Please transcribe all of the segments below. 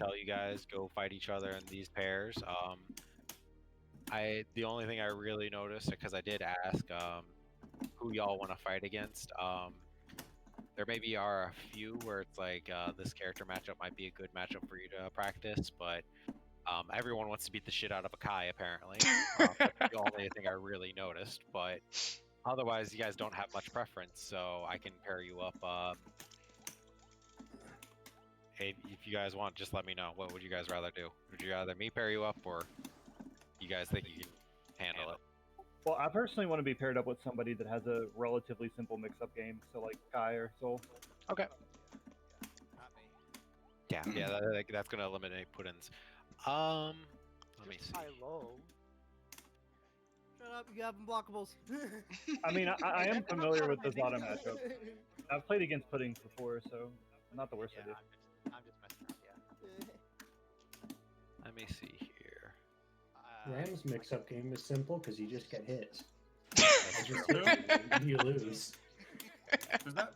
tell you guys go fight each other in these pairs. The only thing I really noticed, because I did ask who y'all want to fight against. There maybe are a few where it's like this character matchup might be a good matchup for you to practice, but everyone wants to beat the shit out of a Kai apparently. That's the only thing I really noticed, but otherwise you guys don't have much preference, so I can pair you up. Hey, if you guys want, just let me know. What would you guys rather do? Would you rather me pair you up, or you guys think you can handle it? Well, I personally want to be paired up with somebody that has a relatively simple mix-up game, so like Kai or Soul. Okay. Yeah, that's gonna eliminate Puddinz. Let me see. Low. Shut up, you have unblockables. I mean, I am familiar with the Zato matchup. I've played against Puddinz before, so not the worst idea. I'm just messing around, yeah. Let me see here. Ram's mix-up game is simple because you just get hits. That's Just true. you lose. Is that?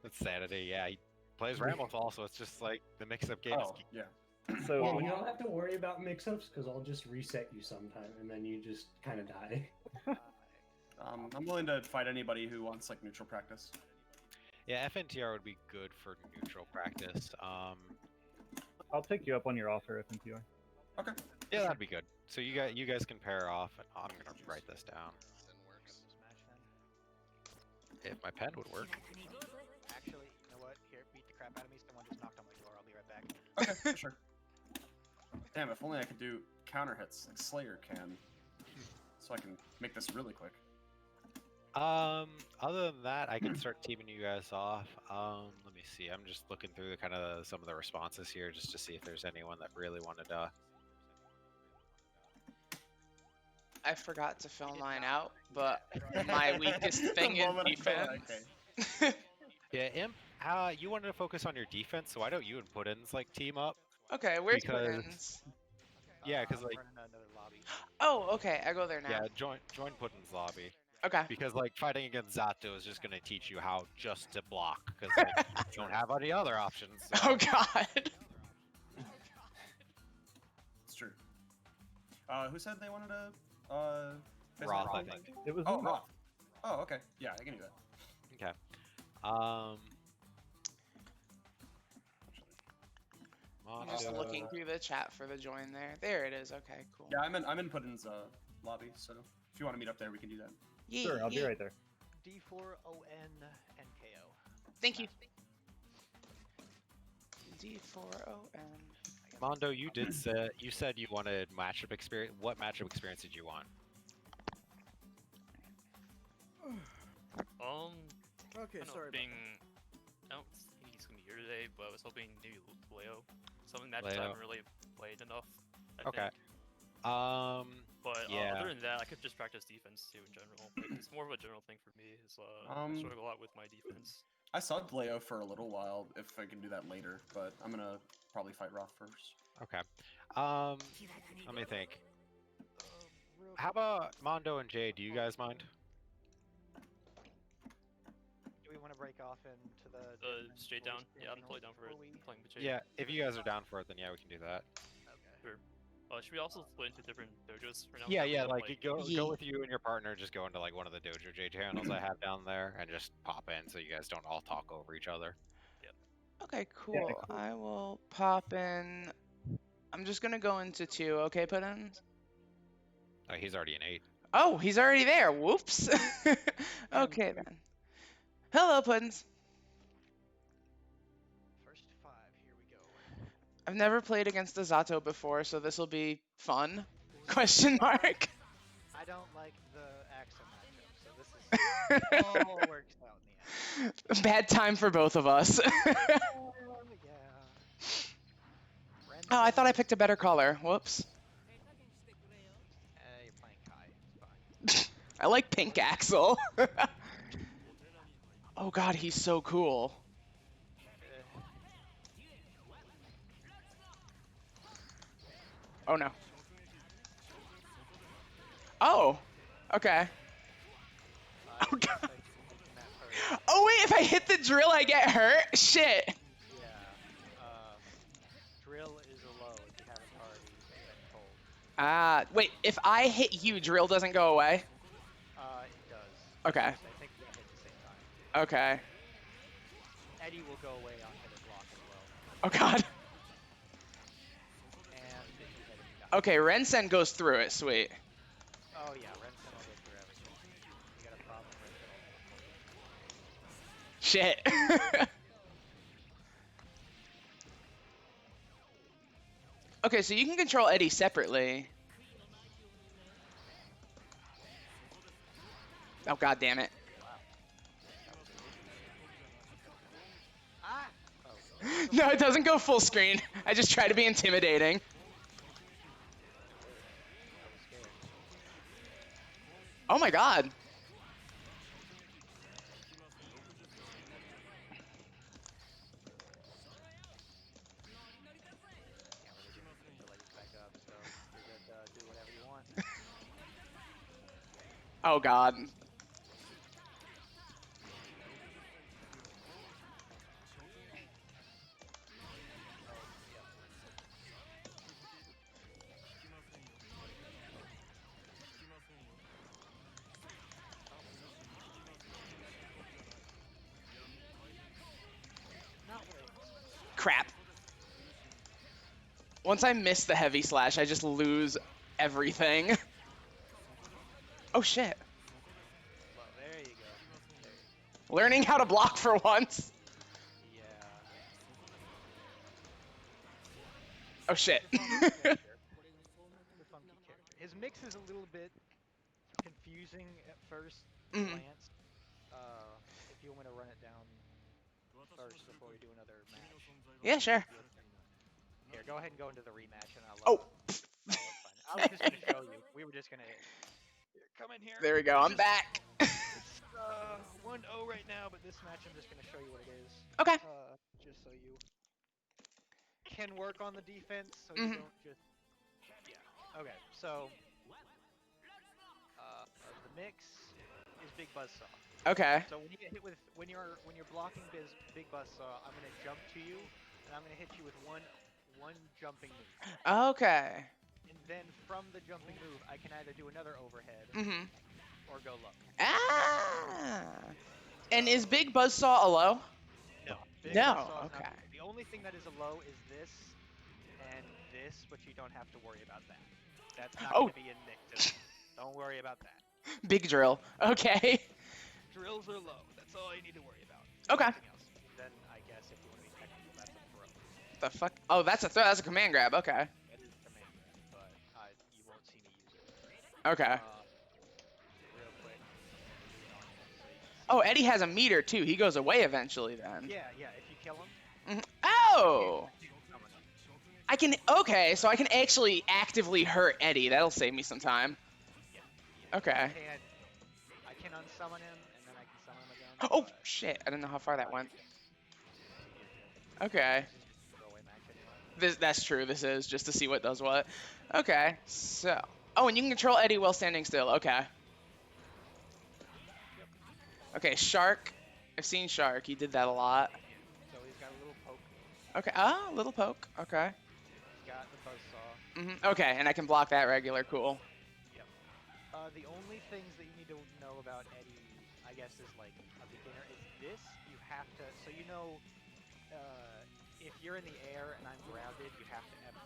That's sanity. Yeah, he plays Ramlethal, so it's just like the mix-up games. Oh, yeah. So Well, you don't have to worry about mix-ups because I'll just reset you sometime, and then you just kind of die. I'm willing to fight anybody who wants like neutral practice. Yeah, FNTR would be good for neutral practice. I'll take you up on your offer, FNTR. Okay. Yeah, that'd be good. So you guys can pair off, and I'm gonna write this down. If my pen would work. Actually, you know what? Here, beat the crap out of me. Someone just knocked on my door. I'll be right back. Okay, sure. Damn, if only I could do counter hits like Slayer can, so I can make this really quick. Other than that, I can start teaming you guys off. Let me see. I'm just looking through the kind of some of the responses here just to see if there's anyone that really wanted to. I forgot to fill mine out, but my weakest thing is defense. Yeah, Imp, you wanted to focus on your defense, so why don't you and Puddinz like team up? Okay, where's Because- Puddinz? Yeah, because like, We're in another lobby. Oh, okay, I go there now. yeah, join Puddinz lobby. Okay. Because like fighting against Zato is just gonna teach you how just to block, because like, you don't have any other options. So. Oh God. It's true. Who said they wanted to? face Roth, off? I think. It was Oh, Roth. Oh, okay. Yeah, I can do that. Okay. I'm just looking through the chat for the join there. There it is. Okay, cool. Yeah, I'm in Puddin's lobby, so if you want to meet up there, we can do that. Yeah, Sure, I'll be right there. D4ONNKO. Thank you. D4ON. Mondo, you said you wanted matchup experience. What matchup experience did you want? Okay, kind of sorry. hoping, I don't think he's gonna be here today, but I was hoping maybe Leo. Some matches I Leo. haven't really played enough. I Okay. think. But yeah. other than that, I could just practice defense too in general. Like, it's more of a general thing for me. Is I struggle a lot with my defense. I subbed Leo for a little while, if I can do that later, but I'm gonna probably fight Roth first. Okay. Let me think. How about Mondo and Jay? Do you guys mind? Do we want to break off into the Straight down. Yeah, I'm totally down for it. Playing with Jay. Yeah, if you guys are down for it, then yeah, we can do that. Sure. Should we also split into different dojos for now? Yeah, yeah, like go Yeah. with you and your partner, just go into like one of the Dojo J channels I have down there and just pop in so you guys don't all talk over each other. Okay, cool. I will pop in. I'm just gonna go into 2. Okay, Puddinz? Oh, he's already in 8. Oh, he's already there. Whoops. Okay then. Hello, Puddinz. First 5, here we go. I've never played against the Zato before, so this will be fun. Question mark. I don't like the Axel matchup, so this is all works out in the end. Bad time for both of us. Yeah. Oh, I thought I picked a better color. Whoops. You're playing Kai. It's fine. I like pink Axel. Oh god, he's so cool. Oh no. Oh! Okay. Oh god. Oh wait, if I hit the drill I get hurt? Shit! Yeah. Wait, if I hit you, drill doesn't go away? It does. Okay. I think we hit at the same time. Okay. Eddie will go away on hit and block as well. Oh god. And if you hit him, you got Okay, Rensen goes through it, sweet. Oh yeah, Rensen will go through everything. You got a problem, Rensen? Shit. Okay, so you can control Eddie separately. Oh god damn it. Ah! Oh. No, it doesn't go full screen. I just try to be intimidating. I was scared. Oh my god. Can't really do anything to let you back up, so you're good to do whatever you want. Oh god. Not really. Crap. Once I miss the heavy slash, I just lose everything. Oh shit. Well, there you go. There. Learning how to block for once. Yeah. Oh shit. He's a funky character. His mix is a little bit confusing at first glance. If you want me to run it down first before we do another match. Yeah, sure. Here, go ahead and go into the rematch, and I'll. Oh. No, it's fine. I was just gonna show you. We were just gonna. Here, come in here. There we go. I'm back. It's 1-0 right now, but this match I'm just gonna show you what it is. Okay. Just so you can work on the defense, so you don't just. Yeah. Okay. So. The mix is Big Buzzsaw. Okay. So when you get hit with when you're blocking Big Buzzsaw, I'm gonna jump to you, and I'm gonna hit you with one jumping move. Okay. And then from the jumping move, I can either do another overhead or go low. Ah. And is Big Buzzsaw a low? No. Big No, Buzzsaw is okay. not, the only thing that is a low is this and this, but you don't have to worry about that. That's not Oh. gonna be in mix. Don't worry about that. Big drill. Okay. Drills are low. That's all you need to worry about. Okay. Nothing else. Then I guess if you want to be technical, that's a throw. The fuck? Oh, that's a throw. That's a command grab. Okay. It is command grab, but you won't see me use it. Okay. Real quick. Oh, Eddie has a meter too. He goes away eventually then. Yeah, if you kill him. Oh. he'll come in. I can. Okay, so I can actually actively hurt Eddie. That'll save me some time. Yeah. Okay. I can unsummon him, and then I can summon him again. Oh but shit! I don't know how far that went. Okay. throwaway match anyway. That's true. This is just to see what does what. Okay. So. Oh, and you can control Eddie while standing still. Okay. Okay, Shark. I've seen Shark. He did that a lot. So he's got a little poke. Okay. Ah, little poke. Okay. He's got the buzzsaw. Okay, and I can block that regular. Cool. Yep. The only things that you need to know about Eddie, I guess, is like a beginner. Is this you have to? So you know, if you're in the air and I'm grounded, you have to FD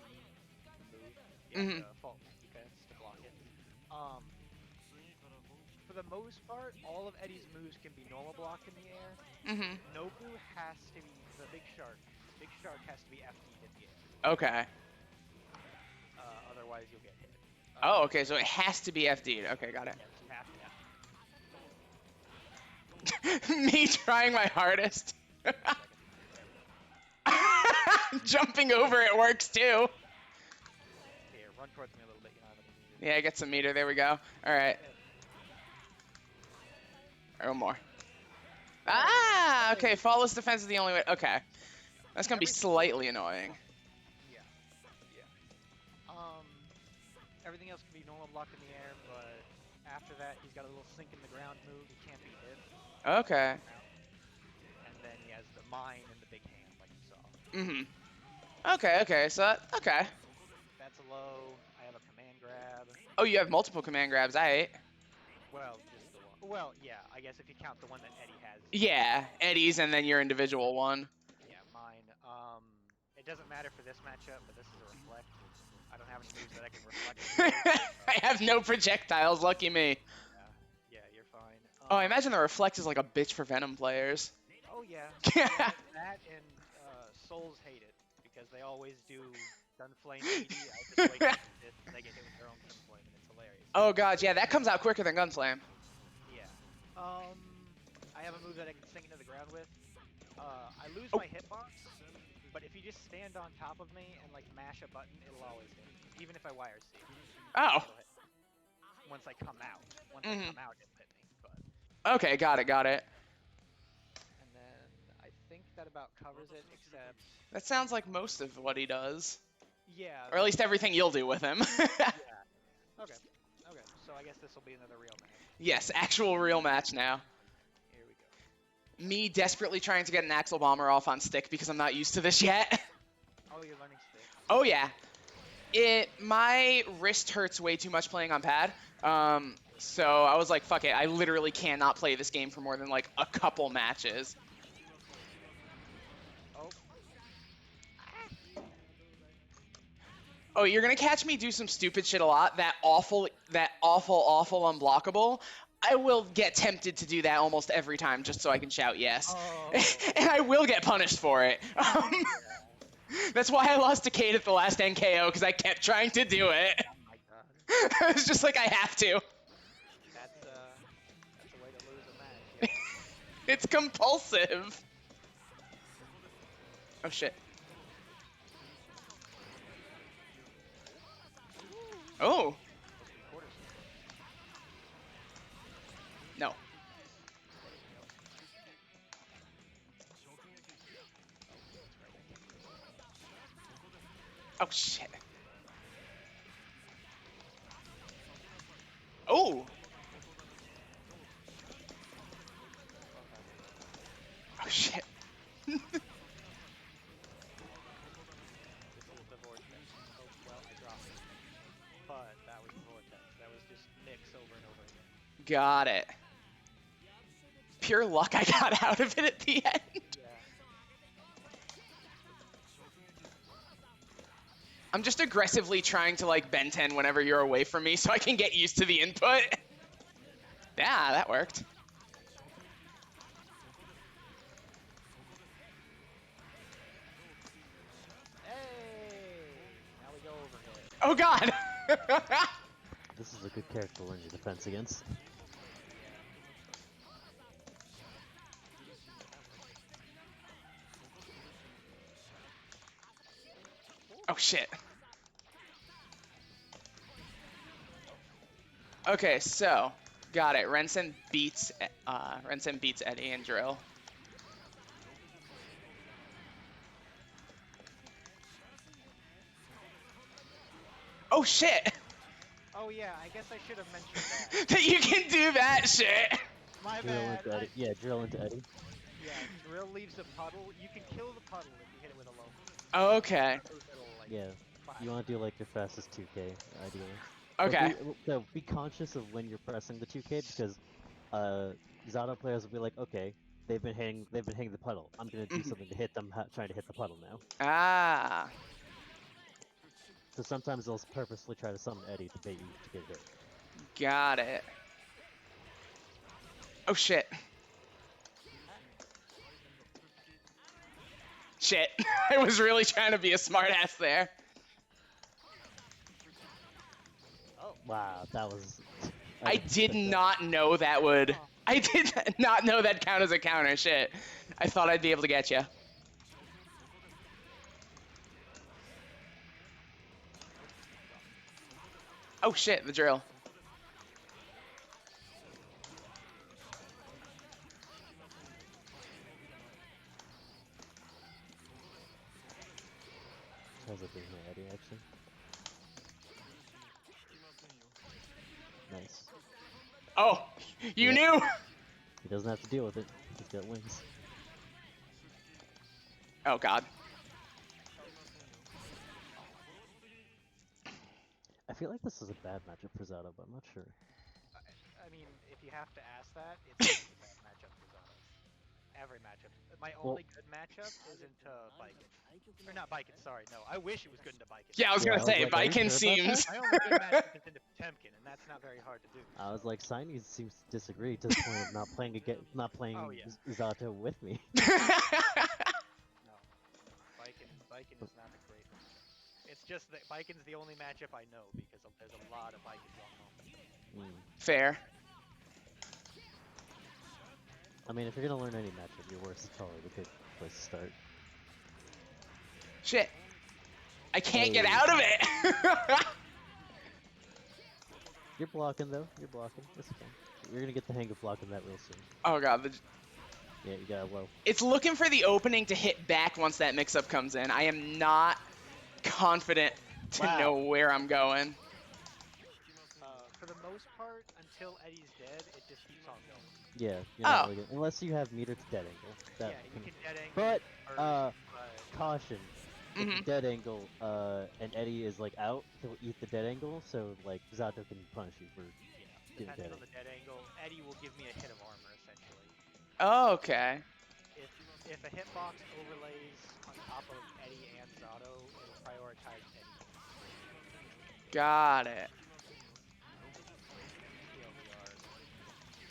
move. You have to fault defense to block it. For the most part, all of Eddie's moves can be normal block in the air. Nobu has to be the big shark. Big shark has to be FD'd in the air. Okay. Otherwise, you'll get hit. Oh, okay, so it has to be FD'd. Okay, got it. Yes, you have to. Me trying my hardest. Jumping over it works too. Here, run towards me a little bit. You don't have any meter. Yeah, I get some meter. There we go. All right. Or more. Ah, okay. Flawless defense is the only way. Okay. That's gonna be slightly annoying. Yeah. Everything else can be normal block in the air, but after that, he's got a little sink in the ground move. He can't be hit. Okay. And then he has the mine and the big hand, like you saw. Okay, okay. So, okay. That's a low. I have a command grab. Oh, you have multiple command grabs. I. Well, just the one. Well, yeah, I guess if you count the one that Eddie has. Yeah, Eddie's and then your individual one. Yeah, mine. It doesn't matter for this matchup, but this is a reflect. I don't have any moves that I can reflect. I have no projectiles. Lucky me. Yeah, you're fine. Oh, I imagine the reflect is like a bitch for Venom players. Oh yeah. That and Souls hate it because they always do Gunflame ED. I just wait and they get hit with their own Gunflame and it's hilarious. Oh god, yeah, that comes out quicker than Gunflame. Yeah. I have a move that I can sink into the ground with. I lose my hitbox, but if you just stand on top of me and like mash a button, it'll always hit, even if I wire C. Oh. Once I come out. Once I come out, it'll hit me. But. Okay, got it. And then I think that about covers it, except. That sounds like most of what he does. Yeah. Or at least everything you'll do with him. Yeah. Okay. So I guess this will be another real match. Yes, actual real match now. Here we go. Me desperately trying to get an Axle Bomber off on stick because I'm not used to this yet. Oh, you're learning stick. Oh yeah. My wrist hurts way too much playing on pad. So I was like, fuck it. I literally cannot play this game for more than like a couple matches. Oh, you're gonna catch me do some stupid shit a lot. That awful unblockable. I will get tempted to do that almost every time just so I can shout yes. Oh. And I will get punished for it. That's why I lost to Kate at the last NKO, because I kept trying to do it. Oh my god. I was just like, I have to. That's a way to lose a match. Yeah. It's compulsive. Oh shit. Oh. No. Oh shit. Oh. Oh shit. This is the vortex. Oh, well, I dropped it. But that was the vortex. That was just mix over and over again. Got it. Pure luck I got out of it at the end. Yeah. I'm just aggressively trying to like Ben 10 whenever you're away from me so I can get used to the input. Yeah, that worked. Hey! Now we go overhead. Oh god! This is a good character to learn your defense against. Oh shit. Okay, so got it. Rensen beats Eddie in drill. Oh shit! Oh yeah, I guess I should have mentioned that. That you can do that shit! My Drill bad. into Eddie. Yeah, drill into Eddie. Yeah, drill leaves a puddle. You can kill the puddle if you hit it with a low. Okay. Like, Yeah. You want to do like your fastest 2K, ideally. Okay. Be conscious of when you're pressing the 2K because Zato players will be like, okay, they've been hitting the puddle. I'm gonna do something to hit them, trying to hit the puddle now. Ah. So sometimes they'll purposely try to summon Eddie to bait you to get hit. Got it. Oh shit. Shit. I was really trying to be a smartass there. Wow, that was. I did not know that would. I did not know that count as a counter. Shit. I thought I'd be able to get you. Oh shit, the drill. How's it being here, Eddie, actually? Nice. Oh, you knew? He doesn't have to deal with it. He's got wings. Oh god. I feel like this is a bad matchup for Zato, but I'm not sure. I mean, if you have to ask that, it's a bad matchup for Zato. Every matchup. My only good matchup is into Baiken. Or not Baiken, sorry, no. I wish it was good into Baiken. Yeah, I was gonna say, like, are you Viking sure about seems. My only good matchup is into Potemkin, and that's not very hard to do. I was like, Signy seems to disagree to the point of not playing Oh, yeah. Zato with me. No. Baiken is not a great matchup. It's just that Baiken's the only matchup I know because there's a lot of Baikens on home. Fair. I mean, if you're gonna learn any matchup, your worst is probably the good place to start. Shit. I can't get out of it! You're blocking though. You're blocking. It's okay. You're gonna get the hang of blocking that real soon. Oh god. Yeah, you got low. It's looking for the opening to hit back once that mix-up comes in. I am not confident to know where I'm going. For the most part, until Eddie's dead, it just keeps on going. Yeah, you're not really gonna, unless you have meter to dead angle. That Yeah, you can dead angle. But Burst, caution. If you dead angle, and Eddie is like out, he'll eat the dead angle, so like Zato can punish you for doing depending dead on the dead angle, Eddie will give me a hit of armor essentially. Oh, okay. If a hitbox overlays on top of Eddie and Zato, it'll prioritize Eddie. Got it.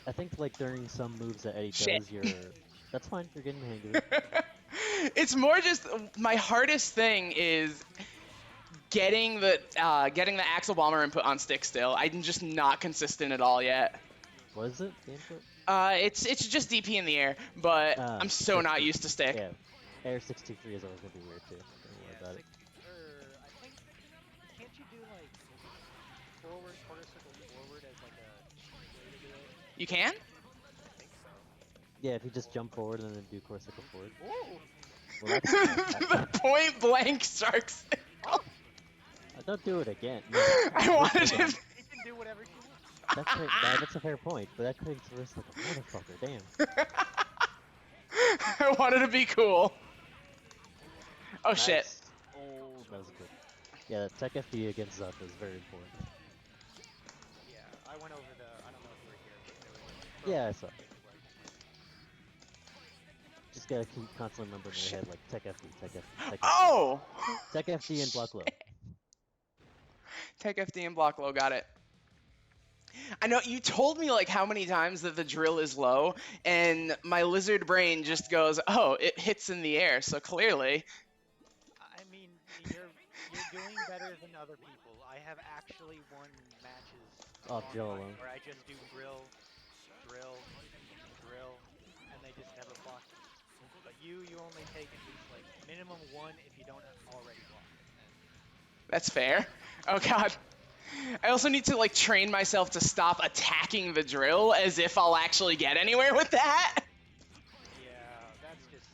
I think like during some moves that Eddie Shit. does, that's fine. You're getting the hang of it. It's more just my hardest thing is getting the Axle Bomber input on stick still. I'm just not consistent at all yet. What is it? The input? It's just DP in the air, but I'm so not used to stick. Yeah, air 623 is always gonna be weird too. Don't worry about it. I think can't you do like forward quarter circle forward as like a cheap way to do it? You can? I think so. Yeah, if you just jump forward and then do corsicle forward. Ooh. Well, The point blank shark signal. Don't do it again. No, I wanted You to. can do whatever you want. That's a fair point, but that creates a risk like a motherfucker. Damn. I wanted to be cool. Oh Nice. shit. Oh, that was good. Yeah, tech FD against Zato is very important. Yeah, I went over the. I don't know if you were here, but there was. Yeah, I saw. Just gotta keep constantly remembering in your head, like tech FD, tech FD, tech FD. Oh! Tech FD and block low. Tech FD and block low, got it. I know you told me like how many times that the drill is low, and my lizard brain just goes, oh, it hits in the air, so clearly. I mean, you're doing better than other people. I have actually won matches Off drill online alone. where I just do drill, and they just never block. But you only take at least like minimum one if you don't already block. That's fair. Oh god. I also need to like train myself to stop attacking the drill as if I'll actually get anywhere with that. Yeah, that's just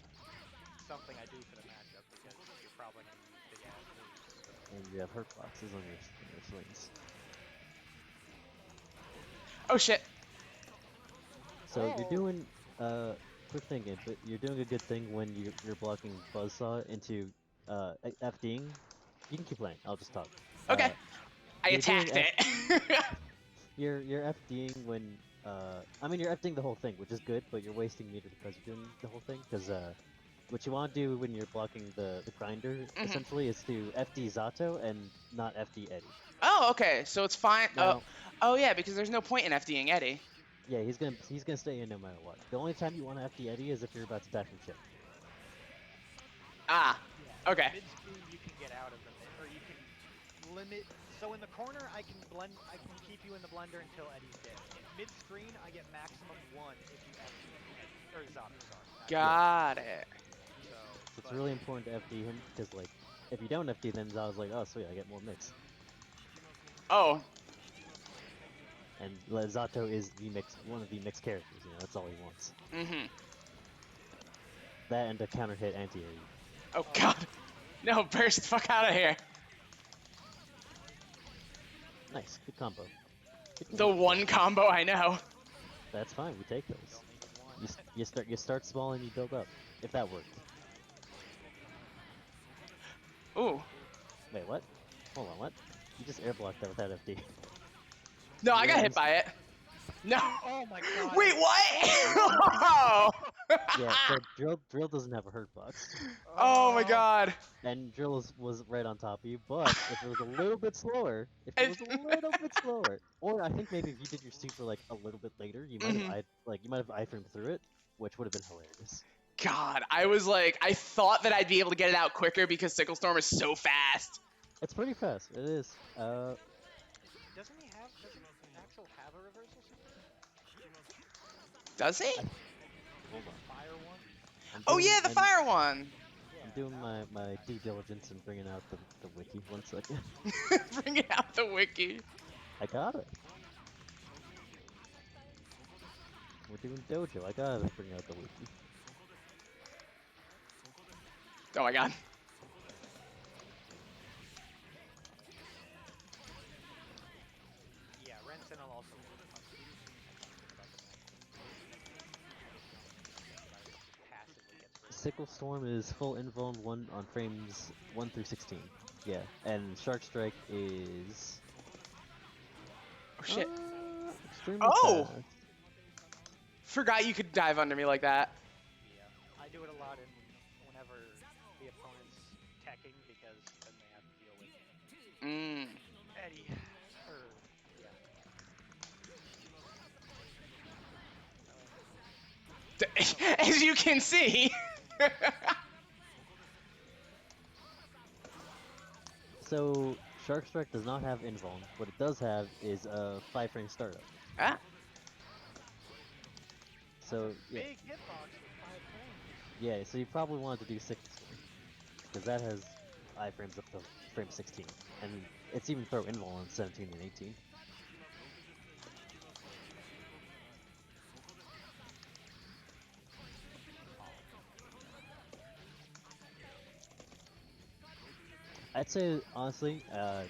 something I do for the matchup because you're probably gonna use big ass moves. And you have hurt boxes on your swings. Oh shit. So you're doing quick thinking, but you're doing a good thing when you're blocking Buzzsaw into FDing. You can keep playing. I'll just talk. Okay. I you're doing attacked it. You're FDing when I mean you're FDing the whole thing, which is good, but you're wasting meter because you're doing the whole thing. Because what you want to do when you're blocking the grinder essentially is to FD Zato and not FD Eddie. Oh, okay. So it's fine. Now, Oh yeah, because there's no point in FDing Eddie. Yeah, he's gonna stay in no matter what. The only time you want to FD Eddie is if you're about to dash and chip. Ah. Okay. Mid-screen you can get out of the or you can limit. So in the corner I can keep you in the blender until Eddie's dead. In mid-screen I get maximum 1 if you FD Eddie or Zato. Got it. So it's really important to FD him because like if you don't FD, then Zato's like, oh sweet, I get more mix. Oh. And Zato is one of the mixed characters, you know, that's all he wants. Mm-hmm. That and a counter hit anti-air. Oh god. No, burst, fuck out of here. Nice, good combo. The one combo I know. That's fine, we take those. You start small and you build up. If that worked. Ooh. Wait, what? Hold on, what? You just air blocked that without FD. No, I got hit by it. No. Oh my god. Wait, what? Yeah, so drill doesn't have a hurt box, Oh my god. and drill was right on top of you. But if it was a little bit slower, or I think maybe if you did your super like a little bit later, you might have iframed through it, which would have been hilarious. God, I was like, I thought that I'd be able to get it out quicker because Sickle Storm is so fast. It's pretty fast. It is. Doesn't Axel have a reversal super? Does he? Hold on. Fire one? Oh yeah, the fire one. I'm doing my due diligence and bringing out the wiki. 1 second. Bringing out the wiki. I got it. We're doing dojo. I gotta bring out the wiki. Oh my god. Yeah, Rensen will also passively gets rid of Sickle Storm is full invuln 1 on frames 1 through 16. Yeah, and Shark Strike is. Oh shit. Extremely Oh! fast. Forgot you could dive under me like that. Yeah, I do it a lot whenever the opponent's teching because then they have to deal with Eddie. As you can see. So Shark Strike does not have invuln. What it does have is a 5-frame startup. Ah. So yeah. Big hitbox with 5 frames. Yeah, so you probably wanted to do 6 because that has iframes up to frame 16, and it's even throw invuln on 17 and 18. I'd say honestly, I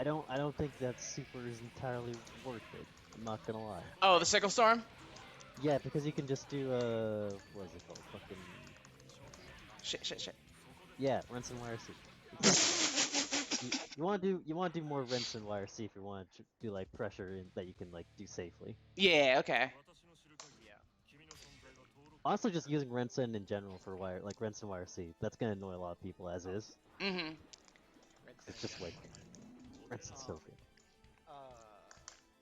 don't think that super is entirely worth it. I'm not gonna lie. Oh, the Sickle Storm? Yeah, because you can just do what is it called? Fucking Shit. yeah, rinse and YRC. you want to do more rinse and YRC if you want to do like pressure that you can like do safely. Yeah, okay. Honestly, just using Rensen in general for Rensen YRC, that's gonna annoy a lot of people as is. Mm-hmm. It's just like Rensen's so good.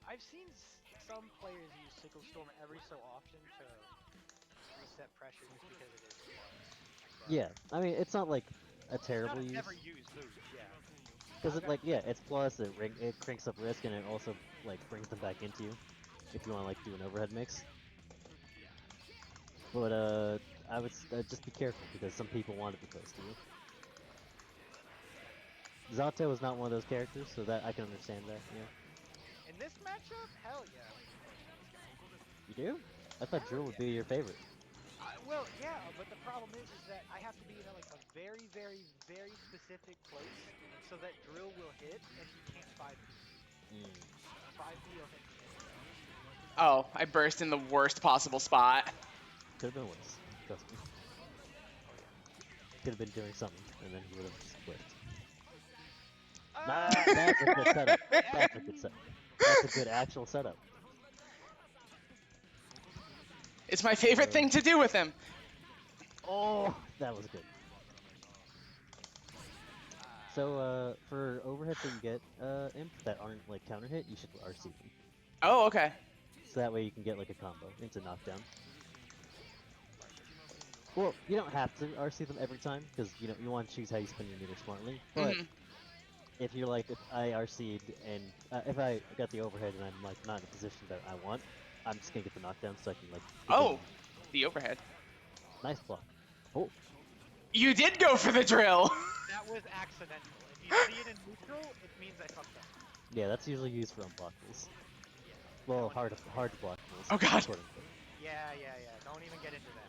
I've seen some players use Sickle Storm every so often to reset pressure just because it is plus. Yeah, I mean it's not like a terrible use. Never use move, yeah. Because it's plus it cranks up risk and it also like brings them back into you if you want to like do an overhead mix. But I would just be careful because some people want it to be close to you. Zato is not one of those characters, so that I can understand that. Yeah. In this matchup, hell yeah. You do? I thought Drill would be your favorite. Well, yeah, but the problem is that I have to be in like a very, very, very specific place so that Drill will hit and he can't 5D. 5D will hit. Oh, I burst in the worst possible spot. Could have been worse. Trust me. Could have been doing something, and then he would have split. That's a good setup. That's a good setup. That's a good actual setup. It's my favorite thing to do with him. Oh, that was good. So, for overheads that you get, Imp, that aren't, like, counter hit, you should RC them. Oh, okay. So that way you can get, like, a combo into knockdown. Well, you don't have to RC them every time, because, you know, you want to choose how you spin your meter smartly, but if you're like, if I RC'd and, if I got the overhead and I'm, like, not in a position that I want, I'm just gonna get the knockdown so I can, like... Oh, the overhead. Nice block. Oh. You did go for the drill! That was accidental. If you see it in neutral, it means I fucked up. Yeah, that's usually used for unblockables. Well, hard blockables. Oh god. Yeah. Don't even get into that.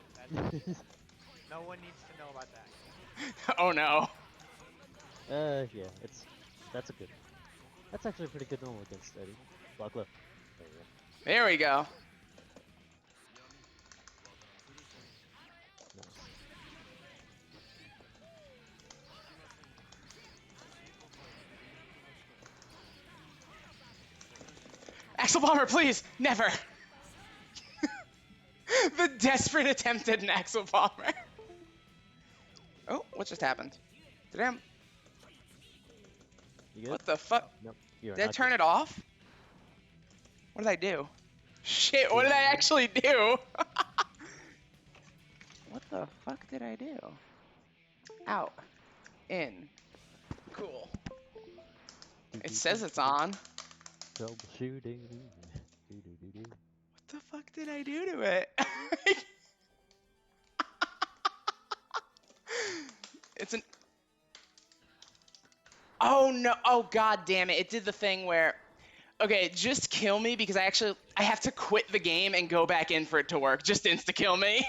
No one needs to know about that. Oh no. Yeah, that's actually a pretty good normal against Eddie. Block left. There we go. Nice. Axle Bomber, please! Never! The desperate attempt at an Axle Bomber. Oh, what just happened? Did I... You good? What the fuck? Nope. You are Did I not turn good. it off? What did I do? Shit, what did I actually do? What the fuck did I do? Out. In. Cool. It says it's on. Troubleshooting. What the fuck did I do to it? It's an... Oh no, oh god damn it. It did the thing where... Okay, just kill me because I have to quit the game and go back in for it to work. Just insta-kill me.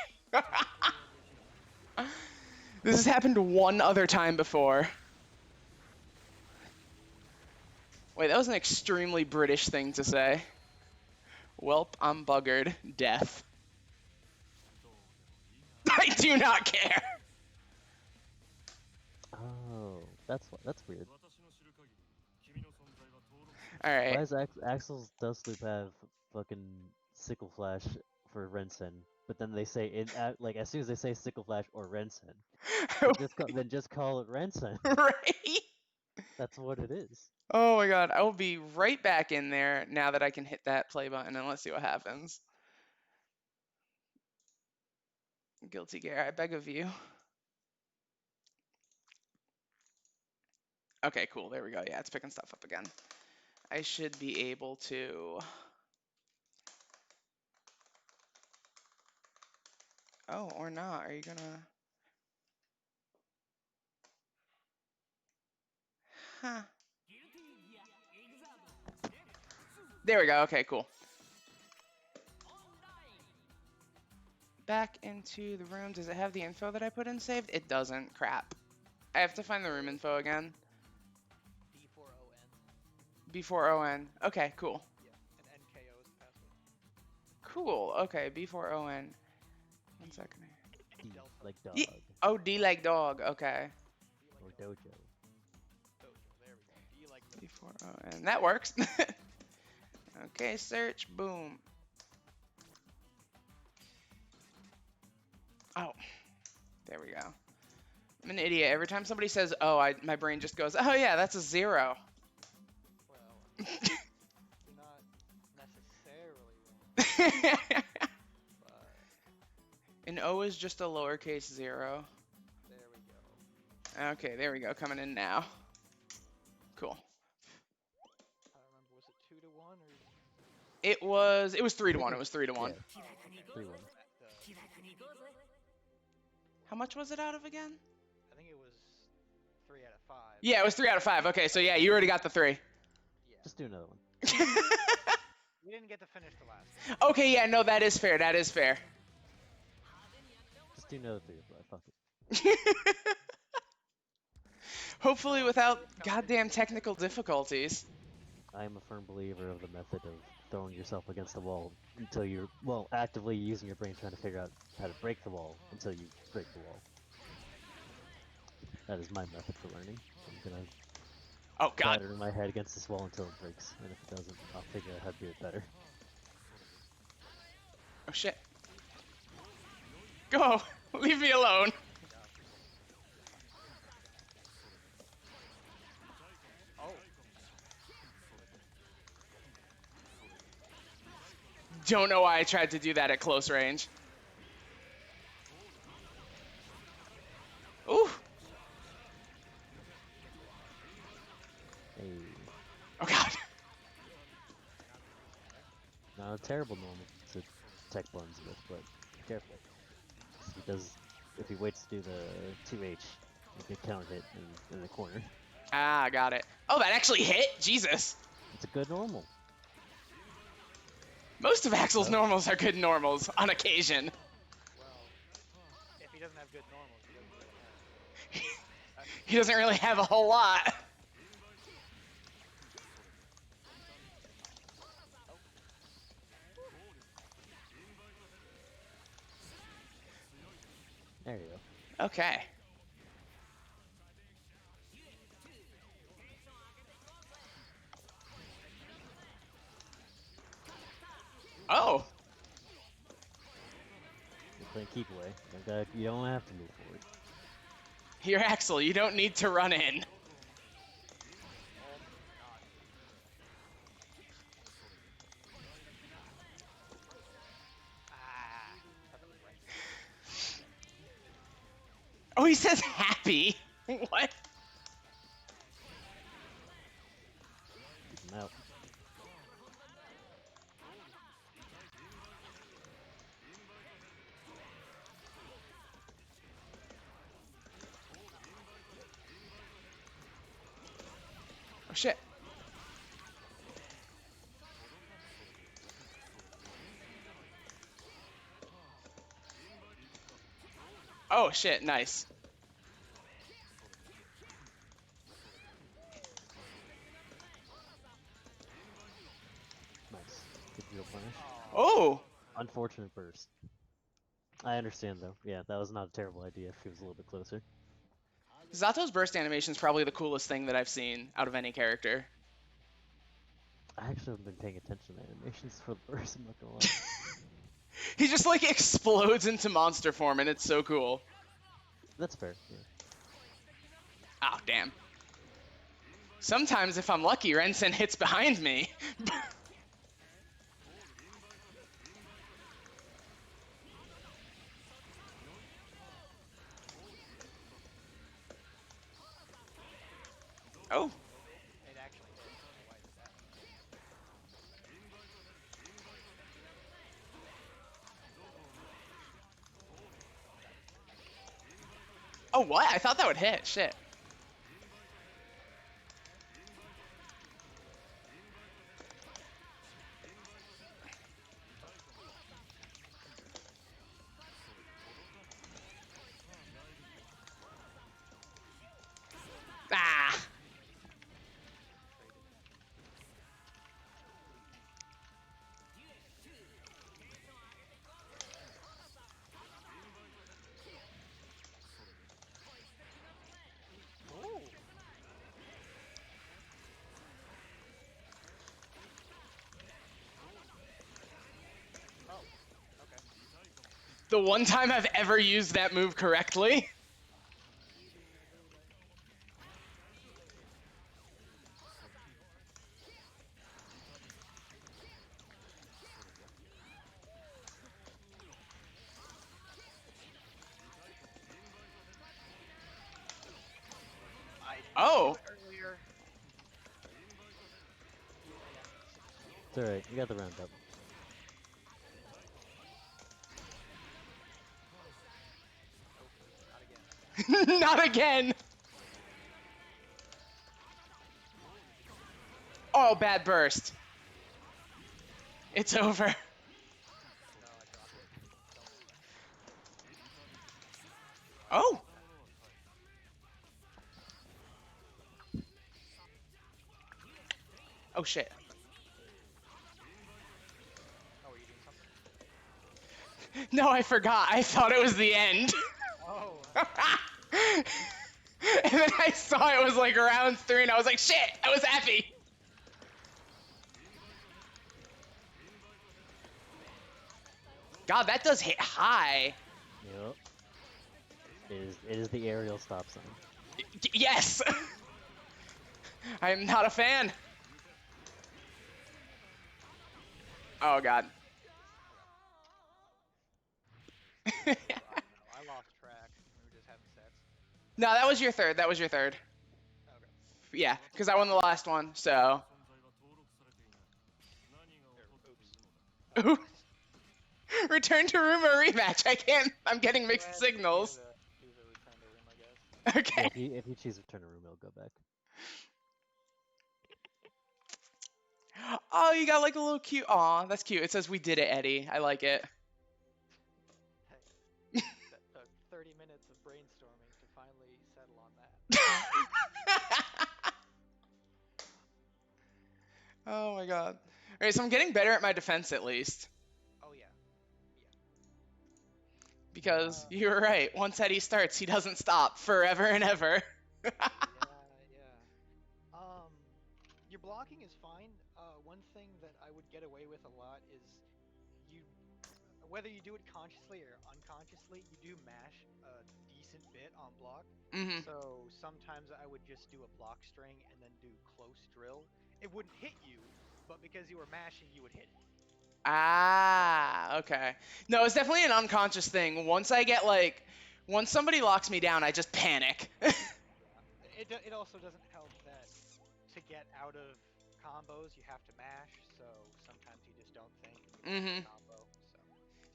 This has happened one other time before. Wait, that was an extremely British thing to say. Welp, I'm buggered. Death. I do not care. Oh, that's weird. All right. Why does Axel's Dust Loop have fucking Sickle Flash for Rensen? But then they say like as soon as they say Sickle Flash or Rensen, then just call it Rensen. Right? That's what it is. Oh my god, I will be right back in there now that I can hit that play button and let's see what happens. Guilty Gear, I beg of you. Okay, cool, there we go. Yeah, it's picking stuff up again. I should be able to... Oh, or not. Are you gonna... Huh. There we go. Okay, cool. Back into the room. Does it have the info that I put in saved? It doesn't. Crap. I have to find the room info again. B4ON. Okay, cool. Yeah, and NKO is the password. Cool. Okay, B4ON. 1 second here. D like dog. Oh, D like dog. Okay. Or Dojo. There we go. D like B4ON. That works. Okay, search. Boom. Oh. There we go. I'm an idiot. Every time somebody says, oh, my brain just goes, oh yeah, that's a 0. Well, you're not necessarily wrong. But An O is just a lowercase 0. there we go. Okay, there we go. Coming in now. Cool. I don't remember, was it 2 to 1 or? It was 3 to 1. It was 3 to 1. Yeah. 3-1. How much was it out of again? I think it was 3 out of 5. Yeah, it was 3 out of 5. Okay, so yeah, you already got the 3. Yeah. Just do another one. We didn't get to finish the last one. Okay, yeah, no, that is fair. That is fair. Just do another 3 or 5. Fuck it. Hopefully without goddamn technical difficulties. I am a firm believer of the method of throwing yourself against the wall until you're, well, actively using your brain trying to figure out how to break the wall until you break the wall. That is my method for learning. I'm gonna Oh god. batter my head against this wall until it breaks, and if it doesn't, I'll figure out how to do it better. Oh shit. Go! Leave me alone! Don't know why I tried to do that at close range. Ooh! Hey. Oh god. Not a terrible normal to tech buns with, but be careful. Because if he waits to do the 2H, you can counter hit in the corner. Ah, got it. Oh, that actually hit? Jesus. It's a good normal. Most of Axel's normals are good normals, on occasion. Well, if he doesn't have good normals, he doesn't really have. He doesn't really have a whole lot. There you go. Okay. keep away. You don't have to move forward. Here, Axel, you don't need to run in. Oh, he says happy. What? Keep him out. Oh shit. Oh shit, nice. Nice. Good deal punish. Oh! Unfortunate burst. I understand though. Yeah, that was not a terrible idea if he was a little bit closer. Zato's burst animation is probably the coolest thing that I've seen out of any character. I actually haven't been paying attention to animations for the burst, I'm not gonna lie. He just like explodes into monster form and it's so cool. That's fair, yeah. Oh, damn. Sometimes if I'm lucky, Rensen hits behind me. Oh. It actually did. Why is that? Oh, what? I thought that would hit. Shit. Ah. Ooh. Oh, okay. The one time I've ever used that move correctly. Oh. Earlier. It's alright, you got the round up. Not again. Not again. Oh, bad burst. It's over. No, I dropped it. Oh. Oh shit. Oh, were you doing something? No, I forgot. I thought it was the end. Oh. And then I saw it was like round 3 and I was like, shit, I was happy. God, that does hit high. Yep. It is the aerial stop sign. Yes. I am not a fan. Oh God. I lost track. We were just having sets. No, that was your third. That was your third. Okay. Yeah, because I won the last one, so. Oops. Return to room or rematch. I can't. I'm getting mixed signals. Do the return to room, I guess. Okay. Yeah, if you choose return to room, it'll go back. Oh, you got like a little cute. Aw, that's cute. It says we did it, Eddie. I like it. Hey, that took 30 minutes of brainstorming to finally settle on that. Oh my God. All right, so I'm getting better at my defense at least. Oh yeah. Because you were right. Once Eddie starts, he doesn't stop forever and ever. Yeah. Your blocking is fine. One thing that I would get away with a lot is whether you do it consciously or unconsciously, you do mash a decent bit on block. Mm-hmm. So sometimes I would just do a block string and then do close drill. It wouldn't hit you, but because you were mashing, you would hit it. Ah, okay. No, it's definitely an unconscious thing. Once somebody locks me down, I just panic. It also doesn't help that to get out of combos, you have to mash, so sometimes you just don't think and you Mm-hmm. combo. So.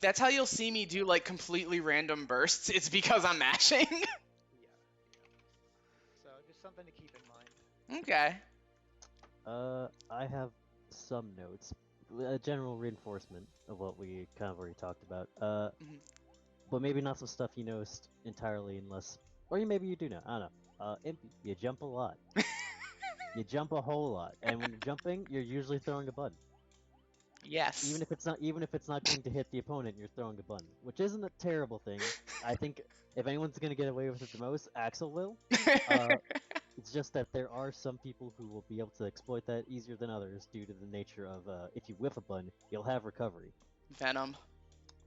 That's how you'll see me do like completely random bursts. It's because I'm mashing. Yeah. So just something to keep in mind. Okay. I have some notes. A general reinforcement of what we kind of already talked about. Mhm. But maybe not some stuff you noticed entirely, unless, or maybe you do know. I don't know. Imp, you jump a lot. You jump a whole lot, and when you're jumping, you're usually throwing a button. Yes. Even if it's not going to hit the opponent, you're throwing a button, which isn't a terrible thing. I think if anyone's gonna get away with it the most, Axel will. It's just that there are some people who will be able to exploit that easier than others due to the nature of if you whiff a button, you'll have recovery. Venom.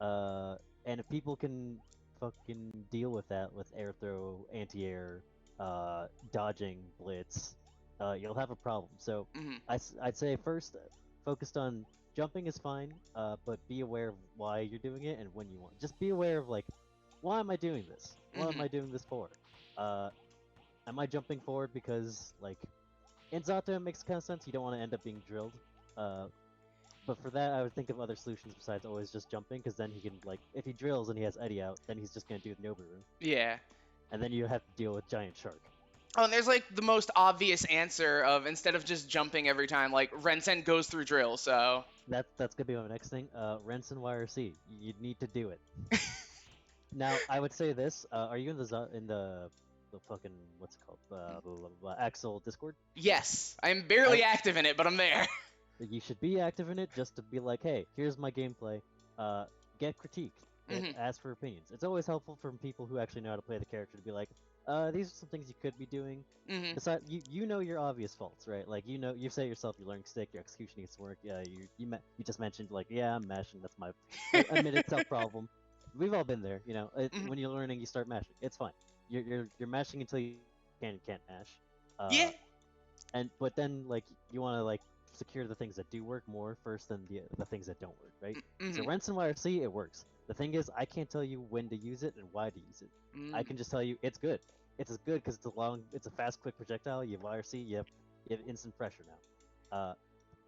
And if people can fucking deal with that with air throw, anti-air, dodging, blitz, you'll have a problem. So I'd say first, focused on jumping is fine, but be aware of why you're doing it and when you want. Just be aware of like, why am I doing this? What am I doing this for? Am I jumping forward because, like, in Zato it makes kind of sense, you don't want to end up being drilled. But for that, I would think of other solutions besides always just jumping, because then he can, like, if he drills and he has Eddie out, then he's just going to do the Nobiru. Yeah. And then you have to deal with Giant Shark. Oh, and there's, like, the most obvious answer of, instead of just jumping every time, like, Rensen goes through drill, so... That's going to be my next thing. Rensen YRC. You need to do it. Now, I would say this. Are you in the fucking, what's it called? Axel Discord? Yes. I'm barely active in it, but I'm there. You should be active in it just to be like, hey, here's my gameplay. Get critiqued. Ask for opinions. It's always helpful from people who actually know how to play the character to be like, these are some things you could be doing. Besides, you know your obvious faults, right? Like, you know, you say yourself, your learning stick, your execution needs to work. Yeah, you just mentioned, like, yeah, I'm mashing. That's my admitted self problem. We've all been there, you know. When you're learning, you start mashing. It's fine. You're mashing until you can't mash. Yeah. But then, like, you want to, like, secure the things that do work more first than the things that don't work, right? So Rensen YRC, it works. The thing is, I can't tell you when to use it and why to use it. I can just tell you it's good. It's as good because it's a fast, quick projectile. You have YRC, you have instant pressure now.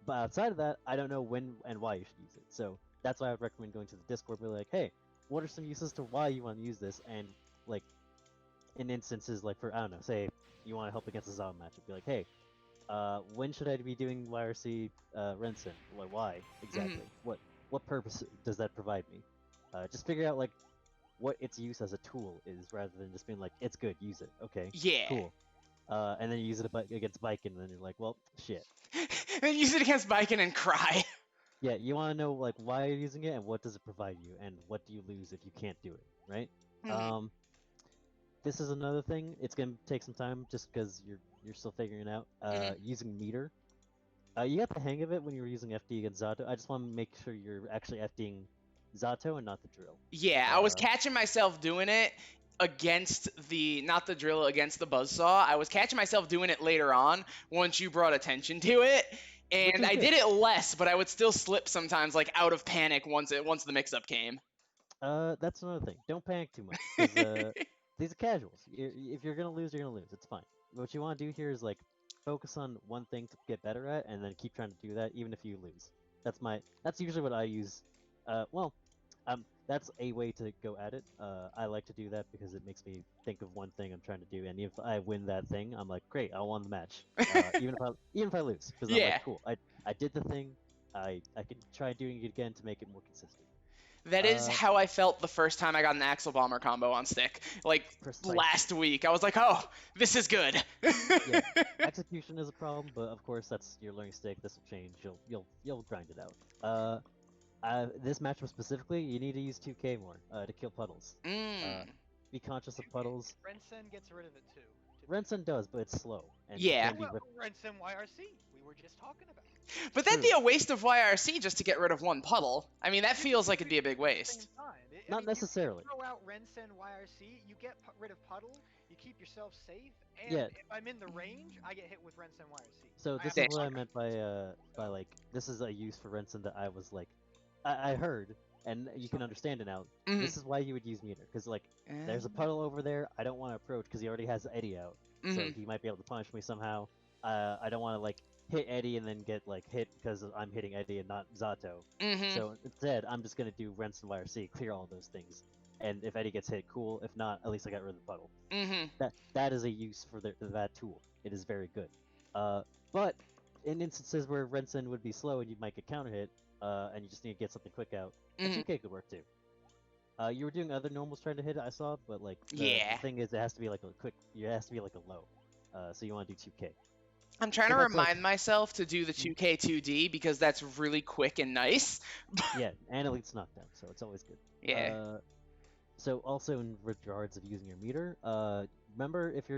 But outside of that, I don't know when and why you should use it. So that's why I would recommend going to the Discord and be like, hey, what are some uses to why you want to use this? And, like, in instances, like, for, I don't know, say you want to help against a Zato matchup, be like, hey, when should I be doing YRC Rensen? Like, why exactly? What purpose does that provide me? Just figure out, like, what its use as a tool is, rather than just being like, it's good, use it. Okay, yeah, cool. And then you use it against Viking, and then you're like, well, shit. Then use it against Viking and cry. Yeah, you want to know, like, why you're using it, and what does it provide you, and what do you lose if you can't do it, right? This is another thing. It's gonna take some time, just because you're still figuring it out. Using meter. You got the hang of it when you were using FD against Zato. I just want to make sure you're actually FDing Zato and not the drill. Yeah, I was catching myself doing it against not the drill, against the buzzsaw. I was catching myself doing it later on once you brought attention to it. And I did it less, but I would still slip sometimes, like, out of panic once the mix-up came. That's another thing. Don't panic too much. 'Cause, these are casuals. If you're gonna lose, you're gonna lose. It's fine. What you want to do here is, like, focus on one thing to get better at, and then keep trying to do that, even if you lose. That's usually what I use. That's a way to go at it. I like to do that because it makes me think of one thing I'm trying to do, and if I win that thing, I'm like, great, I won the match. Even if I lose, because I'm like, cool, I did the thing. I can try doing it again to make it more consistent. That is how I felt the first time I got an Axel Bomber combo on stick, like, last week. I was like, oh, this is good. Yeah, execution is a problem, but of course that's your learning stick. This will change. You'll grind it out. This matchup specifically, you need to use 2K more to kill puddles. Be conscious of puddles. Rensen gets rid of it too. Rensen does, but it's slow. And Rensen YRC. We were were just talking about. But that'd be a waste of YRC just to get rid of one puddle. I mean, that feels like it'd be a big waste. Not necessarily. You throw out Rensen YRC, you get rid of puddle, you keep yourself safe, and Yeah. if I'm in the range, I get hit with Rensen YRC. So this is what I meant by like this is a use for Rensen that I was like, I heard, and you can understand it now. Mhm. This is why you would use meter, because like there's a puddle over there. I don't want to approach because he already has Eddie out, so Mhm. he might be able to punish me somehow. I don't want to like hit Eddie and then get like hit because I'm hitting Eddie and not Zato. Mhm. So instead, I'm just gonna do Rensen YRC, clear all those things, and if Eddie gets hit, cool. If not, at least I got rid of the puddle. Mhm. That is a use for that tool. It is very good. But in instances where Rensen would be slow and you might get counter hit, and you just need to get something quick out, a 2K could work too. You were doing other normals trying to hit it, I saw, but like the thing is, it has to be like a quick. It has to be like a low. So you want to do 2K. I'm trying to remind myself to do the 2K 2D because that's really quick and nice. Yeah, and Elite's knockdown, so it's always good. Yeah. So also in regards of using your meter, remember if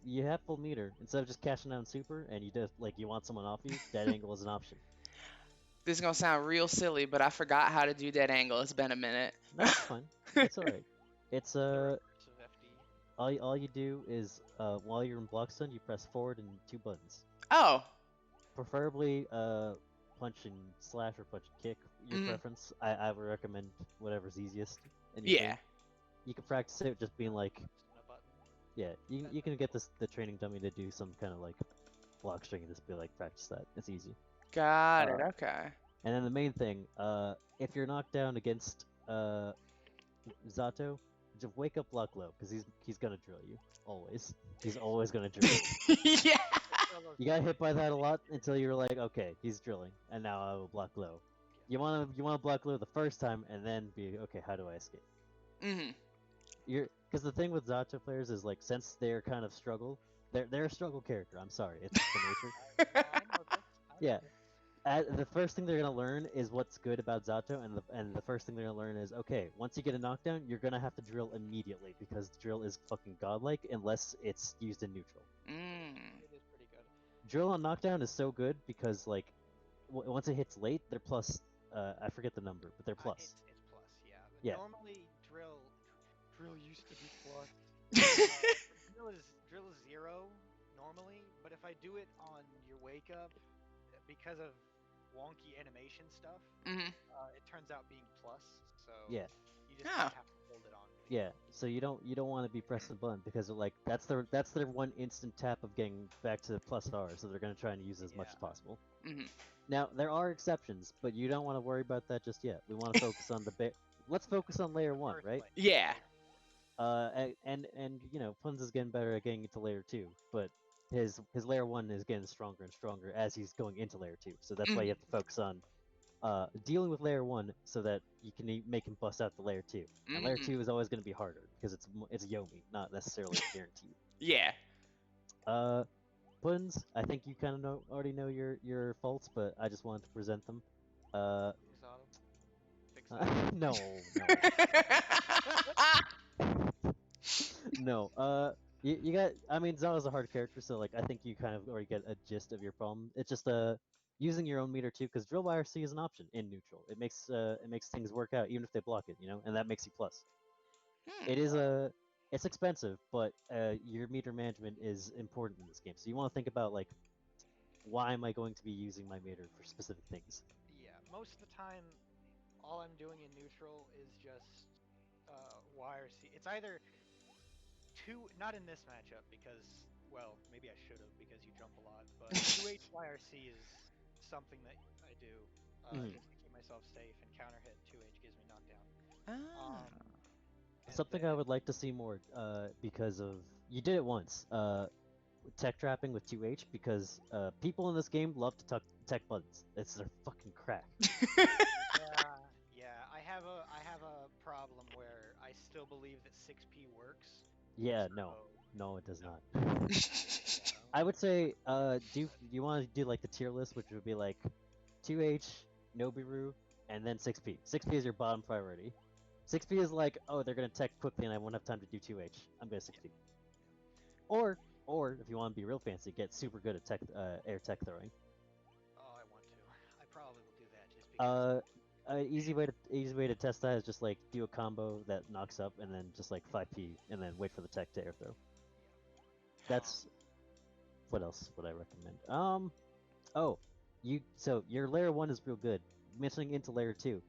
you have full meter, instead of just cashing out super and you just like you want someone off you, dead angle is an option. This is gonna sound real silly, but I forgot how to do dead angle. It's been a minute. No, it's fine. It's alright. It's all you do is while you're in block stun, you press forward and 2 buttons. Oh. Preferably punch and slash or punch and kick, your preference. I would recommend whatever's easiest. Yeah. You can practice it just being like, yeah, you can get the training dummy to do some kind of like block string and just be like practice that. It's easy. Got it. Okay. And then the main thing, if you're knocked down against Zato, just wake up block low because he's gonna drill you always. He's always gonna drill you. Yeah. You got hit by that a lot until you're like, okay, he's drilling, and now I will block low. You wanna block low the first time, and then be okay. How do I escape? Mhm. Because the thing with Zato players is like, since they're kind of they're a struggle character. I'm sorry, it's the nature. Yeah. The first thing they're gonna learn is what's good about Zato, and the first thing they're gonna learn is, okay, once you get a knockdown, you're gonna have to drill immediately because drill is fucking godlike unless it's used in neutral. It is pretty good. Drill on knockdown is so good because like once it hits late, they're plus. I forget the number, but they're plus. It's plus, yeah. But Yeah. Normally, drill used to be plus. Drill is 0 normally, but if I do it on your wake up, because of wonky animation stuff, it turns out being plus. So Yeah. you just have to hold it on. Yeah, so you don't want to be pressing the button because like that's their one instant tap of getting back to plus R, so they're gonna try and use as much as possible. Now there are exceptions, but you don't want to worry about that just yet. We want to focus on let's focus on layer 1, right? Yeah. And you know, Puddinz is getting better at getting into layer 2, but his layer 1 is getting stronger and stronger as he's going into layer 2. So that's why you have to focus on dealing with layer 1 so that you can make him bust out the layer 2. And layer 2 is always going to be harder because it's Yomi, not necessarily guaranteed. Yeah. Puddinz, I think you kind of already know your faults, but I just wanted to present them. No. No. You got. I mean, Zato's a hard character, so like I think you kind of already get a gist of your problem. It's just using your own meter too, because drill YRC is an option in neutral. It makes things work out even if they block it, you know, and that makes you plus. It is it's expensive, but your meter management is important in this game. So you want to think about like, why am I going to be using my meter for specific things? Yeah, most of the time, all I'm doing in neutral is just YRC. It's either not in this matchup because, well, maybe I should have because you jump a lot, but 2H YRC is something that I do just to keep myself safe, and counter hit 2H gives me knockdown. Something I would like to see more, because of you did it once, tech trapping with 2H, because people in this game love to tech buttons. It's their fucking crack. Yeah. I have a problem where I still believe that 6P works. Yeah, no, it does not. I would say, you want to do like the tier list, which would be like 2H, Nobiru, and then 6P. 6P is your bottom priority. 6P is like, oh, they're gonna tech quickly and I won't have time to do 2H. I'm gonna 6P. Or if you want to be real fancy, get super good at air tech throwing. Easy way to test that is just like do a combo that knocks up and then just like 5p and then wait for the tech to air throw. That's what else would I recommend? So your layer 1 is real good. Missing into layer 2.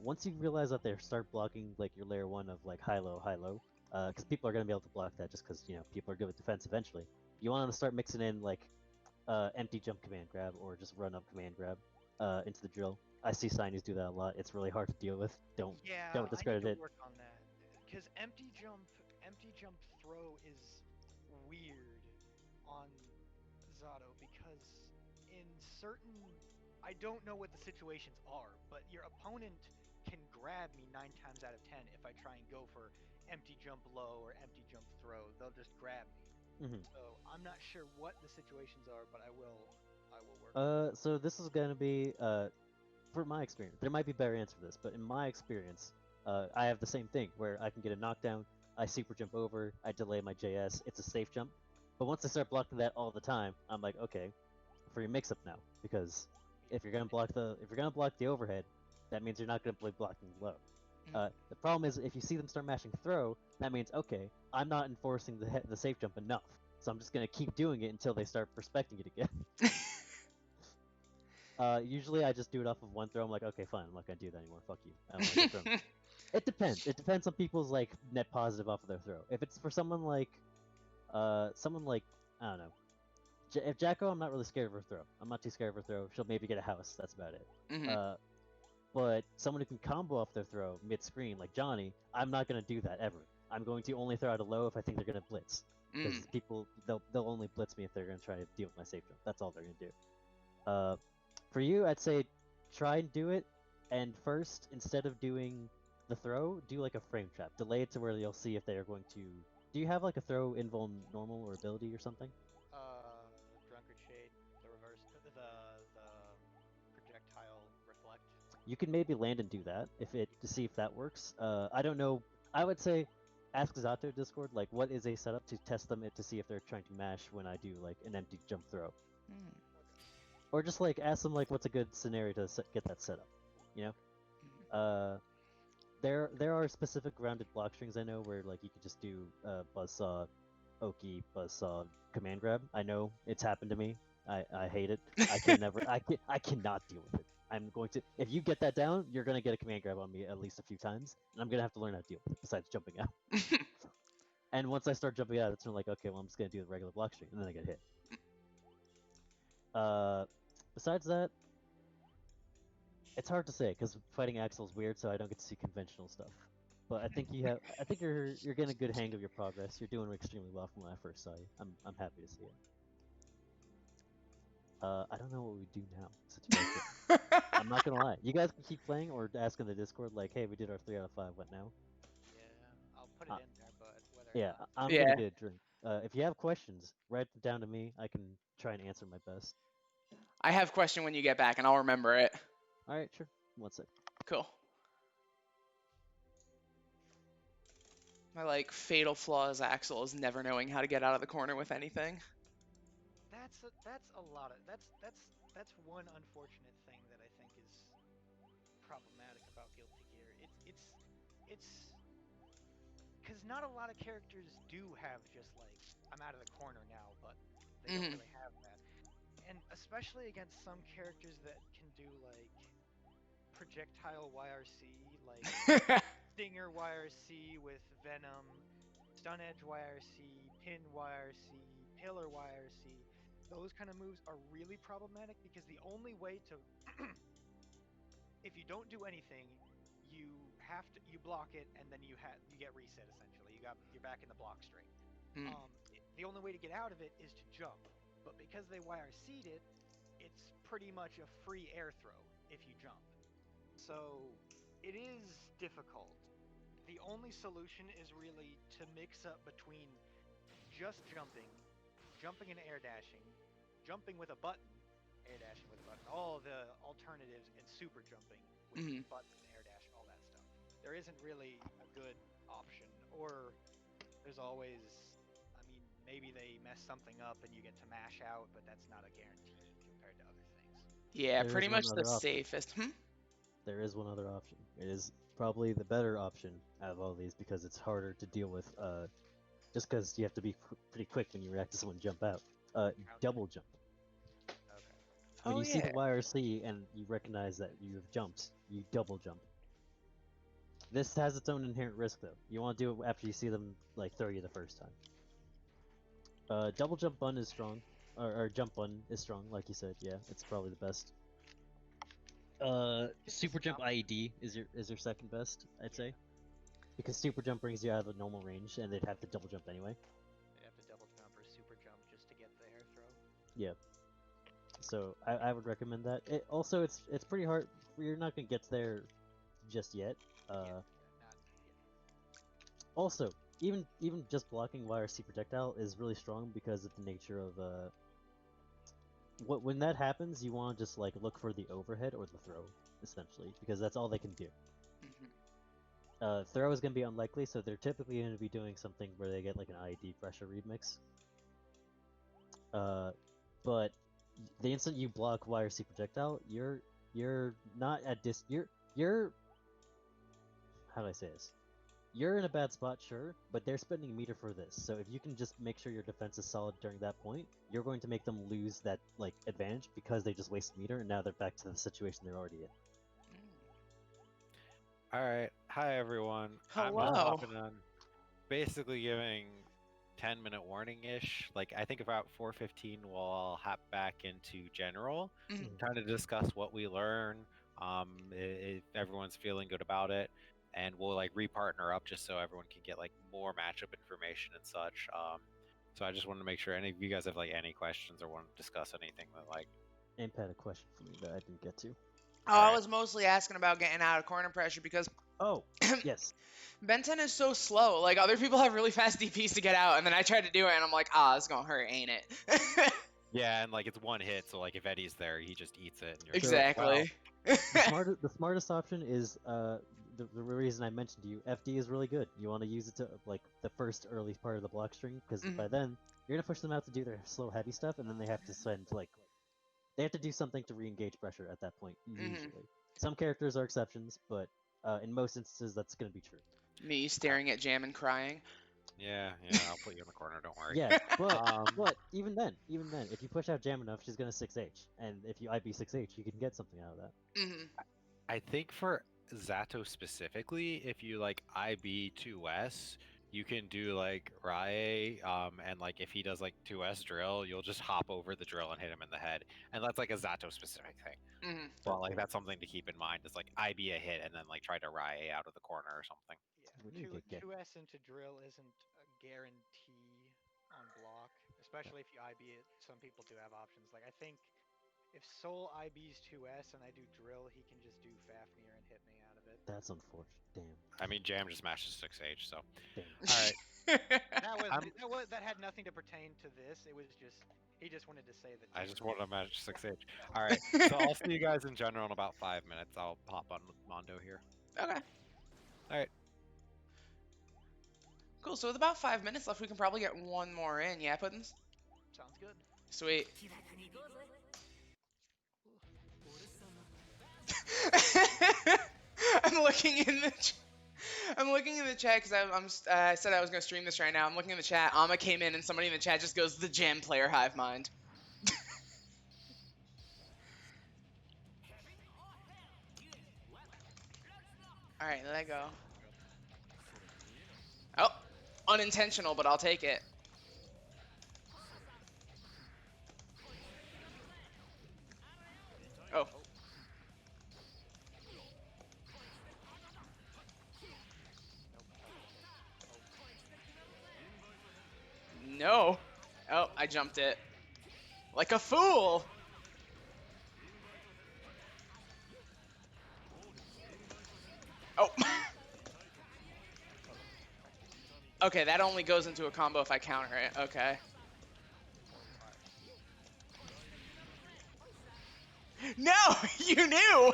Once you realize that they start blocking like your layer 1 of like high low, because people are gonna be able to block that just because people are good with defense eventually. You want to start mixing in like empty jump command grab or just run up command grab into the drill. I see Signies do that a lot. It's really hard to deal with. Don't discredit I need it. to work on that because empty jump throw is weird on Zato because in certain, I don't know what the situations are, but your opponent can grab me 9 times out of 10 if I try and go for empty jump low or empty jump throw. They'll just grab me. So I'm not sure what the situations are, but I will work. So this is gonna be for my experience. There might be better answer for this, but in my experience, I have the same thing where I can get a knockdown, I super jump over, I delay my JS, it's a safe jump. But once I start blocking that all the time, I'm like, okay, for your mix-up now, because if you're gonna block the overhead, that means you're not gonna be blocking low. The problem is if you see them start mashing throw, that means okay, I'm not enforcing the safe jump enough, so I'm just gonna keep doing it until they start respecting it again. Usually I just do it off of one throw. I'm like, okay, fine, I'm not gonna do that anymore. Fuck you. I don't want to throw. It depends. It depends on people's like net positive off of their throw. If it's for someone like I don't know. If Jacko, I'm not really scared of her throw. I'm not too scared of her throw. She'll maybe get a house. That's about it. But someone who can combo off their throw mid-screen, like Johnny, I'm not gonna do that ever. I'm going to only throw out a low if I think they're gonna blitz. Because people, they'll only blitz me if they're gonna try to deal with my safe jump. That's all they're gonna do. For you, I'd say try and do it, and first, instead of doing the throw, do like a frame trap. Delay it to where you'll see if they are going to. Do you have like a throw invuln normal or ability or something? Drunkard Shade, the reverse, the projectile reflect. You can maybe land and do that to see if that works. I don't know. I would say ask Zato Discord like what is a setup to test them to see if they're trying to mash when I do like an empty jump throw. Or just like ask them like what's a good scenario to get that set up, There are specific grounded block strings I know where like you could just do buzzsaw, Oki, buzzsaw, command grab. I know it's happened to me. I hate it. I cannot deal with it. I'm going to if you get that down, you're gonna get a command grab on me at least a few times, and I'm gonna have to learn how to deal with it besides jumping out. And once I start jumping out, it's like okay, well I'm just gonna do the regular block string, and then I get hit. Besides that, it's hard to say because fighting Axel is weird, so I don't get to see conventional stuff. But I think you're getting a good hang of your progress. You're doing extremely well from when I first saw you. I'm happy to see it. I don't know what we do now. I'm not gonna lie. You guys can keep playing or ask in the Discord like, hey, we did our 3 out of 5. What now? Yeah, I'll put it in there, but whether. Yeah, I'm gonna get a drink. If you have questions, write them down to me. I can try and answer my best. I have a question when you get back, and I'll remember it. All right, sure. One sec. Cool. My like fatal flaw as Axel is never knowing how to get out of the corner with anything. That's a lot of that's one unfortunate thing that I think is problematic about Guilty Gear. It's because not a lot of characters do have just like I'm out of the corner now, but they don't really have that. And especially against some characters that can do like projectile YRC, like Stinger YRC with Venom, Stun Edge YRC, Pin YRC, Pillar YRC. Those kind of moves are really problematic because the only way to if you don't do anything, you block it and then you get reset essentially. You're back in the block straight. The only way to get out of it is to jump. But because they YRC'd it, it's pretty much a free air throw if you jump. So it is difficult. The only solution is really to mix up between just jumping and air dashing, jumping with a button, air dashing with a button, all the alternatives, and super jumping with button, air dash, all that stuff. There isn't really a good option, or there's always, I mean, maybe they mess something up and you get to mash out, but that's not a guarantee compared to other things. Yeah, There pretty is one much other the option. safest. There is one other option. It is probably the better option out of all these because it's harder to deal with. Just because you have to be pretty quick when you react to someone jump out. Double jump. Okay. When Oh, you see the yeah. YRC and you recognize that you have jumped, you double jump. This has its own inherent risk though. You want to do it after you see them like throw you the first time. Double jump bun is strong, or jump bun is strong, like you said. Yeah, it's probably the best. Super jump IED is your second best, I'd say, because super jump brings you out of the normal range, and they'd have to double jump anyway. They have to double jump or super jump just to get the air throw. Yeah. So I would recommend that. It's pretty hard. You're not gonna get there just yet. Not yet. Also, even just blocking YRC projectile is really strong because of the nature of when that happens, you want to just like look for the overhead or the throw, essentially, because that's all they can do. Throw is gonna be unlikely, so they're typically gonna be doing something where they get like an IED pressure remix. But the instant you block YRC projectile, you're not at you're how do I say this? You're in a bad spot, sure, but they're spending meter for this. So if you can just make sure your defense is solid during that point, you're going to make them lose that like advantage because they just wasted meter and now they're back to the situation they're already in. All right. Hi everyone. I'm Hello. just hopping on, basically giving 10-minute warning-ish. Like I think about 4:15 we'll all hop back into general, trying to discuss what we learn. If everyone's feeling good about it, and we'll like repartner up just so everyone can get like more matchup information and such. So I just wanted to make sure any of you guys have like any questions or want to discuss anything that like. Imp had a question for me that I didn't get to. Oh, I was mostly asking about getting out of corner pressure because yes, Ben 10 is so slow. Like other people have really fast DPs to get out, and then I tried to do it, and I'm like, it's gonna hurt, ain't it? Yeah, and like it's one hit, so like if Eddie's there, he just eats it. And you're Exactly. the smartest option is the reason I mentioned to you, FD is really good. You want to use it to like the first early part of the block string because by then you're gonna push them out to do their slow heavy stuff, and then they have to spend like they have to do something to re-engage pressure at that point. Usually, some characters are exceptions, but in most instances that's gonna be true. Me staring at Jam and crying. Yeah, I'll put you in the corner. Don't worry. Yeah, but even then, if you push out Jam enough, she's gonna 6H, and if you IB 6H, you can get something out of that. I think for Zato specifically, if you like IB 2S, you can do like Rae, and like if he does like 2S drill, you'll just hop over the drill and hit him in the head, and that's like a Zato specific thing. Well, like that's something to keep in mind. Is like IB a hit and then like try to Rae out of the corner or something. Yeah, 2S into drill isn't a guarantee on block, especially if you IB it. Some people do have options. Like I think if Soul IBs 2S and I do drill, he can just do Fafnir and hit me out of it. That's unfortunate. Damn. I mean, Jam just mashes 6H, so. Damn. All right. that had nothing to pertain to this. It was just he just wanted to say that. I just wanted to match 6H. All right, so I'll see you guys in general in about 5 minutes. I'll hop on with Mondo here. Okay. All right. Cool. So with about 5 minutes left, we can probably get one more in. Yeah, Puddinz? Sounds good. Sweet. I'm looking in the chat because I said I was gonna stream this right now. I'm looking in the chat. Amma came in and somebody in the chat just goes, "The Jam player hive mind." All right, let go. Oh, unintentional, but I'll take it. Oh. No. Oh, I jumped it. Like a fool! Oh. Okay, that only goes into a combo if I counter it. Okay. No! You knew!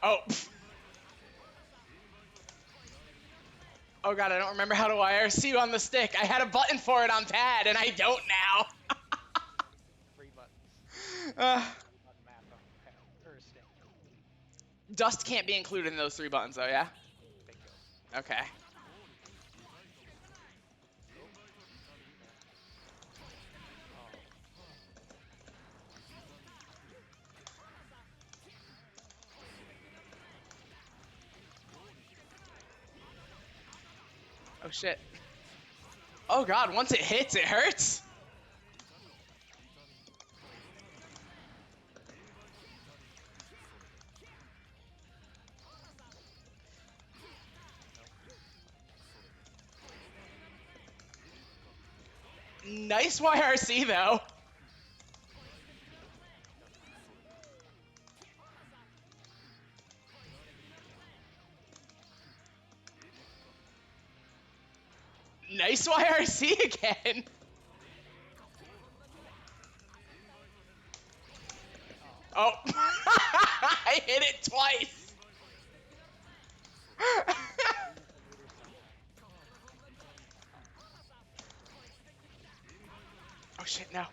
Oh. Oh god, I don't remember how to IRC on the stick. I had a button for it on pad, and I don't now. 3 buttons. Uh, 3-button map on pad or stick. Dust can't be included in those 3 buttons, though, yeah? Bingo. Okay. Oh shit. Oh god, once it hits, it hurts. Nice YRC though. Nice YRC again. Oh, I hit it twice. Oh shit, no.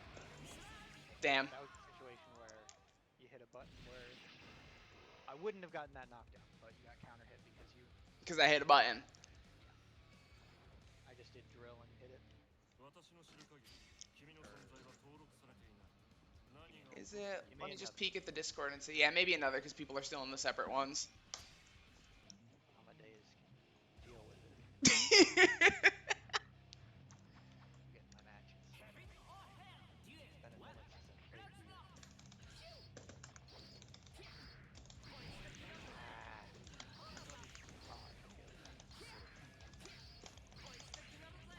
Damn. That was a situation where you hit a button where I wouldn't have gotten that knockdown, but you got counter hit because I hit a button. I just did drill and hit it. Is it? Let me just peek at the Discord and see. Yeah, maybe another because people are still in the separate ones. Amadeus can deal with it. Get my matches. It's been a minute since I've played you.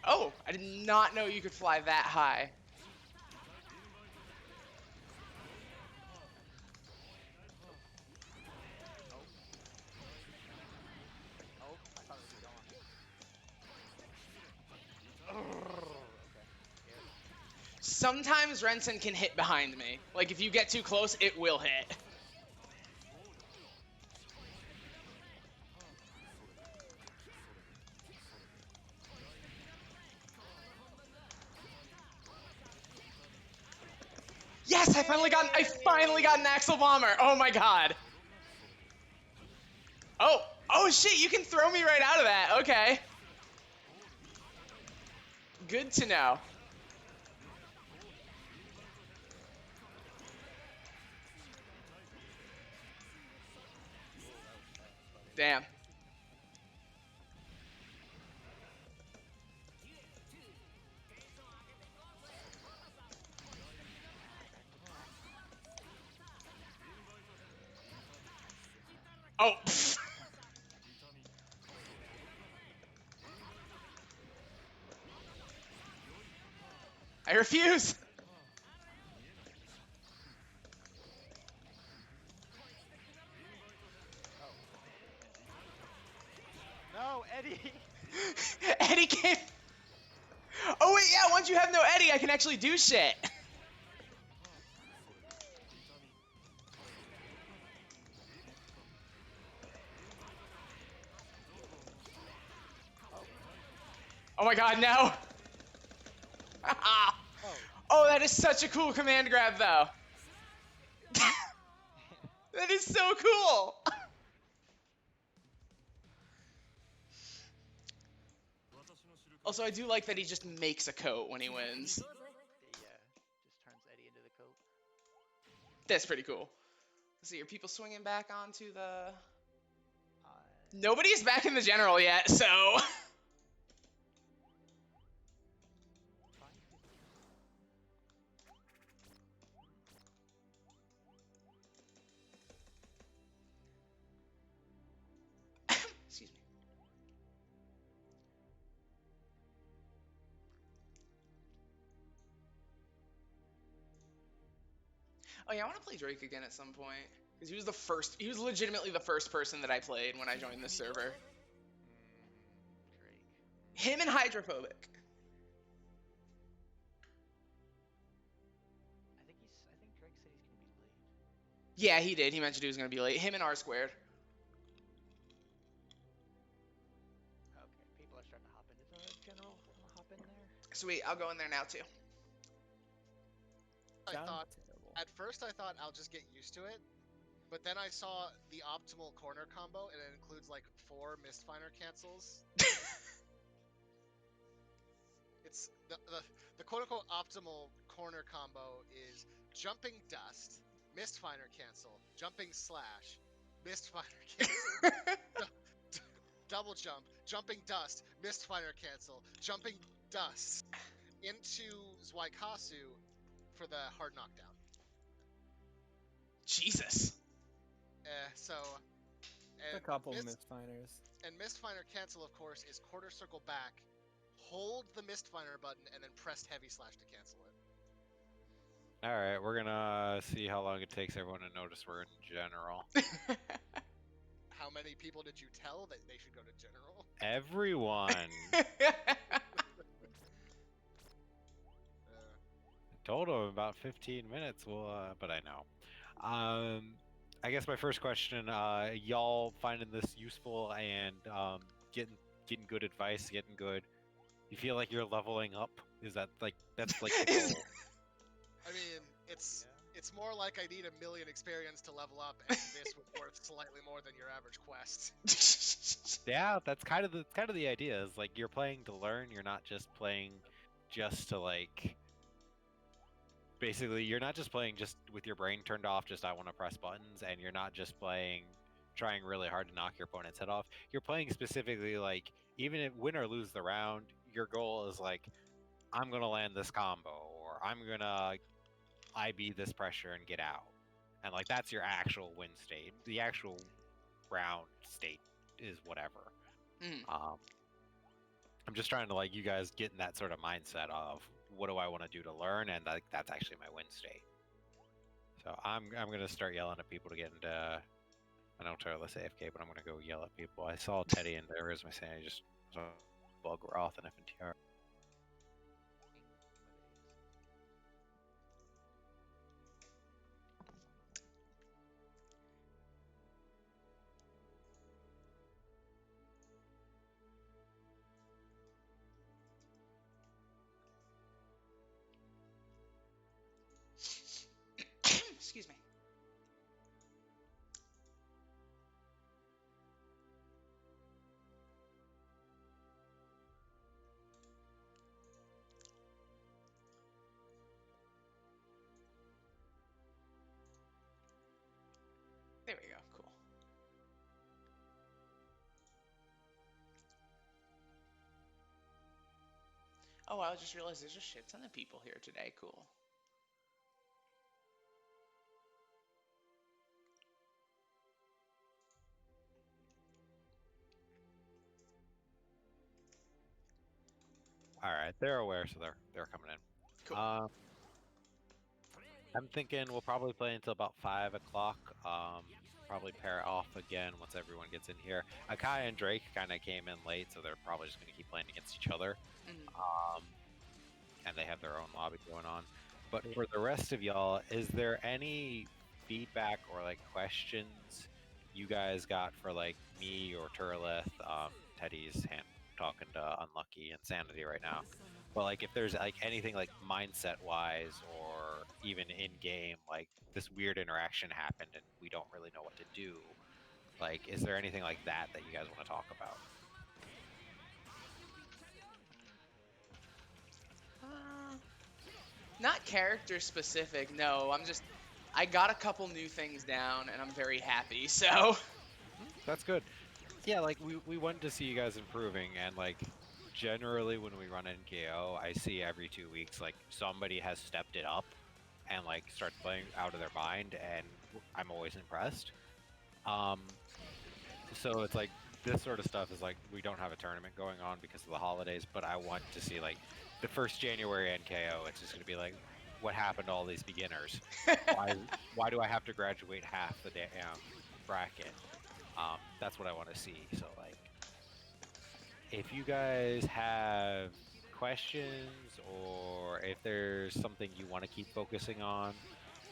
Oh, I did not know you could fly that high. Oh, I thought it was gone. Okay. Sometimes Renson can hit behind me. Like, if you get too close, it will hit. Yes, I finally got an Axle Bomber. Oh my god. Oh shit, you can throw me right out of that. Okay. Good to know. Damn. Oh. I refuse. No, Eddie. Eddie came. Oh wait, yeah. Once you have no Eddie, I can actually do shit. Oh my god, no! Oh, that is such a cool command grab, though. That is so cool! Also, I do like that he just makes a coat when he wins. Yeah, just turns Eddie into the coat. That's pretty cool. Let's see, are people swinging back onto the... Nobody's back in the general yet, so... Excuse me. Oh yeah, I want to play Drake again at some point. Because he was legitimately the first person that I played when I joined this server. Drake. Him and Hydrophobic. I think Drake said he's gonna be late. Yeah, he did. He mentioned he was going to be late. Him and R Squared. Sweet, I'll go in there now too. I Sounds thought terrible. at first I thought I'll just get used to it, but then I saw the optimal corner combo, and it includes like 4 Mistfinder cancels. It's the quote unquote optimal corner combo is jumping dust, Mistfinder cancel, jumping slash, Mistfinder cancel, double jump, jumping dust, Mistfinder cancel, jumping dust into Zwaikasu for the hard knockdown. Jesus. So. A And couple Mistfinders. And Mistfinder cancel, of course, is quarter circle back, hold the Mistfinder button, and then press heavy slash to cancel it. All right, we're gonna see how long it takes everyone to notice we're in general. How many people did you tell that they should go to general? Everyone. Total of about 15 minutes. But I know. I guess my first question, y'all finding this useful and getting good advice, getting good. You feel like you're leveling up? Is that like that's like the goal? I mean, it's more like I need 1 million experience to level up, and this was worth slightly more than your average quest. Yeah, that's kind of the idea. Is like you're playing to learn. You're not just playing just to like. Basically, you're not just playing just with your brain turned off, just I want to press buttons, and you're not just trying really hard to knock your opponent's head off. You're playing specifically like, even if win or lose the round, your goal is like, I'm going to land this combo, or I'm going to IB this pressure and get out. And like, that's your actual win state. The actual round state is whatever. I'm just trying to like you guys get in that sort of mindset of, what do I want to do to learn, and that's actually my win state. So I'm gonna start yelling at people to get into. I know Turles AFK, but I'm gonna go yell at people. I saw Teddy in there. Where's my sanity? Just bug Roth and FNTR. Excuse me. There we go. Cool. Oh, I just realized there's a shit ton of people here today. Cool. All right, they're aware, so they're coming in. Cool. I'm thinking we'll probably play until about 5 o'clock. Probably pair off again once everyone gets in here. Akai and Drake kind of came in late, so they're probably just going to keep playing against each other. And they have their own lobby going on. But for the rest of y'all, is there any feedback or like questions you guys got for like me or Turleth? Teddy's talking to Unlucky and Sanity right now. But like if there's like anything like mindset wise or even in game, like this weird interaction happened and we don't really know what to do. Like, is there anything like that you guys want to talk about? Not character specific, no. I got a couple new things down and I'm very happy, so. That's good. Yeah, like we want to see you guys improving, and like generally when we run NKO, I see every 2 weeks like somebody has stepped it up and like starts playing out of their mind, and I'm always impressed. So it's like this sort of stuff is like we don't have a tournament going on because of the holidays, but I want to see like the first January NKO. It's just gonna be like, what happened to all these beginners? Why do I have to graduate half the damn bracket? That's what I want to see. So like, if you guys have questions or if there's something you want to keep focusing on,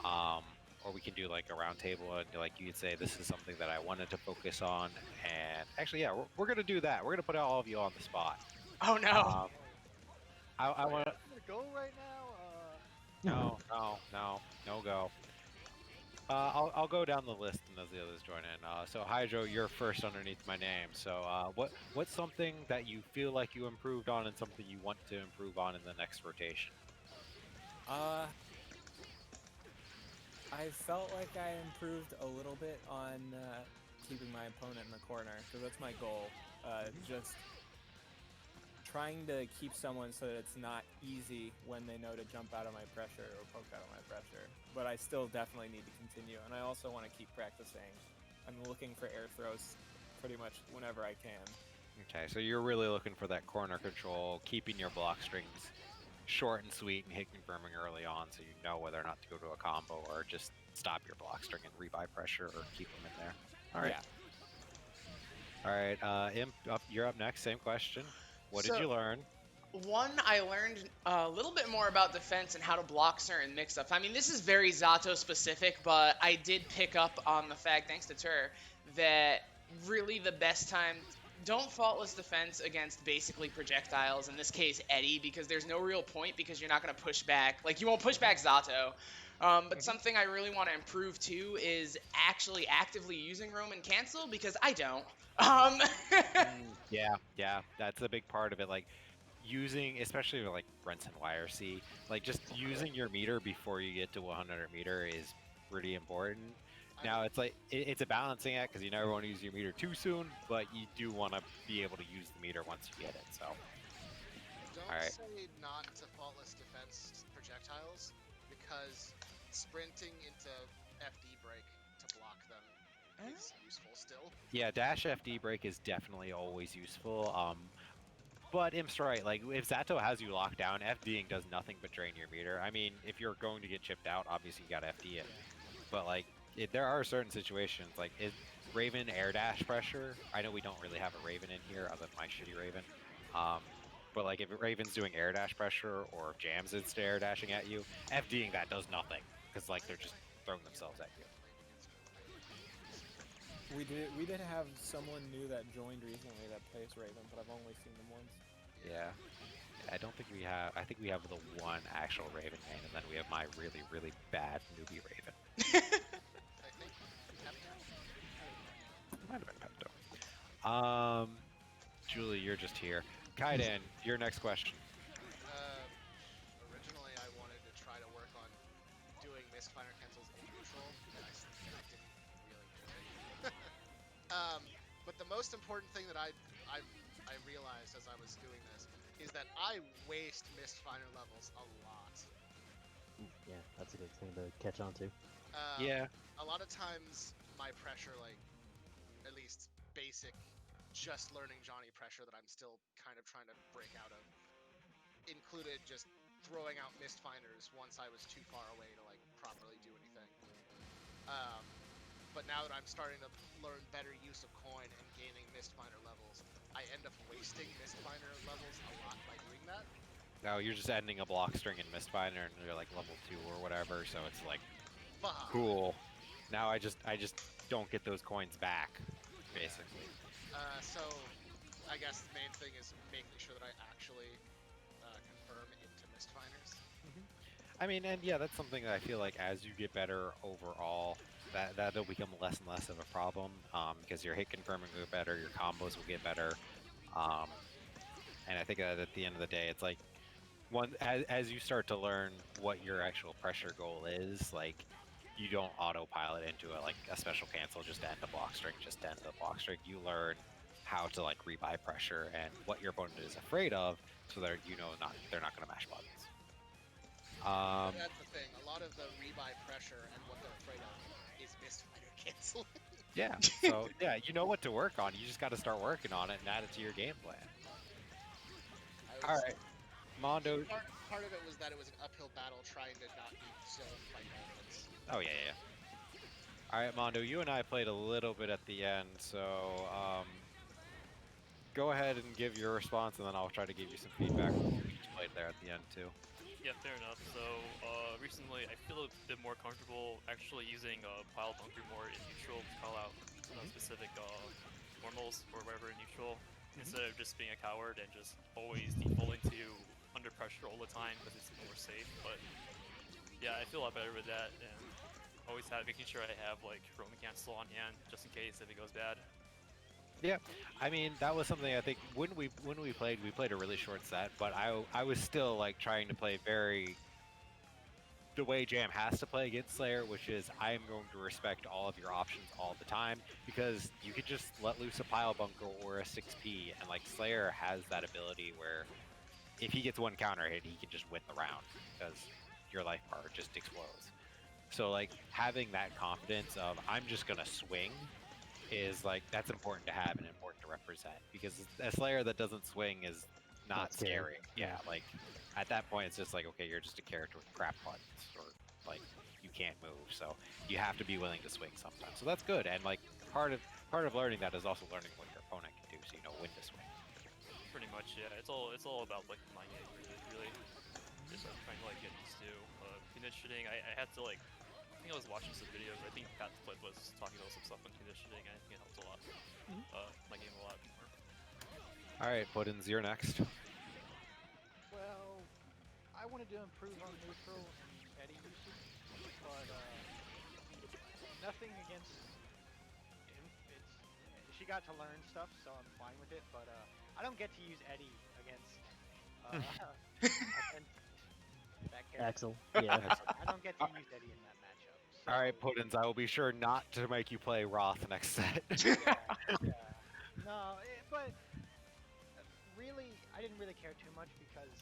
or we can do like a round table and like you could say this is something that I wanted to focus on, and actually yeah, we're gonna do that. We're gonna put all of you on the spot. Oh no. I want to. Go right now. No go. I'll go down the list and as the others join in. So Hydro, you're first underneath my name. So what's something that you feel like you improved on and something you want to improve on in the next rotation? I felt like I improved a little bit on keeping my opponent in the corner, because that's my goal. Just trying to keep someone so that it's not easy when they know to jump out of my pressure or poke out of my pressure. But I still definitely need to continue, and I also want to keep practicing. I'm looking for air throws pretty much whenever I can. Okay, so you're really looking for that corner control, keeping your block strings short and sweet and hit confirming early on so you know whether or not to go to a combo or just stop your block string and rebuy pressure or keep them in there. All right. Yeah. All right, Imp, you're up next. Same question. What did you learn? One, I learned a little bit more about defense and how to block certain mix-ups. I mean, this is very Zato specific, but I did pick up on the fact, thanks to Tur, that really the best time, don't faultless defense against basically projectiles, in this case Eddie, because there's no real point because you're not going to push back. Like, you won't push back Zato. But something I really want to improve too is actually actively using roam and cancel, because I don't. Yeah, that's a big part of it. Like, using, especially with like Brenton YRC, like just using your meter before you get to 100 meter is pretty important. Now it's like it's a balancing act because you never want to use your meter too soon, but you do want to be able to use the meter once you get it. So, Don't say not to faultless defense projectiles, because sprinting into FD break to block them is useful still. yeah, dash FD break is definitely always useful. But Imp's right, like, if Zato has you locked down, FDing does nothing but drain your meter. I mean, if you're going to get chipped out, obviously you gotta FD it. But, like, there are certain situations, like, is Raven air dash pressure? I know we don't really have a Raven in here, other than my shitty Raven. But, like, if Raven's doing air dash pressure, or if Jams is air dashing at you, FDing that does nothing. Because, like, they're just throwing themselves at you. We did have someone new that joined recently that plays Raven, but I've only seen them once. Yeah. I don't think we have... I think we have the one actual Raven main, and then we have my really, really bad newbie Raven. I think Pepto. Might have been Pepto. Julie, you're just here. Kaiden, your next question. Originally, I wanted to try to work on doing missed finer cancels in neutral, and I didn't really do it. But the most important thing that I realized as I was doing this is that I waste missed finer levels a lot. Yeah, that's a good thing to catch on to. Yeah. A lot of times, my pressure, like, at least basic, just learning Johnny pressure that I'm still kind of trying to break out of, included just throwing out missed finers once I was too far away to, like, properly do anything. But now that I'm starting to learn better use of coin and gaining missed finer levels, I end up wasting missed finer levels a lot by doing that. No, you're just ending a block string in Mistfinder and you're like level 2 or whatever, so it's like, cool. Now I just don't get those coins back, basically. So I guess the main thing is making sure that I actually confirm into Mistfiners. I mean, and yeah, that's something that I feel like as you get better overall, that'll become less and less of a problem, because your hit confirming will get better, your combos will get better, and I think that at the end of the day, it's like, as you start to learn what your actual pressure goal is, like, you don't autopilot into a special cancel just to end a block string, just to end the block string. You learn how to, like, rebuy pressure and what your opponent is afraid of, so that they're not going to mash buttons. That's the thing. A lot of the rebuy pressure and what they're afraid of is missed fighter cancel. Yeah. So yeah, you know what to work on. You just got to start working on it and add it to your game plan. All right, Mondo. Part of it was that it was an uphill battle trying to not be zone fight elements. Oh yeah. All right, Mondo. You and I played a little bit at the end, so go ahead and give your response, and then I'll try to give you some feedback. We just played there at the end too. Yeah, fair enough. So, recently I feel a bit more comfortable actually using Pile Bunker more in neutral to call out specific normals or whatever in neutral, instead of just being a coward and just always defaulting to under pressure all the time because it's more safe. But yeah, I feel a lot better with that, and always making sure I have like roaming cancel on hand just in case if it goes bad. Yeah, I mean that was something I think when we played, we played a really short set, but I was still like trying to play very the way Jam has to play against Slayer, which is I am going to respect all of your options all the time, because you could just let loose a pile bunker or a 6P, and like Slayer has that ability where if he gets one counter hit, he can just win the round because your life bar just explodes. So like having that confidence of I'm just gonna swing is like that's important to have and important to represent, because a Slayer that doesn't swing is not scary. Yeah, like at that point it's just like, okay, you're just a character with crap buttons, or like you can't move, so you have to be willing to swing sometimes. So that's good, and like part of learning that is also learning what your opponent can do, so you know when to swing. Pretty much, yeah. It's all about like mind game, really. Just trying to like get used to conditioning. I had to like. I think I was watching some videos. I think Pat the Flip was talking about some stuff on conditioning. I think it helped a lot. My game a lot more. All right, Puddinz, you're next. Well, I wanted to improve on neutral and Eddie usage, but nothing against Imp. She got to learn stuff, so I'm fine with it. But I don't get to use Eddie against that character. Axel. Yeah. I don't get to use Eddie in that matchup. So... All right, Puddinz, I will be sure not to make you play Roth next set. yeah. No, but really, I didn't really care too much because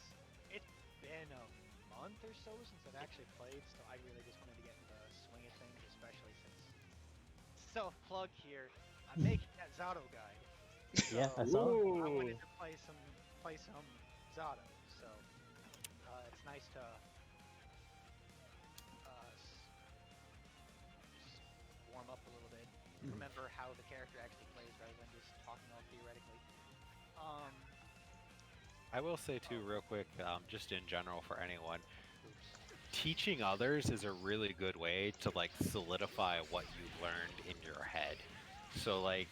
it's been a month or so since I've actually played, so I really just wanted to get into the swing of things, especially since self-plug here. I'm making that Zato guide. So Yeah, I saw. I wanted to play some Zato, so it's nice to just warm up a little bit, remember how the character actually plays rather than just talking all theoretically. I will say too, real quick, just in general for anyone, teaching others is a really good way to like solidify what you've learned in your head. So like,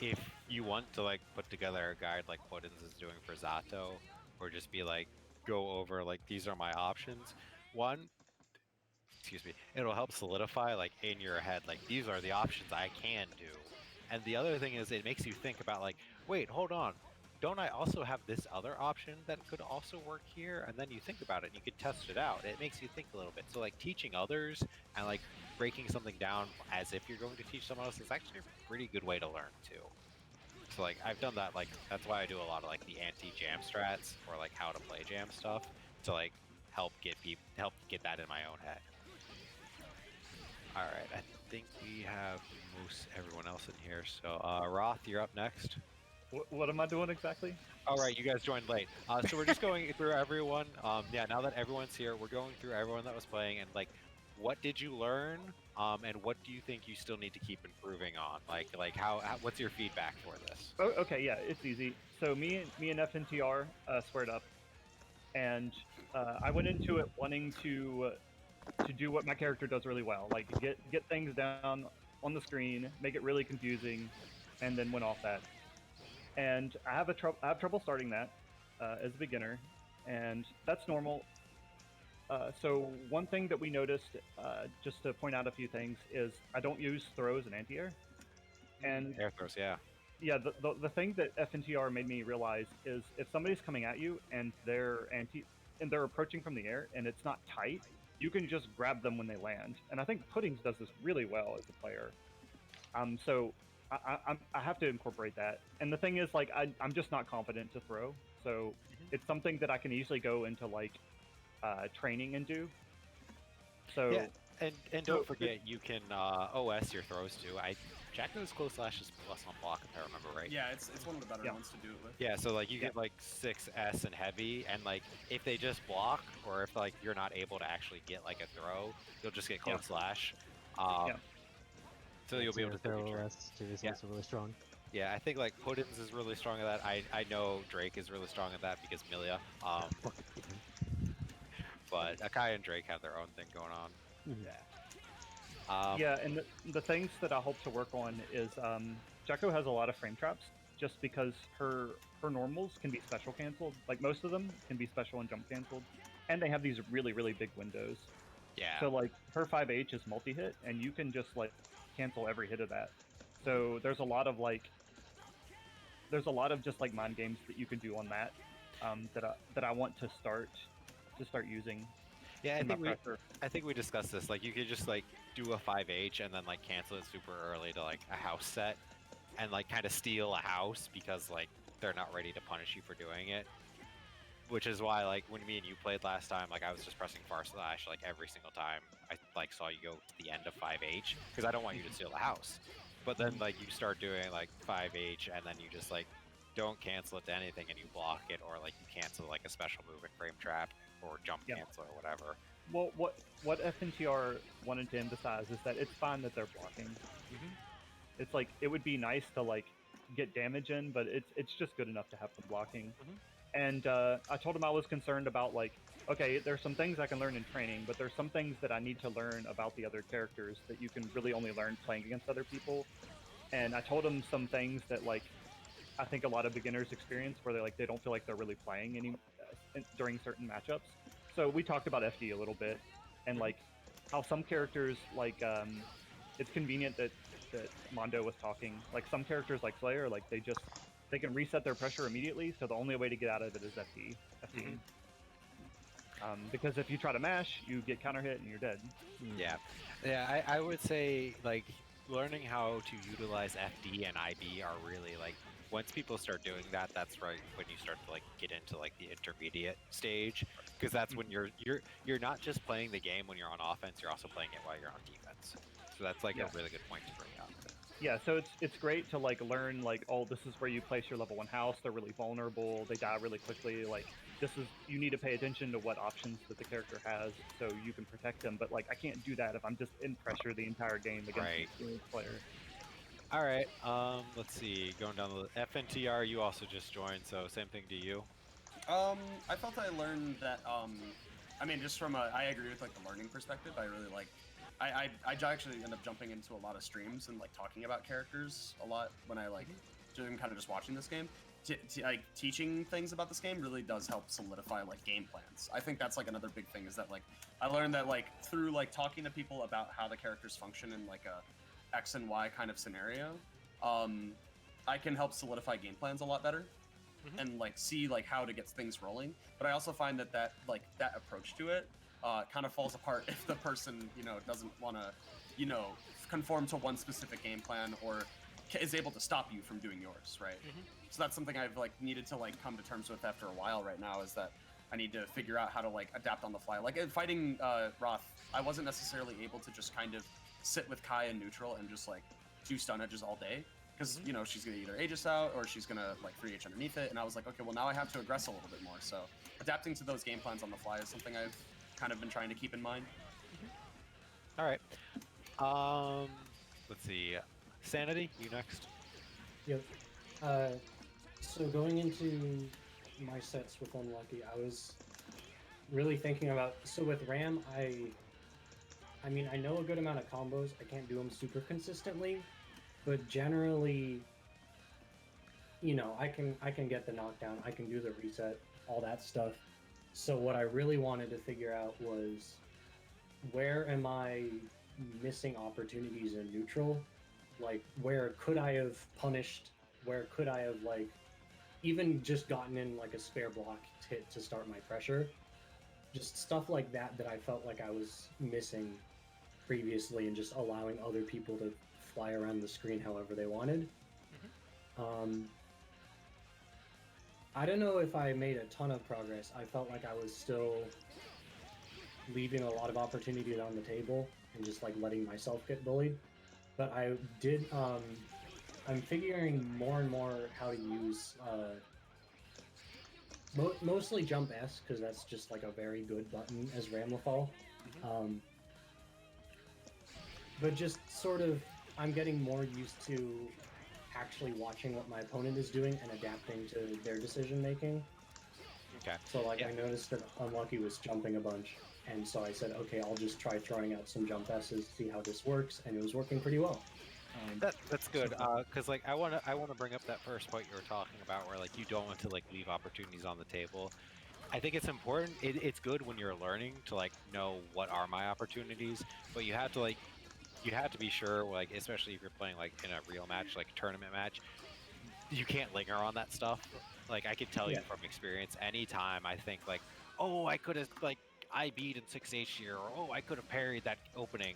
if you want to like put together a guide like Puddinz is doing for Zato, or just be like, go over like these are my options. One, excuse me, it'll help solidify like in your head like these are the options I can do. And the other thing is it makes you think about like, wait, hold on, don't I also have this other option that could also work here? And then you think about it and you can test it out. It makes you think a little bit. So like teaching others and like breaking something down as if you're going to teach someone else is actually a pretty good way to learn too. So like I've done that, like that's why I do a lot of like the anti-jam strats or like how to play jam stuff to like help get that in my own head. All right, I think we have most everyone else in here. So Roth, you're up next. What am I doing exactly? All right, you guys joined late. So we're just going through everyone. Yeah, now that everyone's here, we're going through everyone that was playing and like, what did you learn? And what do you think you still need to keep improving on? Like how what's your feedback for this? Oh, okay, yeah, it's easy. So me and FNTR squared up, and I went into it wanting to do what my character does really well, like get things down on the screen, make it really confusing, and then win off that. And I have trouble starting that as a beginner, and that's normal. So one thing that we noticed, just to point out a few things, is I don't use throws and anti-air. And air throws, yeah. Yeah, the thing that FNTR made me realize is if somebody's coming at you and they're approaching from the air and it's not tight, you can just grab them when they land. And I think Puddinz does this really well as a player. So I have to incorporate that. And the thing is, like, I'm just not confident to throw. So it's something that I can easily go into like training and do. So yeah, and don't forget you can OS your throws too. Jacko's close slash is plus on block if I remember right. Yeah, it's one of the better ones to do it with. Yeah, so like you get like 6S and heavy, and like if they just block or if like you're not able to actually get like a throw, you'll just get close slash. So you'll be able to throw OS too is also really strong. Yeah, I think like Puddinz is really strong at that. I know Draik is really strong at that because Milia. But Akai and Draik have their own thing going on. Yeah. Yeah, and the things that I hope to work on is Jacko has a lot of frame traps, just because her normals can be special canceled. Like most of them can be special and jump canceled, and they have these really big windows. Yeah. So like her 5H is multi-hit, and you can just like cancel every hit of that. So there's a lot of just like mind games that you can do on that that I want to start using. Yeah, in my I think we discussed this. Like, you could just like do a 5H and then like cancel it super early to like a house set, and like kind of steal a house because like they're not ready to punish you for doing it. Which is why like when me and you played last time, like I was just pressing far slash like every single time I like saw you go to the end of 5H because I don't want you to steal the house. But then like you start doing like 5H and then you just like don't cancel it to anything and you block it, or like you cancel like a special move in frame trap or jump cancel or whatever. Well, what FNTR wanted to emphasize is that it's fine that they're blocking. It's like it would be nice to like get damage in, but it's just good enough to have them blocking. And I told him I was concerned about like, okay, there's some things I can learn in training, but there's some things that I need to learn about the other characters that you can really only learn playing against other people. And I told him some things that like I think a lot of beginners experience where they don't feel like they're really playing any during certain matchups. So we talked about FD a little bit, and like how some characters like it's convenient that Mondo was talking. Like some characters like Slayer, like they can reset their pressure immediately, so the only way to get out of it is FD. Because if you try to mash, you get counter hit and you're dead. Yeah, I would say like learning how to utilize FD and IB are really like, once people start doing that, that's right when you start to like get into like the intermediate stage, because that's when you're not just playing the game when you're on offense, you're also playing it while you're on defense. So that's like a really good point to bring up. Yeah, so it's great to like learn like, oh, this is where you place your level 1 house. They're really vulnerable. They die really quickly. Like you need to pay attention to what options that the character has so you can protect them. But like I can't do that if I'm just in pressure the entire game against an experienced player. All right, let's see. Going down the FNTR, you also just joined, so same thing to you. I felt I learned that. I mean, just from I agree with like the learning perspective. I really like. I actually end up jumping into a lot of streams and like talking about characters a lot when I like doing kind of just watching this game. Like teaching things about this game really does help solidify like game plans. I think that's like another big thing is that like I learned that like through like talking to people about how the characters function in like a X and Y kind of scenario, I can help solidify game plans a lot better and like see like how to get things rolling. But I also find that like that approach to it kind of falls apart if the person doesn't want to conform to one specific game plan or is able to stop you from doing yours, right? So that's something I've like needed to like come to terms with after a while right now, is that I need to figure out how to like adapt on the fly. Like in fighting Roth, I wasn't necessarily able to just kind of sit with Kai in neutral and just like do stun edges all day, because she's gonna either Aegis out or she's gonna like 3H underneath it, and I was like, okay, well now I have to aggress a little bit more. So adapting to those game plans on the fly is something I've kind of been trying to keep in mind. All right, let's see, Sanity, you next. Yep. So going into my sets with Unlucky, I was really thinking about, so with Ram, I mean, I know a good amount of combos. I can't do them super consistently, but generally, I can get the knockdown. I can do the reset, all that stuff. So what I really wanted to figure out was, where am I missing opportunities in neutral? Like, where could I have punished? Where could I have like even just gotten in like a spare block hit to start my pressure? Just stuff like that I felt like I was missing previously, and just allowing other people to fly around the screen however they wanted. I don't know if I made a ton of progress. I felt like I was still leaving a lot of opportunities on the table and just like letting myself get bullied. But I did, I'm figuring more and more how to use mostly jump S, because that's just like a very good button as Ramlethal. But just sort of, I'm getting more used to actually watching what my opponent is doing and adapting to their decision making. Okay. So like I noticed that Unlucky was jumping a bunch, and so I said, okay, I'll just try throwing out some jump S's, see how this works, and it was working pretty well. That's good. Cause like I wanna bring up that first point you were talking about, where like you don't want to like leave opportunities on the table. I think it's important. It's good when you're learning to like know what are my opportunities, but you have to be sure, like especially if you're playing like in a real match, like a tournament match, you can't linger on that stuff. Like I can tell you from experience, anytime I think like, oh, I could have like I beat in 6H here, or oh, I could have parried that opening.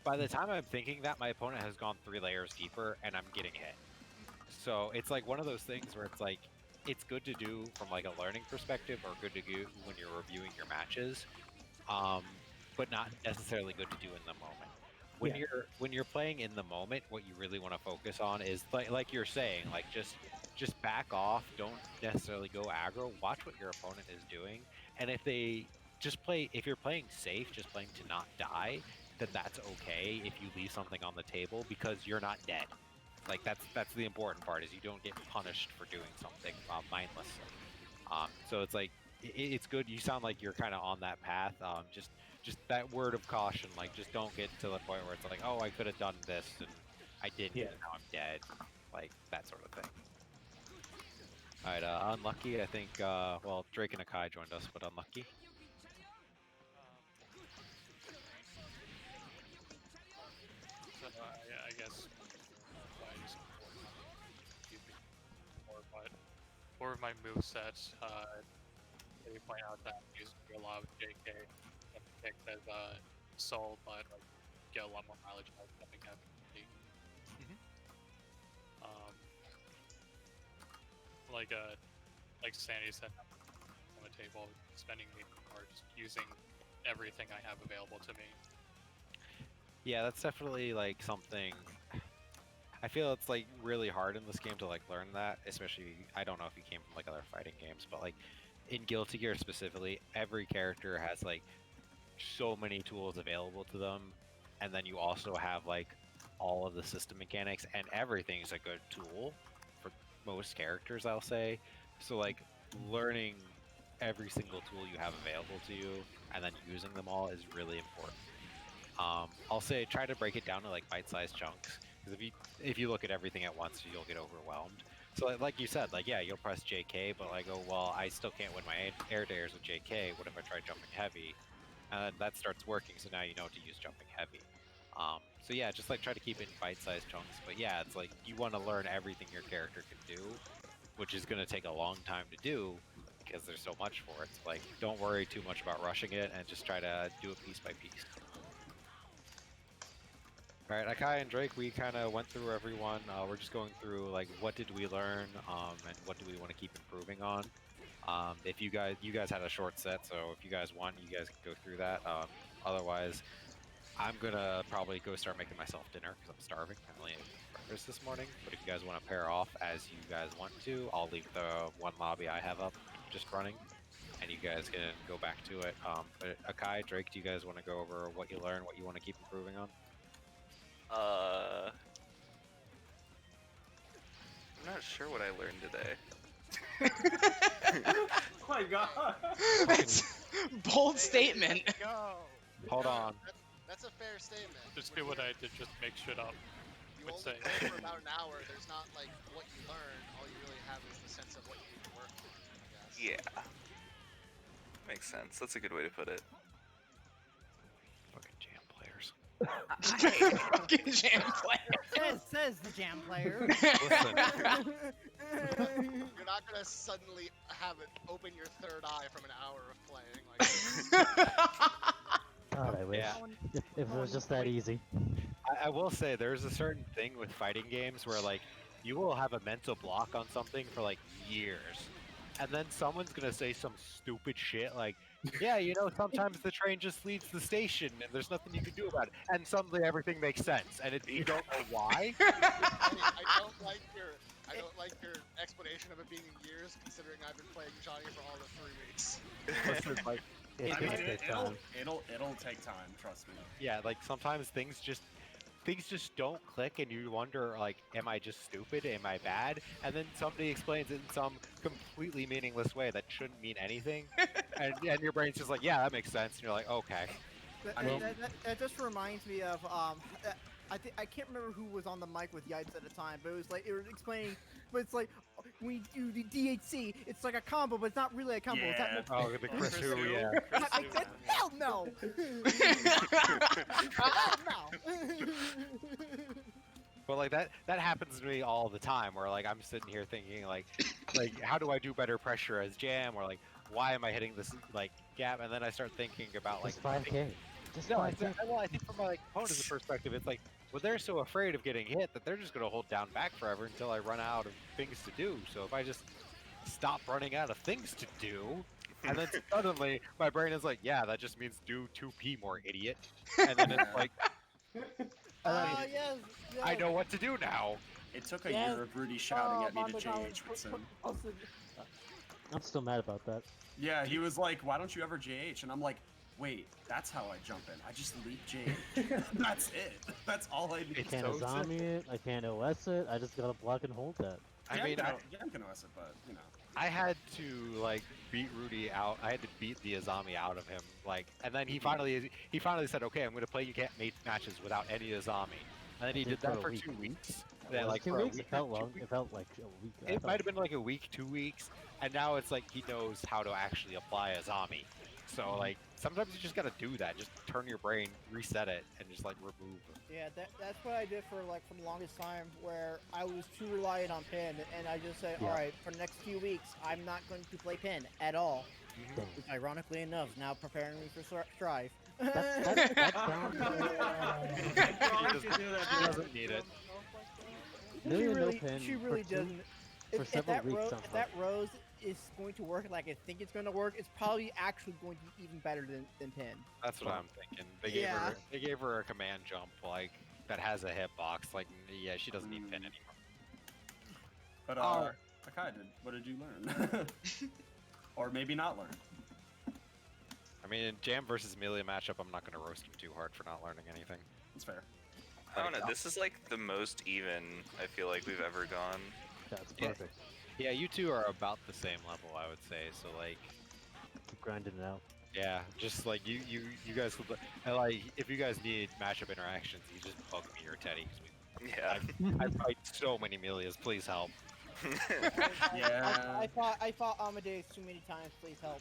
By the time I'm thinking that, my opponent has gone 3 layers deeper, and I'm getting hit. So it's like one of those things where it's like, it's good to do from like a learning perspective, or good to do when you're reviewing your matches, but not necessarily good to do in the moment. When you're playing in the moment, what you really want to focus on is like you're saying, like just back off. Don't necessarily go aggro. Watch what your opponent is doing, and if you're playing safe, just playing to not die, then that's okay if you leave something on the table because you're not dead. Like that's the important part, is you don't get punished for doing something mindlessly. So it's like it's good. You sound like you're kind of on that path. Just that word of caution, like just don't get to the point where it's like, oh, I could have done this and I didn't, and now I'm dead, like that sort of thing. All right, unlucky. I think well, Drake and Akai joined us, but unlucky. So I guess I just more of my moveset. They point out that I used to allow JK and pick as soul, but like, get a lot more mileage out of jumping heavy. Like Sandy said on the table, spending me more, just using everything I have available to me. Yeah, that's definitely like something. I feel it's like really hard in this game to like learn that, especially I don't know if you came from like other fighting games, but like in Guilty Gear specifically, every character has like so many tools available to them, and then you also have like all of the system mechanics, and everything's a good tool for most characters, I'll say. So like learning every single tool you have available to you and then using them all is really important. I'll say try to break it down to like bite-sized chunks, because if you look at everything at once, you'll get overwhelmed. So like you said, like yeah, you'll press JK, but like, oh well, I still can't win my air dares with JK. What if I try jumping heavy? And that starts working, so now you know to use jumping heavy. So yeah, just like try to keep it in bite-sized chunks. But yeah, it's like you want to learn everything your character can do, which is going to take a long time to do because there's so much for it. So like, don't worry too much about rushing it, and just try to do it piece by piece. All right, Akai and Drake, we kind of went through everyone. We're just going through like what did we learn, and what do we want to keep improving on. If you guys had a short set, so if you guys want, you guys can go through that. Otherwise, I'm gonna probably go start making myself dinner because I'm starving. I only ate breakfast this morning. But if you guys want to pair off as you guys want to, I'll leave the one lobby I have up just running, and you guys can go back to it. But Akai, Drake, do you guys want to go over what you learned, what you want to keep improving on? I'm not sure what I learned today. Oh my god! That's bold statement. Go. Hold on. That's a fair statement. Just do what I did, just make shit up. You would only say. play for about an hour. There's not like what you learn. All you really have is the sense of what you need to work on, I guess. Yeah. Makes sense. That's a good way to put it. Fucking jam players. Fucking jam player. Says the jam player. Listen. You're not gonna suddenly have it open your third eye from an hour of playing. Like, God, I wish. Yeah. If it was just that easy. I will say there's a certain thing with fighting games where like you will have a mental block on something for like years, and then someone's gonna say some stupid shit like, yeah, you know, sometimes the train just leaves the station and there's nothing you can do about it, and suddenly everything makes sense, and you don't know why. I don't like your explanation of it being years, considering I've been playing Johnny for all of 3 weeks. Listen, like, It's I mean, gonna take time. it'll take time. Trust me. yeah, like sometimes things just don't click, and you wonder like, am I just stupid? Am I bad? And then somebody explains it in some completely meaningless way that shouldn't mean anything, and your brain's just like, yeah, that makes sense, and you're like, okay. That just reminds me of I can't remember who was on the mic with Yipes at the time, but it was like it was explaining. But it's like when you do the DHC, it's like a combo, but it's not really a combo. It's Yeah. not Oh, the Chris Who, yeah. I said, hell no! Hell no! But like that happens to me all the time where like I'm sitting here thinking like how do I do better pressure as jam, or like why am I hitting this like gap, and then I start thinking about like Just 5K. Just no, 5K. I think from my like opponent's perspective it's like, well, they're so afraid of getting hit that they're just gonna hold down back forever until I run out of things to do. So if I just stop running out of things to do, and then suddenly my brain is like, yeah, that just means do 2P more, idiot. And then it's like, Yes. I know what to do now. It took a year of Rudy shouting at me to JH with Sim. I'm still mad about that. Yeah, he was like, why don't you ever JH? And I'm like, wait, that's how I jump in. I just leap JH. That's it. That's all I do. I can't Azami it, I can't OS it, I just gotta block and hold that. I Yeah, mean, Jam can OS it, but, you know. I had to like beat Rudy out. I had to beat the Azami out of him. Like, and then he finally said, "Okay, I'm going to play you can't make matches without any Azami." And then he did that for 2 weeks. Then, like 2 for a weeks? week, It felt 2 long. weeks. It felt like a week. It might have been like a week, 2 weeks, and now it's like he knows how to actually apply Azami. So like sometimes you just gotta do that. Just turn your brain, reset it, and just like remove. Yeah, that's what I did for the longest time, where I was too reliant on Pin, and I just said, Yeah. all right, for the next few weeks, I'm not going to play Pin at all. Dang. Which, ironically enough, is now preparing me for Strive. That sounds. He doesn't need it. Milia no pin she for really two- doesn't. for If several that weeks rose, sounds if that rose is going to work like I think it's going to work, it's probably actually going to be even better than Pin. That's what I'm thinking. Yeah. They gave her a command jump like that has a hitbox. Like, yeah, she doesn't need pin anymore. But, Akai did. What did you learn? Or maybe not learn. I mean, in Jam versus Milia matchup, I'm not gonna roast him too hard for not learning anything. That's fair. I don't know. This is like the most even I feel like we've ever gone. That's Yeah. perfect. Yeah, you two are about the same level, I would say. So like, Keep grinding it out. yeah, just like you guys would, and like if you guys need matchup interactions, you just bug me or Teddy. 'Cause Yeah. I fight so many Milias. Please help. Yeah. I fought Amadeus too many times. Please help.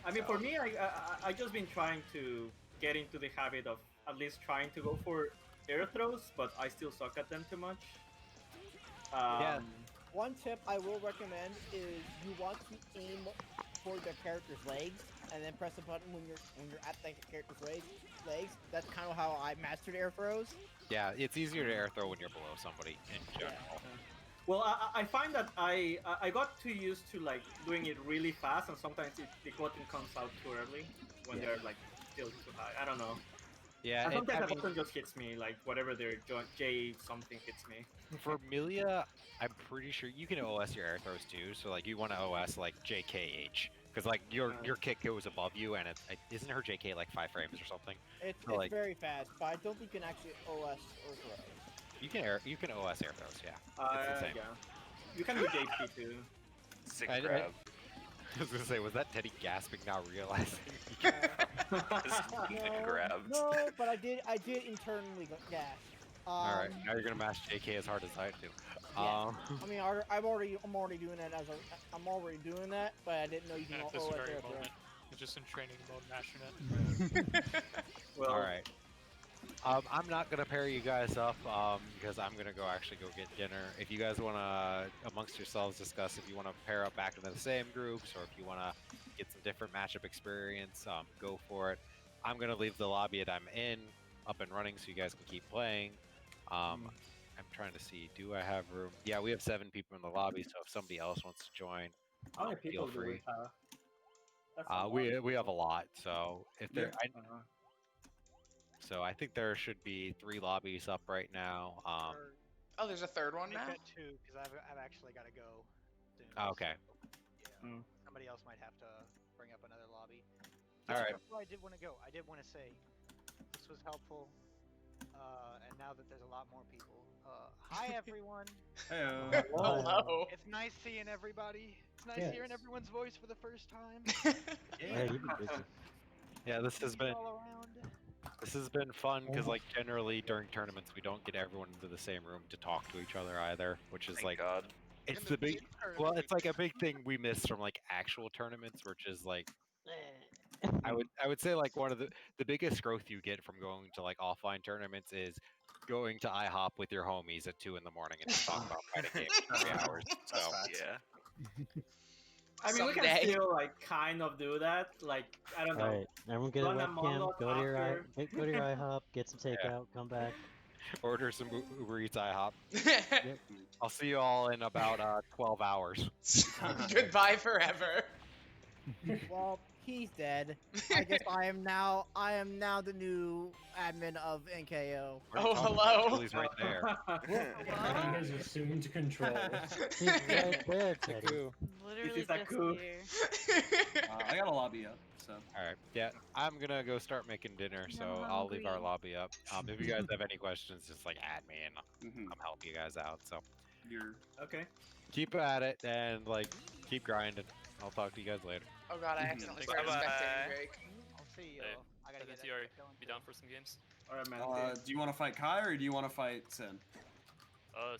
I mean, for me, I just been trying to get into the habit of at least trying to go for air throws, but I still suck at them too much. Yeah. One tip I will recommend is you want to aim for the character's legs, and then press a button when you're at the character's legs. That's kind of how I mastered air throws. Yeah, it's easier to air throw when you're below somebody in general. Well, I find that I got too used to like doing it really fast, and sometimes the button comes out too early when they're like still too high. I don't know. Yeah, And and, sometimes I the mean, button just hits me, like whatever their J something hits me. for Milia, I'm pretty sure you can OS your air throws too. So like you want to OS like JKH, because like your kick goes above you, and isn't her JK like 5 frames or something? It's like- very fast, but I don't think you can actually OS or throw. You can OS air throws, yeah. It's the same. Yeah. You can do JP too. Sick I grab. I was gonna say, was that Teddy gasping now realizing? Grab. No, but I did internally gas. All right, now you're gonna mash JK as hard as I do. I mean, I'm already doing that I'm already doing that, but I didn't know you can At this OS very air throw. moment, you're just in training mode, mashing it. Well, all right. I'm not gonna pair you guys up because I'm gonna go get dinner. If you guys wanna amongst yourselves discuss if you wanna pair up back into the same groups or if you wanna get some different matchup experience, go for it. I'm gonna leave the lobby that I'm in up and running so you guys can keep playing. I'm trying to see, do I have room? Yeah, we have 7 people in the lobby, so if somebody else wants to join, how many people feel do we free. have? That's a lot. We have a lot, so if there, Yeah. so I think there should be 3 lobbies up right now. Oh, there's a third one Make now? that 2, because I've actually got to go soon. Oh, okay. Yeah. Somebody else might have to bring up another lobby. All right. Before I did want to go, I did want to say this was helpful. And now that there's a lot more people, hi everyone. Hello. It's nice seeing everybody. It's nice Yes. hearing everyone's voice for the first time. Yeah, you've been busy. Yeah, this has been all around. This has been fun because, like, generally during tournaments we don't get everyone into the same room to talk to each other either, which is Thank like God. it's In the big. team tournament, Well, we it's like a big thing we miss from like actual tournaments, which is like I would say like one of the biggest growth you get from going to like offline tournaments is going to IHOP with your homies at 2 in the morning and just talk about fighting games for 3 hours. So That's facts. Yeah. I mean, we can Someday. still like kind of do that. Like I don't know. Alright, everyone get a Run Among webcam, Us go to your after. go to your IHOP, get some takeout, come back. order some Uber Eats IHOP. Yep. I'll see you all in about 12 hours. Goodbye forever. Well, he's dead. I guess I am now the new admin of NKO. Oh, hello. He's right there. Eddie has assumed control. He's right there, Teddy. Literally This is a just coup. here. I got a lobby up, so. All right. Yeah, I'm gonna go start making dinner, so I'm I'll leave our hungry. lobby up. If you guys have any questions, just like add me and I'm helping you guys out. So You're Okay. keep at it and like keep grinding. I'll talk to you guys later. Oh god, I accidentally Bye-bye. started spectating Drake. I'll see you. Hey, I gotta get FNTR, that going. be down for some games? All right, man. do you want to fight Kai or do you want to fight Sin?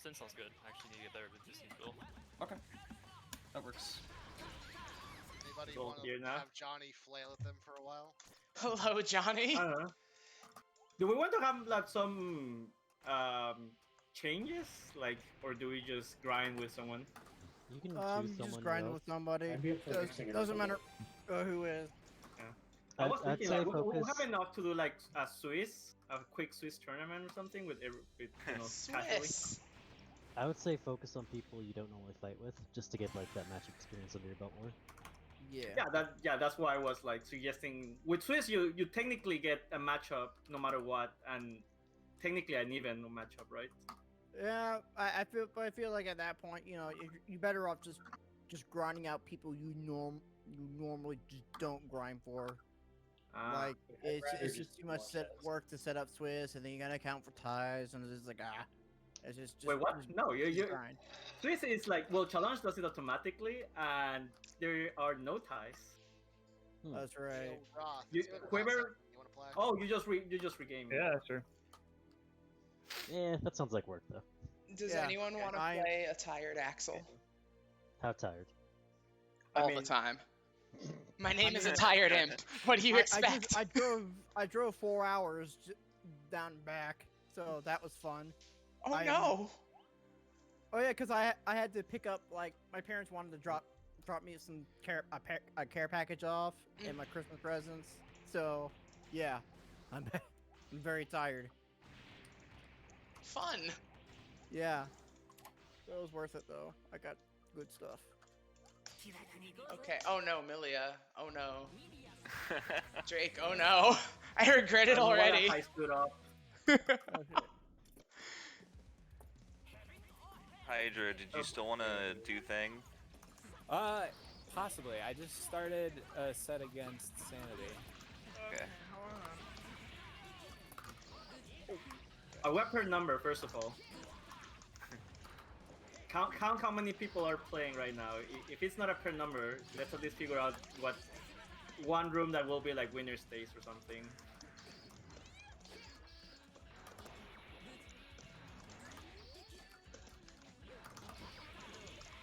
Sin sounds good. I actually need to get better with this build. Okay. That works. Anybody Go want here to now. have Johnny flail at them for a while? Hello, Johnny. I don't know. Do we want to have like some changes, like, or do we just grind with someone? You can choose someone Just grinding else. with somebody. I'd be up for mixing it up Doesn't a matter little. who is. I was I'd thinking say like we focus. have enough to do like a quick Swiss tournament or something with you know, casually. Swiss. I would say focus on people you don't normally fight with, just to get like that match experience under your belt more. Yeah. That's why I was like suggesting with Swiss you technically get a matchup no matter what, and technically an even matchup, right? Yeah, I feel like at that point, you know, you're better off just grinding out people you normally just don't grind for. Like it's just too much work to set up Swiss, and then you gotta account for ties, and it's just like it's just Wait, what? just- No, you just grind. Swiss is like, well, challenge does it automatically, and there are no ties. That's right. Yo, Roth, You, it's been a while whoever. since- You want to play? Oh, you just regain. Yeah, sure. Yeah, that sounds like work though. Does Yeah, anyone want to I- play a tired Axel? How tired? All mean- the time. My name is a tired imp. What do you expect? I drove 4 hours down and back, so that was fun. Oh I- no. Oh yeah, because I had to pick up, like, my parents wanted to drop me some a care package off and my Christmas presents. So yeah, I'm very tired. Fun. Yeah, it was worth it though. I got good stuff. Okay. Oh no, Milia. Oh no. Drake. Oh no. I regret it already. I stood up. Hydra, did you still want to do thing? Possibly. I just started a set against Sanity. Okay. A weapon number, first of all. Count how many people are playing right now. If it's not a per number, let's at least figure out what one room that will be like winner stays or something.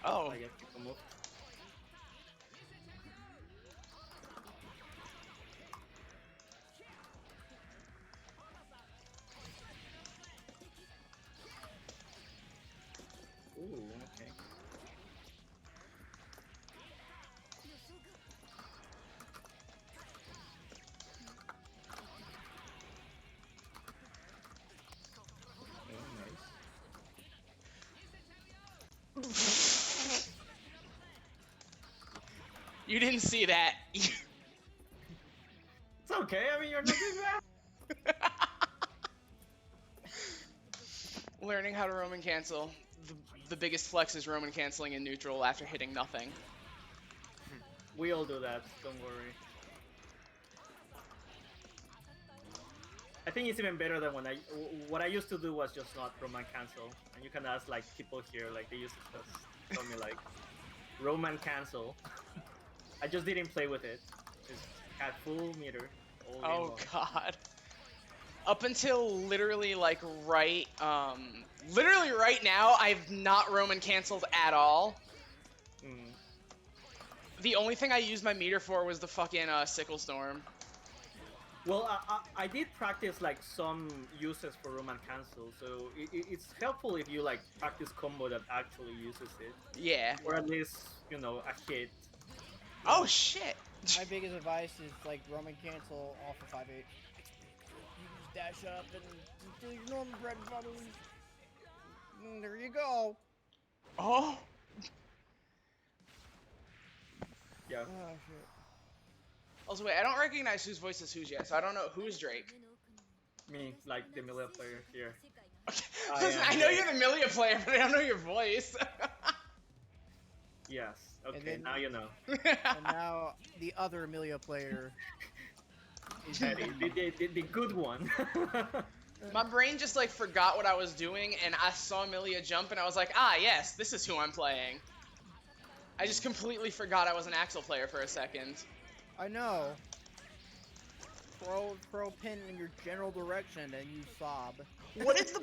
Oh. I guess people move. Ooh, okay. You didn't see that. It's okay, I mean, you're not doing bad. Learning how to Roman cancel. The biggest flex is Roman canceling in neutral after hitting nothing. We all do that, don't worry. I think it's even better than what I used to do was just not Roman cancel. And you can ask like people here, like they used to just tell me like, Roman cancel. I just didn't play with it. Just had full meter all game Oh long. god. Up until literally like literally right now, I've not Roman canceled at all. The only thing I used my meter for was the fucking Sickle Storm. Well, I did practice like some uses for Roman cancel, so it's helpful if you like practice combo that actually uses it. Yeah. Or at least, you know, a hit. Oh shit! My biggest advice is like Roman cancel off of 5-8. You just dash up and just do your normal bread and butter. And there you go. Oh. Yeah. Oh shit. Also, wait, I don't recognize whose voice is whose yet, so I don't know who's Drake. Me, like the Milia player here. Listen, I know you're the Milia player, but I don't know your voice. Yes. Okay, then- now you know. And now the other Milia player is the good one. My brain just like forgot what I was doing, and I saw Milia jump, and I was like, ah, yes, this is who I'm playing. I just completely forgot I was an Axel player for a second. I know. Throw pin in your general direction and you sob. What is the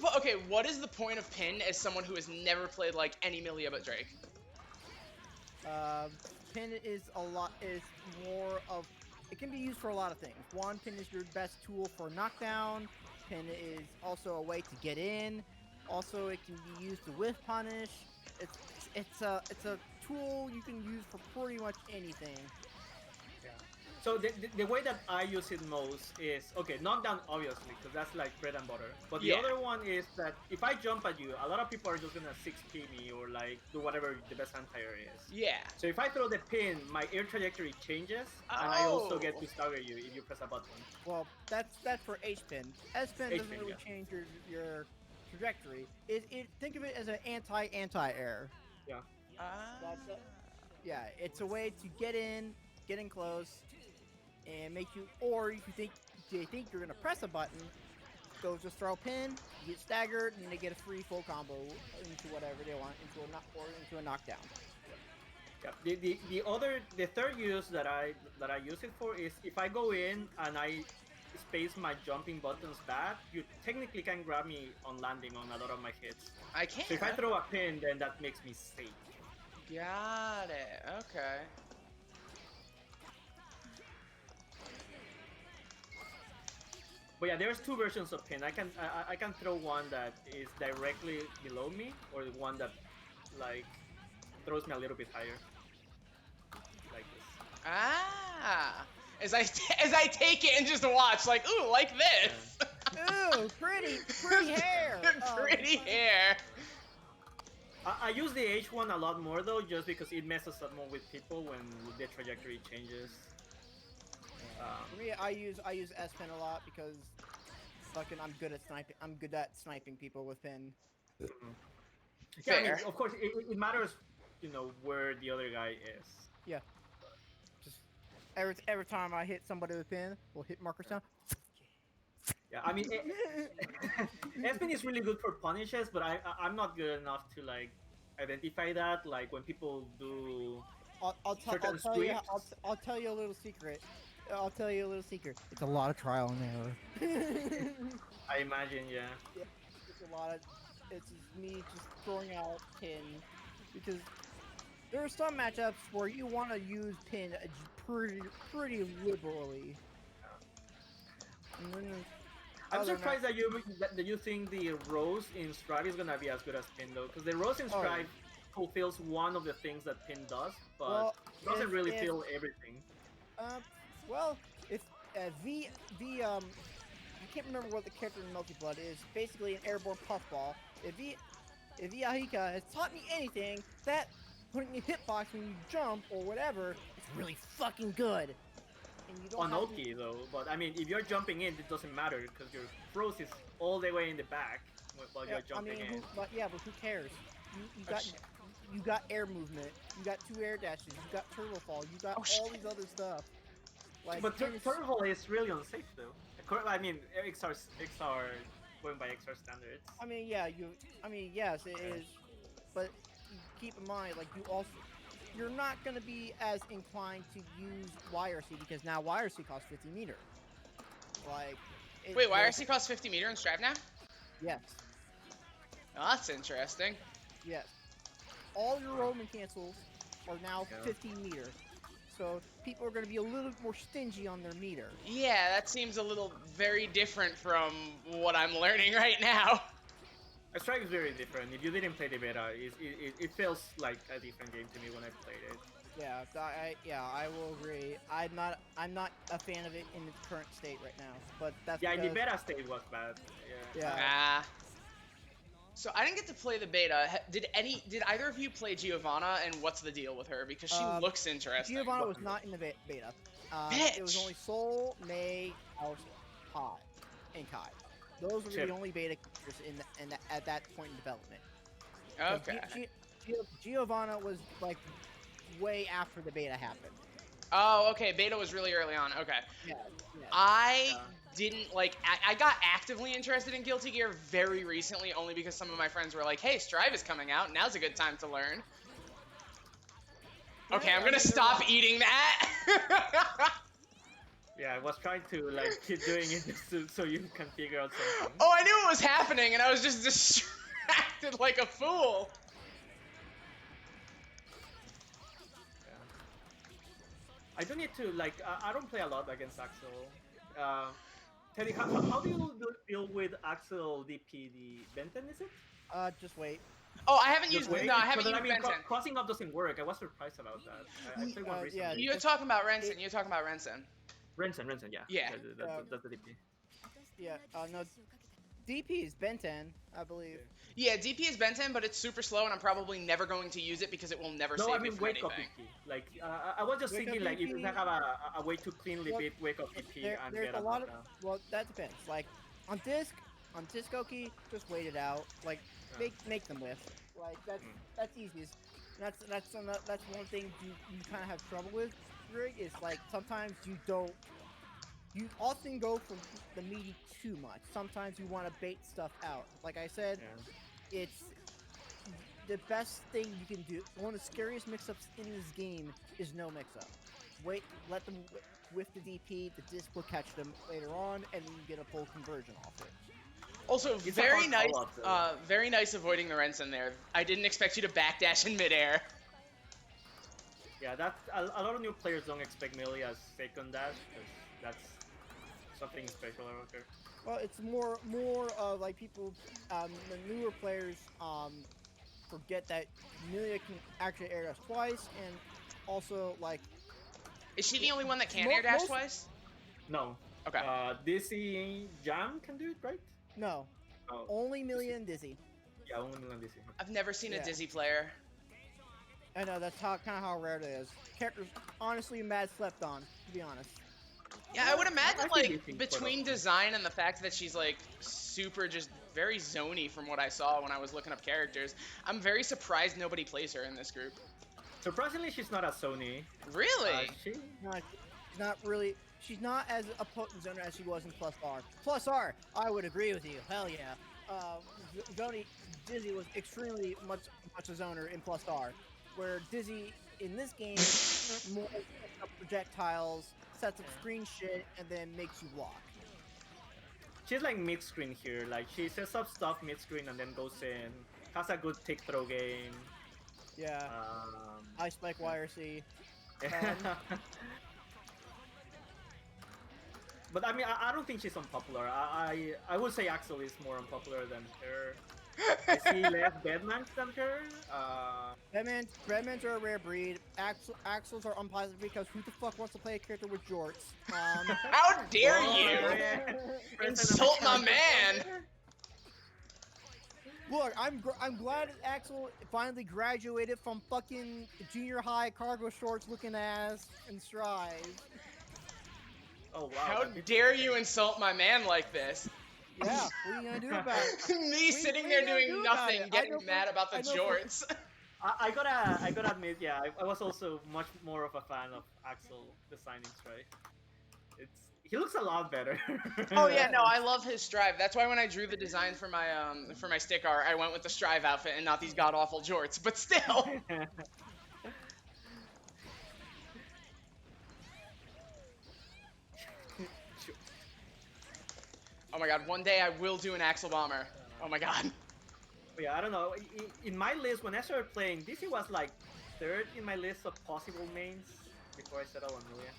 what is the point of pin as someone who has never played like any Milia but Drake? Pin is more of, it can be used for a lot of things. One, pin is your best tool for knockdown. Pin is also a way to get in. Also, it can be used to whiff punish. It's a tool you can use for pretty much anything. So the way that I use it most is, okay, knockdown obviously, because that's like bread and butter. But the other one is that if I jump at you, a lot of people are just gonna 6P me or like do whatever the best anti-air is. Yeah. So if I throw the pin, my air trajectory changes, and I also get to stagger you if you press a button. Well, that's for H pin. S pin doesn't really change your trajectory. Think of it as an anti-air. Yeah. Yeah, it's a way to get in close, and make you, or you think you're gonna press a button, go just throw a pin, you get staggered, and they get a free full combo into whatever they want, into a knockdown. Yeah. The third use that I use it for is if I go in and I space my jumping buttons bad, you technically can grab me on landing on a lot of my hits. I can. So if I throw a pin, then that makes me safe. Got it. Okay. But yeah, there's two versions of pin. I can throw one that is directly below me, or the one that like throws me a little bit higher, like this. Ah, as I take it and just watch, like, ooh, like this. Ooh, pretty hair. Pretty hair. I use the H one a lot more though, just because it messes up more with people when the trajectory changes. For me, I use S pin a lot because fucking I'm good at sniping. I'm good at sniping people with pin. Yeah, I mean, of course, it matters, you know, where the other guy is. Yeah. Just every time I hit somebody with pin, we'll hit markers down. Yeah, I mean, S-pin is really good for punishes, but I'm not good enough to like identify that. Like when people do I'll tell you a little secret. I'll tell you a little secret. It's a lot of trial and error. I imagine, yeah. It's just me just throwing out pin, because there are some matchups where you want to use pin pretty liberally. And then I'm surprised that you think the Rose in Strive is gonna be as good as pin though, because the Rose in Strive fulfills one of the things that pin does, but doesn't really feel everything. Well, if I can't remember what the character in Melty Blood is. Basically, an airborne puffball. If Ahika has taught me anything, that putting a hitbox when you jump or whatever is really fucking good. And you don't on Oki though, but I mean, if you're jumping in, it doesn't matter because your froze is all the way in the back while you're jumping in. But who cares? You got air movement. You got 2 air dashes. You got turtle fall. You got all these other stuff. Like, but turtle fall is really unsafe though. I mean, XR going by XR standards. I mean, yes, it is. But keep in mind, like you're not going to be as inclined to use YRC because now YRC costs 50 meter. Like, Wait, YRC costs 50 meter in Strive now? Yes. Oh, that's interesting. Yes. All your Roman cancels are now 15 meter. So people are going to be a little more stingy on their meter. Yeah, that seems a little very different from what I'm learning right now. A Strike is very different. If you didn't play the beta, it feels like a different game to me when I played it. Yeah, I will agree. I'm not a fan of it in its current state right now, but that's in the because- beta state was bad. Yeah. Ah. So I didn't get to play the beta. Did either of you play Giovanna, and what's the deal with her? Because she looks interesting. Giovanna was not in the beta. It was only Sol, May, Alice, Kai, and Kai. Those were the only beta characters at that point in development. Okay. Giovanna was like way after the beta happened. Oh, okay. Beta was really early on. Okay. Yeah. I didn't like. I got actively interested in Guilty Gear very recently, only because some of my friends were like, "Hey, Strive is coming out. Now's a good time to learn." Okay, I'm gonna stop eating that. Yeah, I was trying to like keep doing it so you can figure out something. Oh, I knew it was happening, and I was just distracted like a fool. I don't need to like. I don't play a lot against Axel. Teddy, how do you deal with Axel DP the Benton? Is it? Just wait. Oh, I haven't used. Wait? No, I haven't But used then, Benton. Crossing up doesn't work. I was surprised about that. I played one recently. You're talking about Renson. You're talking about Renson. Renson, yeah. Yeah. That's the DP. Yeah. No. DP is Ben-10, I believe. Yeah, DP is Benton, but it's super slow, and I'm probably never going to use it because it will never No, save I me mean from wake up anything. DP. Like I was just Wake thinking up like if you DP. have a way to cleanly beat wake up DP and There's get a lot of. knockdown. Well, that depends. Like on Discoki, just wait it out. Like make them whiff. Like that's easiest. That's one thing you kind of have trouble with. Rig is like sometimes you often go for the meaty too much. Sometimes you want to bait stuff out. Like I said, it's the best thing you can do. One of the scariest mix-ups in this game is no mix-up. Wait, let them whiff the DP. The disc will catch them later on, and then you get a full conversion off it. Also, It's a very hard nice. call-out, though. Very nice avoiding the Renson there. I didn't expect you to backdash in midair. Yeah, that's a lot of new players don't expect Milia's second dash because that's something special about her. Well, it's more of like people, the newer players, forget that Milia can actually air dash twice, and also like. Is she the only one that can air dash twice? No. Okay. Dizzy Jam can do it, right? No. Oh, Only Milia and Dizzy. Yeah, only Milia and Dizzy. I've never seen a Yeah. Dizzy player. I know that's kind of how rare it is. Characters honestly mad slept on, to be honest. Yeah, I would imagine, I think like, Dizzy's between quite design and the fact that she's, like, super just very zony from what I saw when I was looking up characters, I'm very surprised nobody plays her in this group. Surprisingly, she's not a Sony. Really? No, she's not really. She's not as a potent zoner as she was in Plus R. Plus R, I would agree with you. Hell yeah. Dizzy was extremely much a zoner in Plus R, where Dizzy in this game more sets up projectiles, sets up screen shit, and then makes you block. She's like mid-screen here. Like she sets up stuff mid-screen and then goes in. Has a good tick throw game. Yeah. I spike YRC. But I mean, I don't think she's unpopular. I would say Axel is more unpopular than her. I see less Bedmans than her. Bedmans are a rare breed. Axels are unpopular because who the fuck wants to play a character with jorts? How dare you insult my man? Look, I'm glad Axel finally graduated from fucking junior high cargo shorts looking ass and Strive. Oh wow! How dare you insult my man like this? Yeah, what are you gonna do about it? Me sitting there doing nothing, getting mad about the jorts. I gotta admit, yeah, I was also much more of a fan of Axel designing Strive. He looks a lot better. Oh yeah, no, I love his Strive. That's why when I drew the design for my stick art, I went with the Strive outfit and not these god awful jorts. But still. Oh my god, one day I will do an Axel Bomber. Oh my god. But yeah, I don't know. In my list, when I started playing, DC was like third in my list of possible mains before I settled on Milia.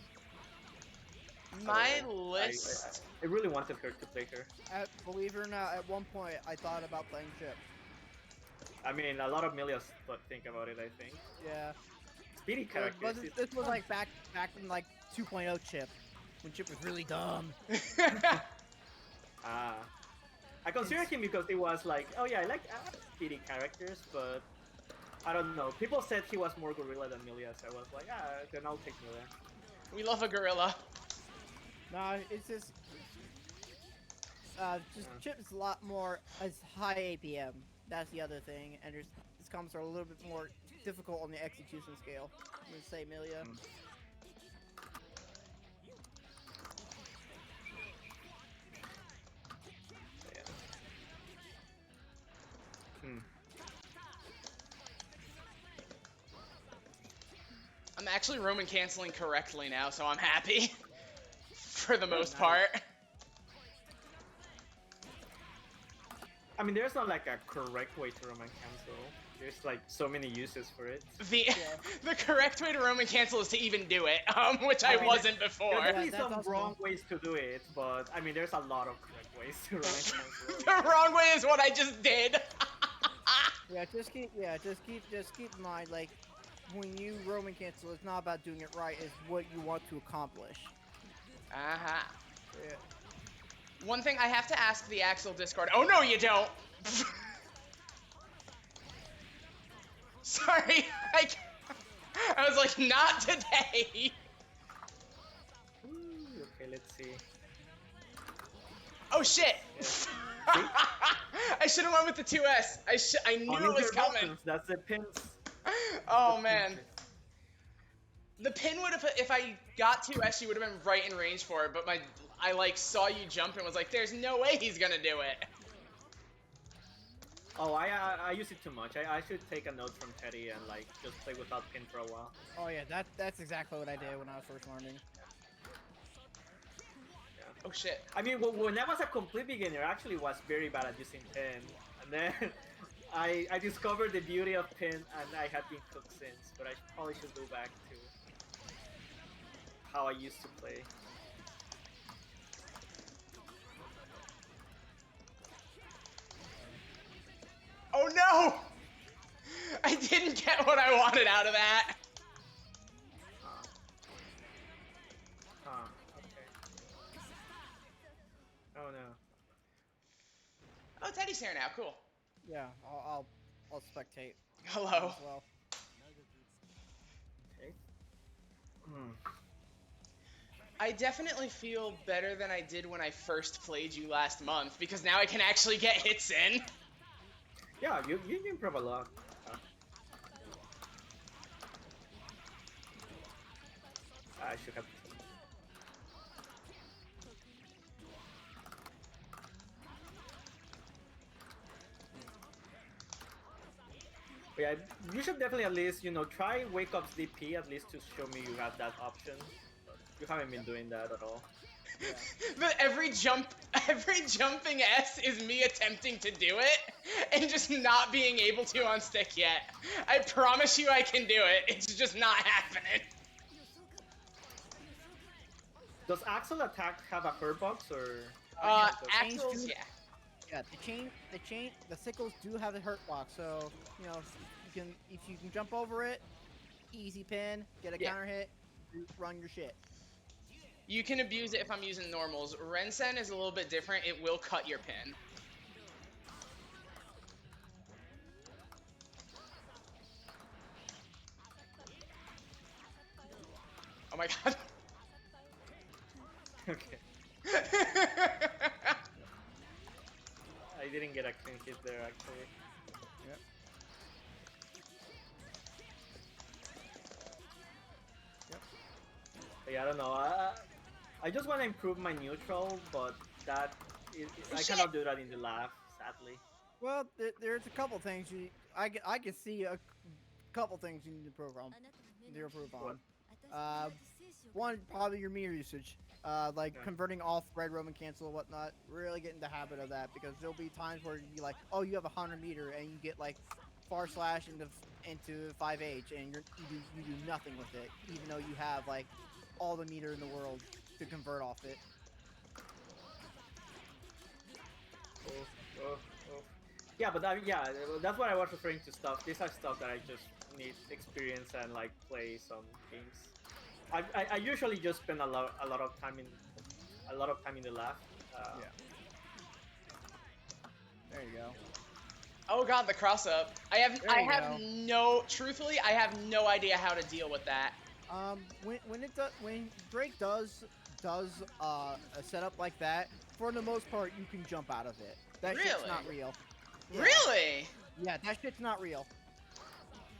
My So, list. I really wanted her to play her. Believe it or not, at one point I thought about playing Chip. I mean, a lot of Milias think about it, I think. Yeah. Speedy characters. This was like back in like 2.0 Chip, when Chip was really dumb. I consider him because he was like, oh yeah, I like speedy characters, but I don't know. People said he was more gorilla than Milia, so I was like, then I'll take Milia. We love a gorilla. No, it's just Chip's a lot more as high APM. That's the other thing, and his combos are a little bit more difficult on the execution scale. I'm gonna say Milia. I'm actually Roman canceling correctly now, so I'm happy. For the most part. I mean, there's not like a correct way to Roman cancel. There's like so many uses for it. The correct way to Roman cancel is to even do it, which I wasn't before. There's definitely some wrong ways to do it, but I mean, there's a lot of correct ways to Roman cancel. The wrong way is what I just did. Just keep in mind, like, when you Roman cancel, it's not about doing it right, it's what you want to accomplish. Uh-huh. Yeah. One thing I have to ask the Axel Discord. Oh no, you don't. Sorry, I was like, not today. Okay, let's see. Oh shit. I should have went with the 2S. I knew it was coming. Buttons, that's the pins. Oh man. The pin would have, if I got 2S, she would have been right in range for it, but I like saw you jump and was like, there's no way he's gonna do it. Oh, I use it too much. I should take a note from Teddy and like just play without pin for a while. Oh yeah, that's exactly what I did when I was first learning. Yeah. Oh shit. I mean, when I was a complete beginner, I actually was very bad at using pin, and then I discovered the beauty of pin, and I have been hooked since. But I probably should go back to how I used to play. Oh no! I didn't get what I wanted out of that. Okay. Oh no. Oh, Teddy's here now. Cool. Yeah, I'll spectate. Hello. As well. Okay. I definitely feel better than I did when I first played you last month, because now I can actually get hits in. Yeah, you improve a lot. I should have. But yeah, you should definitely at least, try Wake Up's DP at least to show me you have that option. But you haven't been doing that at all. Yeah. But every jumping S is me attempting to do it and just not being able to on stick yet. I promise you I can do it. It's just not happening. Does Axel attack have a hurt box or? Axel's, yeah. Yeah, the sickles do have a hurt box, so if you can jump over it, easy pin, get a counter hit, run your shit. You can abuse it if I'm using normals. Rensen is a little bit different. It will cut your pin. Oh my god. Okay. I didn't get a clean hit there actually. Yep. Yeah, I don't know. I just want to improve my neutral, but I cannot do that in the lab, sadly. Well, there's a couple things I can see a couple things you need to improve on. one, probably your meter usage. Like converting off red Roman cancel and whatnot. Really get in the habit of that because there'll be times where you like, oh, you have 100 meter and you get like far slash into 5H and you do nothing with it, even though you have like all the meter in the world to convert off it. Yeah, but that's what I was referring to stuff. These are stuff that I just need experience and like play some games. I usually just spend a lot of time in the lab. Yeah. There you go. Oh god, the cross up. I have truthfully, I have no idea how to deal with that. When Draik does a setup like that, for the most part you can jump out of it. That shit's not real. Yeah. Really? Yeah, that shit's not real.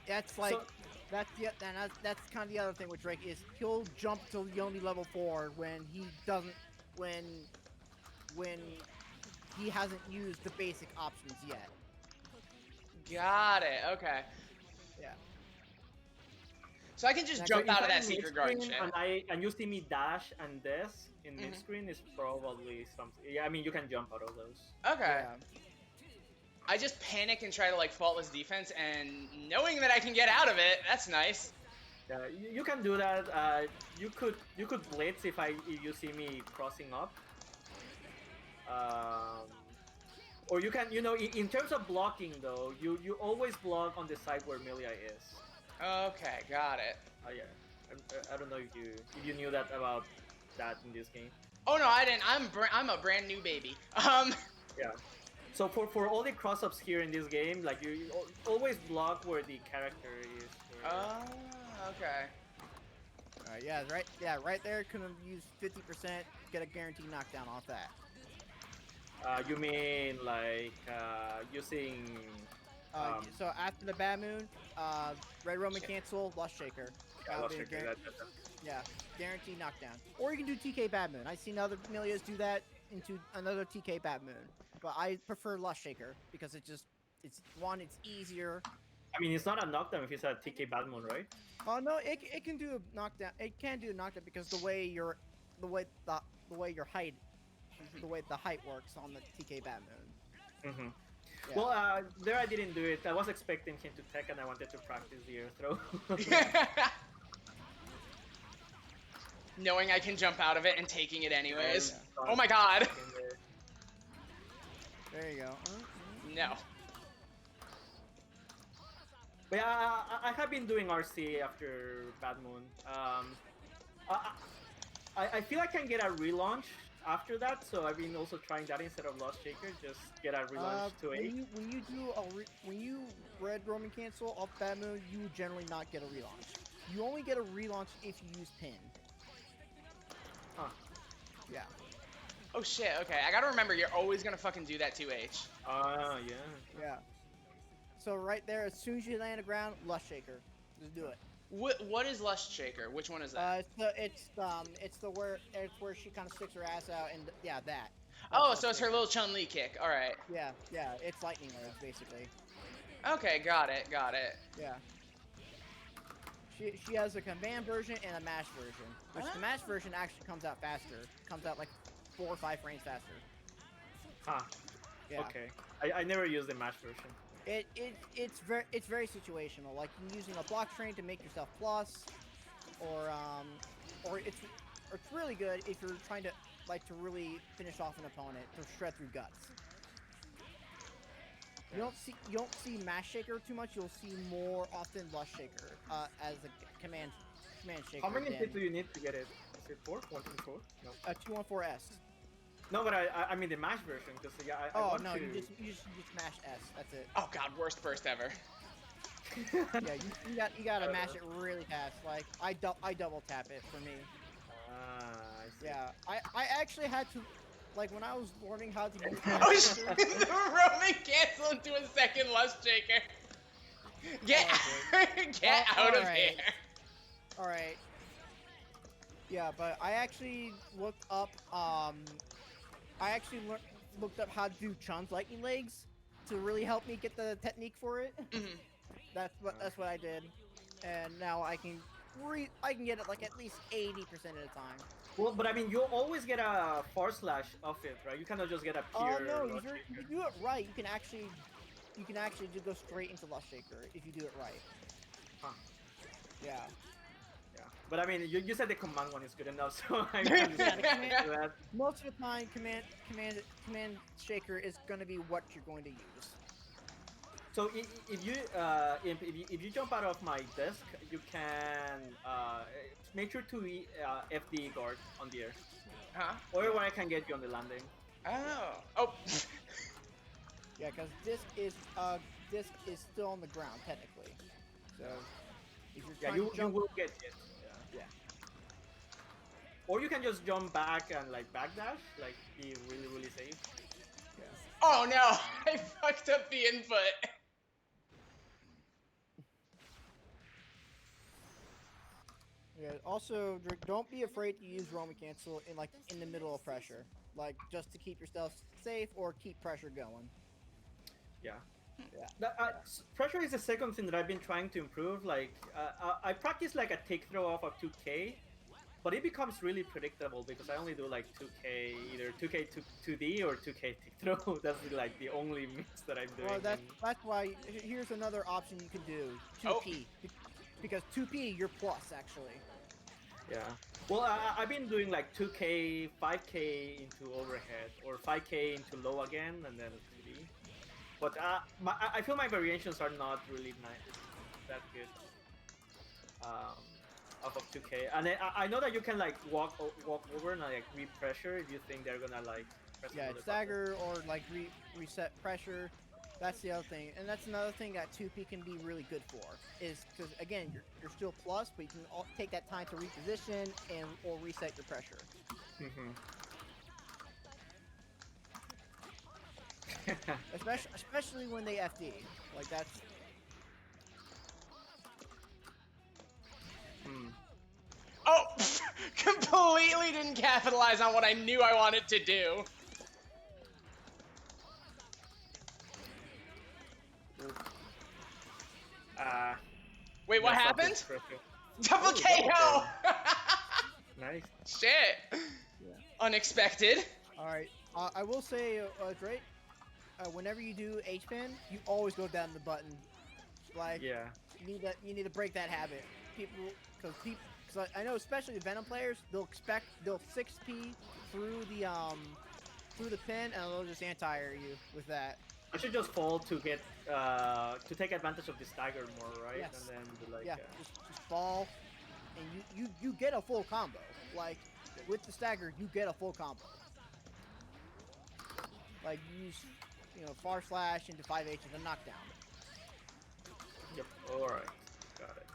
That's like that's kind of the other thing with Draik is he'll jump till only level 4 when he doesn't when he hasn't used the basic options yet. Got it. Okay. Yeah. So I can just jump out of that secret garden shit. And you see me dash and this in mid-screen is probably something. Yeah, I mean you can jump out of those. Okay. Yeah. I just panic and try to like faultless defense, and knowing that I can get out of it, that's nice. Yeah, you can do that. You could blitz if you see me crossing up. Or you can, in terms of blocking though, you always block on the side where Milia is. Okay, got it. Oh yeah, I don't know if you knew that about that in this game. Oh no, I didn't. I'm a brand new baby. Yeah. So for all the cross-ups here in this game, like you always block where the character is. Oh, okay. Alright, right there. Could have used 50%, get a guaranteed knockdown off that. You mean like using? So after the Bad Moon, Red Roman cancel, Lust Shaker. Yeah, guaranteed knockdown. Or you can do TK Bad Moon. I've seen other Milias do that into another TK Bad Moon. But I prefer Lust Shaker because it's easier. I mean, it's not a knockdown if it's a TK Bad Moon, right? Oh no, it can do a knockdown. It can do a knockdown because the way the height works on the TK Bad Moon. Mm-hmm. Yeah. Well, there I didn't do it. I was expecting him to tech, and I wanted to practice the air throw. Knowing I can jump out of it and taking it anyways. Oh my god. There you go. No. But yeah, I have been doing RC after Bad Moon. I feel I can get a relaunch after that, so I've been also trying that instead of Lost Shaker. Just get a relaunch to 8. When you red Roman cancel off Bad Moon, you generally not get a relaunch. You only get a relaunch if you use pin. Huh. Yeah. Oh shit, okay. I gotta remember, you're always gonna fucking do that 2H. Yeah. Yeah. So right there, as soon as you land the ground, Lust Shaker. Just do it. What is Lust Shaker? Which one is that? It's where she kind of sticks her ass out and that. Oh, so it's her little Chun-Li kick. All right. Yeah, it's lightning waves basically. Okay, got it. Yeah. She has a command version and a mash version. Which the mash version actually comes out faster. Comes out like 4 or 5 frames faster. Huh. Yeah. Okay. I never used the mash version. It's very situational. Like using a block train to make yourself plus, or it's really good if you're trying to really finish off an opponent to shred through guts. You don't see Mash Shaker too much. You'll see more often Lust Shaker as a command shaker. How many hits do you need to get it? Is it 4? 1.4? No. 214S. No, but I mean the mash version, because I want to... you just mash S. That's it. Oh god, worst burst ever. Yeah, you gotta mash it really fast. Like I double tap it for me. I see. Yeah, I actually had to, like when I was learning how to use. Oh shit! The Roman cancel into a second Lust Shaker. Get out of here. All right. Yeah, but I actually looked up. Looked up how to do Chun's lightning legs to really help me get the technique for it. Mm-hmm. That's what I did, and now I can I can get it like at least 80% of the time. Well, but I mean, you always get a force slash off it, right? You cannot just get a Oh pure. no, Lust if you Shaker. do it right, you can actually just go straight into Lust Shaker if you do it right. Huh. Yeah. Yeah. But I mean, you said the command one is good enough, so I'm just Yeah, the gonna do that. most of the time, command shaker is going to be what you're going to use. So if you jump out of my desk, you can make sure to FD guard on the air, or I can get you on the landing. Oh. Yeah, because disc is still on the ground technically. So if you're trying to you jump, will get it. Yeah. Or you can just jump back and like backdash, like be really safe. Yeah. Oh no! I fucked up the input. Yeah. Also, don't be afraid to use Roman cancel in the middle of pressure, like just to keep yourself safe or keep pressure going. Yeah. Pressure is the second thing that I've been trying to improve. Like, I practice like a take throw off of 2K, but it becomes really predictable because I only do like 2K, either 2K 2D or 2K take throw. That's like the only mix that I'm doing. Well, that's why here's another option you can do: 2P, because 2P you're plus actually. Yeah. Well, I've been doing like 2K, 5K into overhead, or 5K into low again, and then 2D. But I feel my variations are not really that good off of 2K. And I know that you can like walk over and like re-pressure if you think they're gonna like press another stagger or like reset pressure. That's the other thing, and that's another thing that 2P can be really good for. Is because again you're still plus, but you can take that time to reposition or reset your pressure. especially when they FD, like that's. Oh, completely didn't capitalize on what I knew I wanted to do. Wait, what happened? Double KO! Nice. Shit. Unexpected. All right. I will say, Drake, whenever you do H-pin, you always go down the button. Like, you need to break that habit. Because I know especially the Venom players, they'll 6P through the pin, and they'll just anti-air you with that. I should just fall to get to take advantage of the stagger more, right? Yes. And then be like, just fall, and you get a full combo. Like with the stagger, you get a full combo. Like use far slash into 5H as a knockdown. Yep. All right. Got it.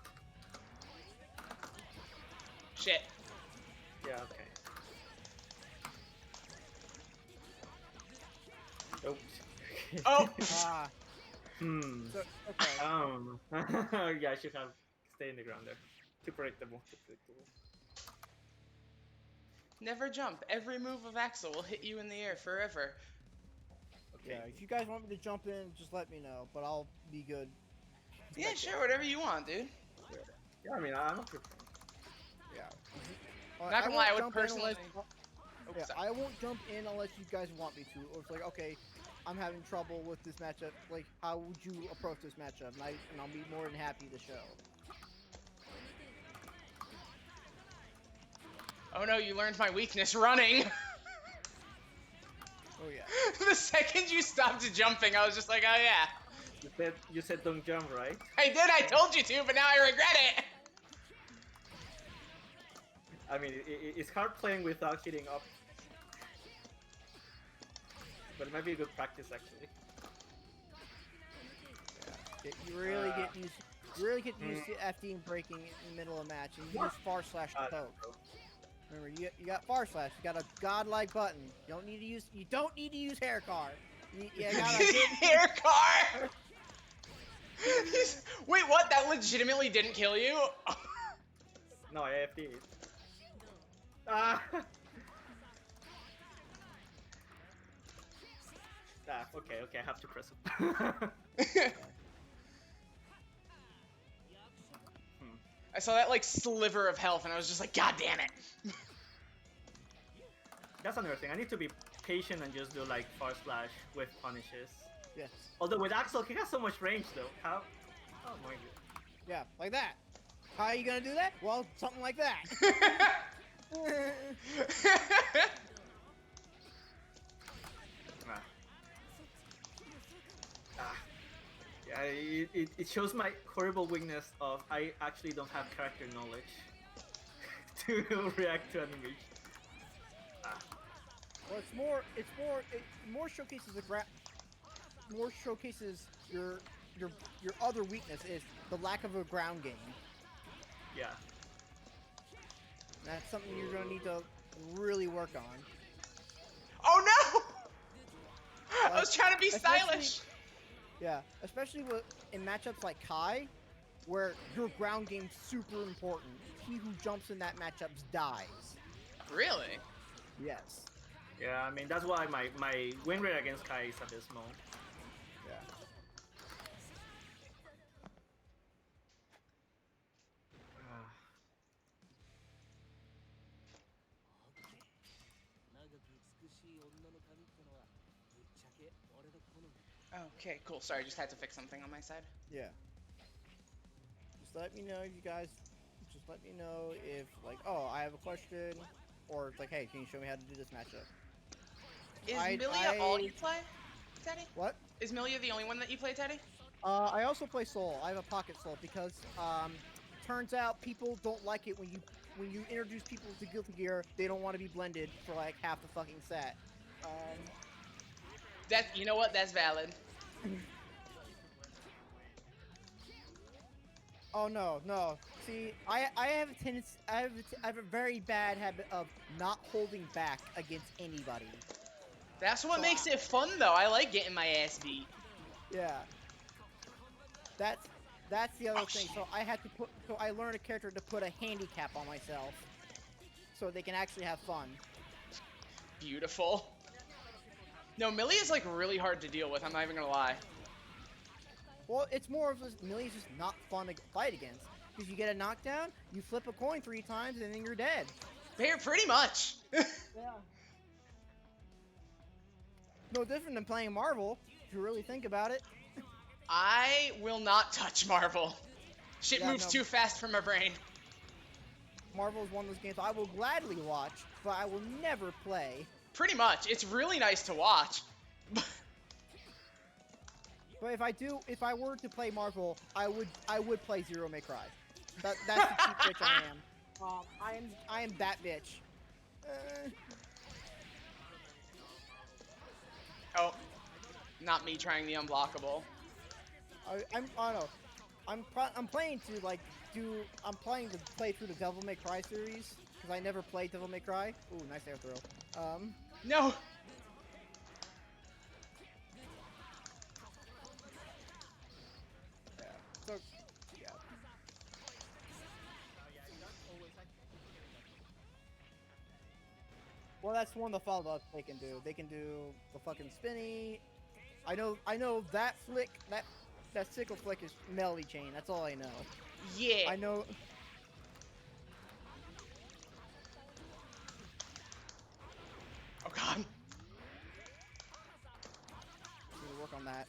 Shit. Yeah. Okay. Oops. Oh. So, okay. Yeah, I should have stayed in the ground there. Too predictable. Never jump. Every move of Axel will hit you in the air forever. Okay. Yeah, if you guys want me to jump in, just let me know, but I'll be good. Yeah, sure, whatever you want, dude. Yeah, I mean, I'm not. Yeah. Not gonna lie, I would personally. I won't jump in unless you guys want me to. Or it's like, okay, I'm having trouble with this matchup. Like, how would you approach this matchup? And I'll be more than happy to show. Oh no, you learned my weakness, running. Oh yeah. The second you stopped jumping, I was just like, oh yeah. You said don't jump, right? I did, I told you to, but now I regret it. I mean, it's hard playing without hitting up. But it might be a good practice, actually. Yeah. You really get used to FD breaking in the middle of a match, and you use far slash to poke. Remember, you got far slash. You got a godlike button. You don't need to use hair car. You got a hair car. Wait, what? That legitimately didn't kill you? No, I AFD. Ah. Okay, I have to press it. I saw that like sliver of health, and I was just like, God damn it! That's another thing. I need to be patient and just do like far slash with punishes. Yes. Although with Axel, he has so much range though. How? Oh my god. Yeah, like that. How are you gonna do that? Well, something like that. Yeah, it shows my horrible weakness of I actually don't have character knowledge to react to animation. Well, it more showcases more showcases your other weakness is the lack of a ground game. Yeah. And that's something you're gonna need to really work on. Oh no! Like, I was trying to be stylish. Yeah, especially in matchups like Kai, where your ground game's super important. He who jumps in that matchup dies. Really? Yes. Yeah, I mean that's why my win rate against Kai is abysmal. Yeah. Okay, cool. Sorry, just had to fix something on my side. Yeah. Just let me know if you guys. Just let me know if like, oh, I have a question, or it's like, hey, can you show me how to do this matchup? Is Milia all you play, Teddy? What? Is Milia the only one that you play, Teddy? I also play Soul. I have a Pocket Soul because turns out people don't like it when you introduce people to Guilty Gear. They don't want to be blended for like half the fucking set. You know what? That's valid. Oh no. See, I have a tendency. I have a very bad habit of not holding back against anybody. That's what makes it fun, though. I like getting my ass beat. Yeah. That's the other thing. So I learned a character to put a handicap on myself, so they can actually have fun. Beautiful. No, Millie is like really hard to deal with. I'm not even gonna lie. Well, it's more of just Millie's just not fun to fight against because you get a knockdown, you flip a coin 3 times, and then you're dead. Pretty much. Yeah. No different than playing Marvel, if you really think about it. I will not touch Marvel. Shit Yeah, moves no. too fast for my brain. Marvel is one of those games I will gladly watch, but I will never play. Pretty much. It's really nice to watch. But if I were to play Marvel, I would play Zero May Cry. That's the cheap bitch I am. I am that bitch. Oh, not me trying the unblockable. I'm playing to play through the Devil May Cry series because I never played Devil May Cry. Ooh, nice air throw. No. Yeah. So, yeah. Well, that's one of the follow-ups they can do. They can do the fucking spinny. I know that flick, that sickle flick is melody chain. That's all I know. Yeah. I know. Oh god. Need to work on that.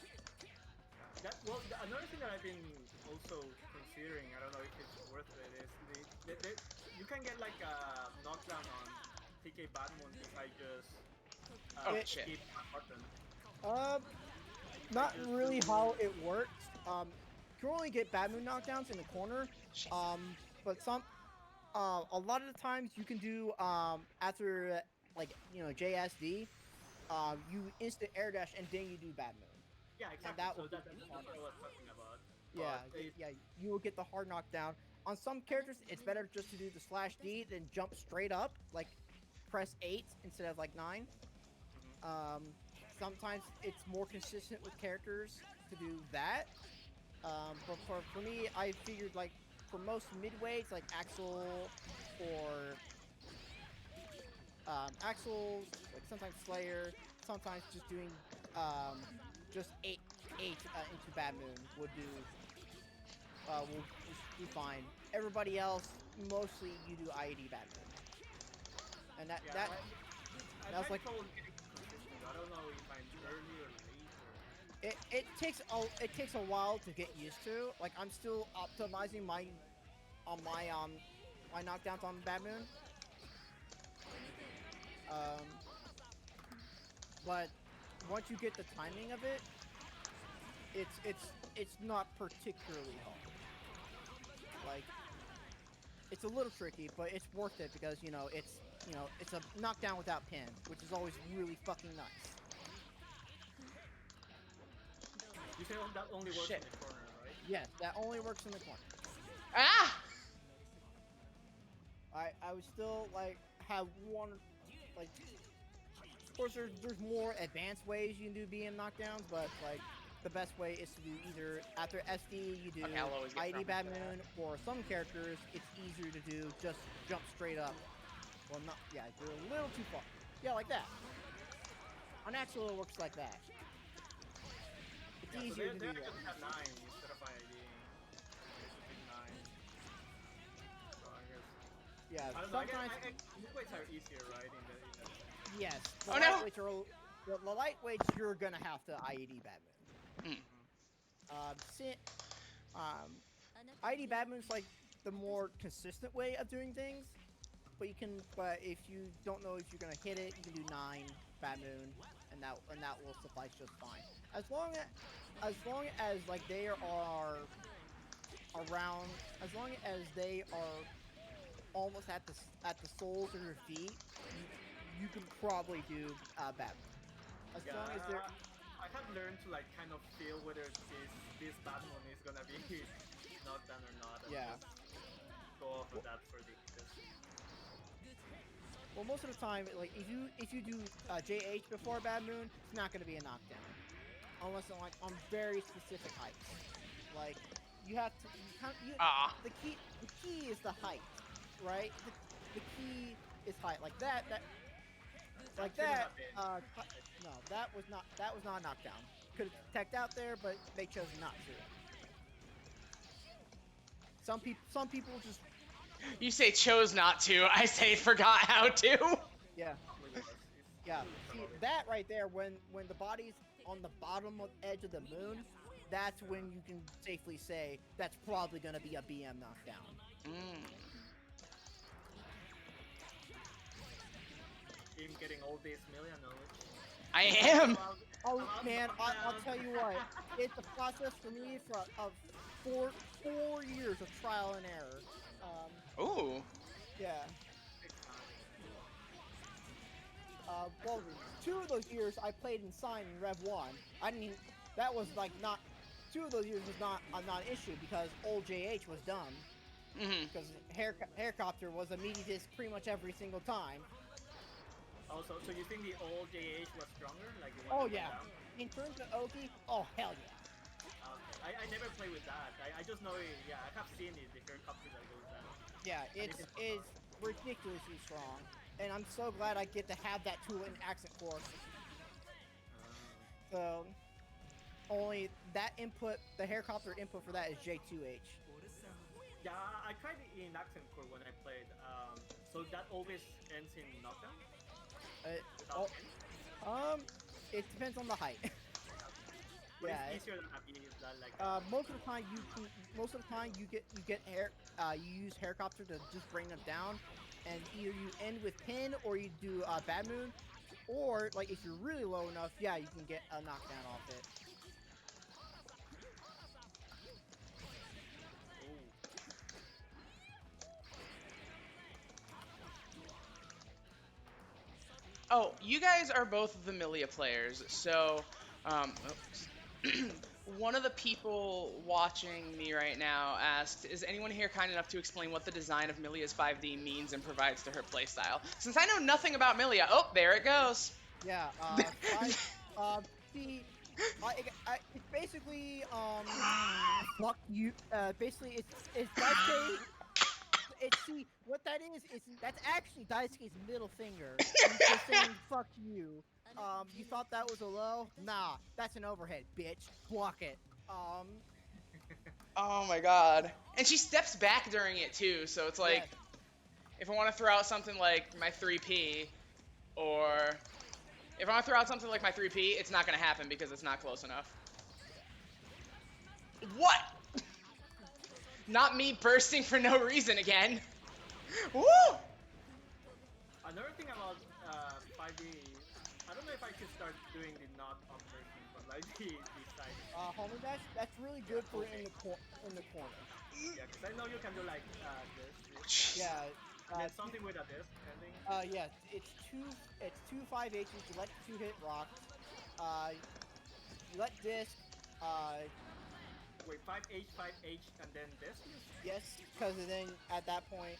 Well, another thing that I've been also considering, I don't know if it's worth it, is you can get like a knockdown on TK Batmon if I just keep a button. Not really how it works. You can only get Batman knockdowns in the corner. But a lot of the times you can do after like JSD, you instant air dash and then you do Batman. Yeah, exactly. That so will that's what I was talking about. Yeah, you will get the hard knockdown. On some characters, it's better just to do the /D than jump straight up, like press 8 instead of like 9. Sometimes it's more consistent with characters to do that. But for me, I figured like for most midweights, like Axel or like sometimes Slayer, sometimes just doing just 8 into Bad Moon would do will be fine. everybody else, mostly you do IED Batman. And Yeah, that I was like trouble getting consistent. I don't know if I'm early or late. it takes a while to get used to. Like I'm still optimizing my my knockdowns on Batman. But once you get the timing of it, it's not particularly hard. Like it's a little tricky, but it's worth it because it's a knockdown without pin, which is always really fucking nice. You say that only works Shit. in the corner, right? Yes, that only works in the corner. Ah! I would still like have one like. Of course, there's more advanced ways you can do BM knockdowns, but like the best way is to do either after SD you do Okay, I'll always get ID from Bad Moon, or some characters it's easier to do just jump straight up. Well, not yeah, you're a little too far. Yeah, like that. On Axel it works like that. It's Yeah, easier so to they're do that. gonna have 9 instead of IID. It's 9. So I guess. Yeah, I don't know. sometimes Lightweights are easier, right? In the yes. The Oh, no! lightweights are the lightweights you're gonna have to IED Bad Moon. ID Badminton's like the more consistent way of doing things, but if you don't know if you're gonna hit it, you can do 9 Bad Moon, and that will suffice just fine. As long as like they are around, as long as they are almost at the soles of your feet, you can probably do Bad Moon. As long as they're I have learned to like kind of feel whether this Batman is gonna be knocked down or not. And yeah. just go off of that for the. Well, most of the time, like if you do JH before Bad Moon, it's not going to be a knockdown, unless on very specific heights. Like you have to, the key is the height, right? The key is height, like that. No, that was not a knockdown. Could have teched out there, but they chose not to. Some people just. You say chose not to, I say forgot how to. Yeah. Yeah. See, that right there, when the body's on the bottom edge of the moon, that's when you can safely say that's probably going to be a BM knockdown. I'm getting all this Milia knowledge. I am! Oh, man, I'll tell you what. It's a process for me of 4 years of trial and error. Ooh. Yeah. Well, 2 of those years I played in Sign in Rev 1. I didn't even, that was like not, 2 of those years was not a non-issue because old JH was done. Because Haircopter was a meaty disc pretty much every single time. Also, so you think the old JH was stronger? Like the Oh one yeah. down? In terms of Oki, oh hell yeah. I never play with that. I just know it, yeah, I have seen it, the Haircopter that goes down. Yeah, it's ridiculously strong. And I'm so glad I get to have that tool in Accent Core. So, only that input, the Haircopter input for that is J2H. Yeah, I tried it in Accent Core when I played. So that always ends in knockdown? It depends on the height. But yeah, it's easier than like most of the time you use Haircopter to just bring them down, and either you end with pin or you do Bad Moon, or like if you're really low enough, yeah, you can get a knockdown off it. Oh, you guys are both the Milia players, so one of the people watching me right now asked, is anyone here kind enough to explain what the design of Milia's 5D means and provides to her playstyle? Since I know nothing about Milia, oh, there it goes. Yeah, see, it's basically, fuck you, basically, it's Daisuke, see, what that is, that's actually Daisuke's middle finger, for saying fuck you. You thought that was a low? Nah, that's an overhead, bitch. Block it. Oh my god. And she steps back during it too, so it's like, if I want to throw out something like my 3P, or if I want to throw out something like my 3P, it's not going to happen because it's not close enough. What? Not me bursting for no reason again. Woo! Another thing about 5D, I don't know if I should start doing the not up version, but like the side. Homing dash, that's really good for in the corner. Yeah, because I know you can do like this. Yeah. And then something with a disc ending. Yeah, it's two 5Hs. You let 2 hit rocks. You let disc. Wait, 5H, 5H, and then disc? Yes, because then at that point,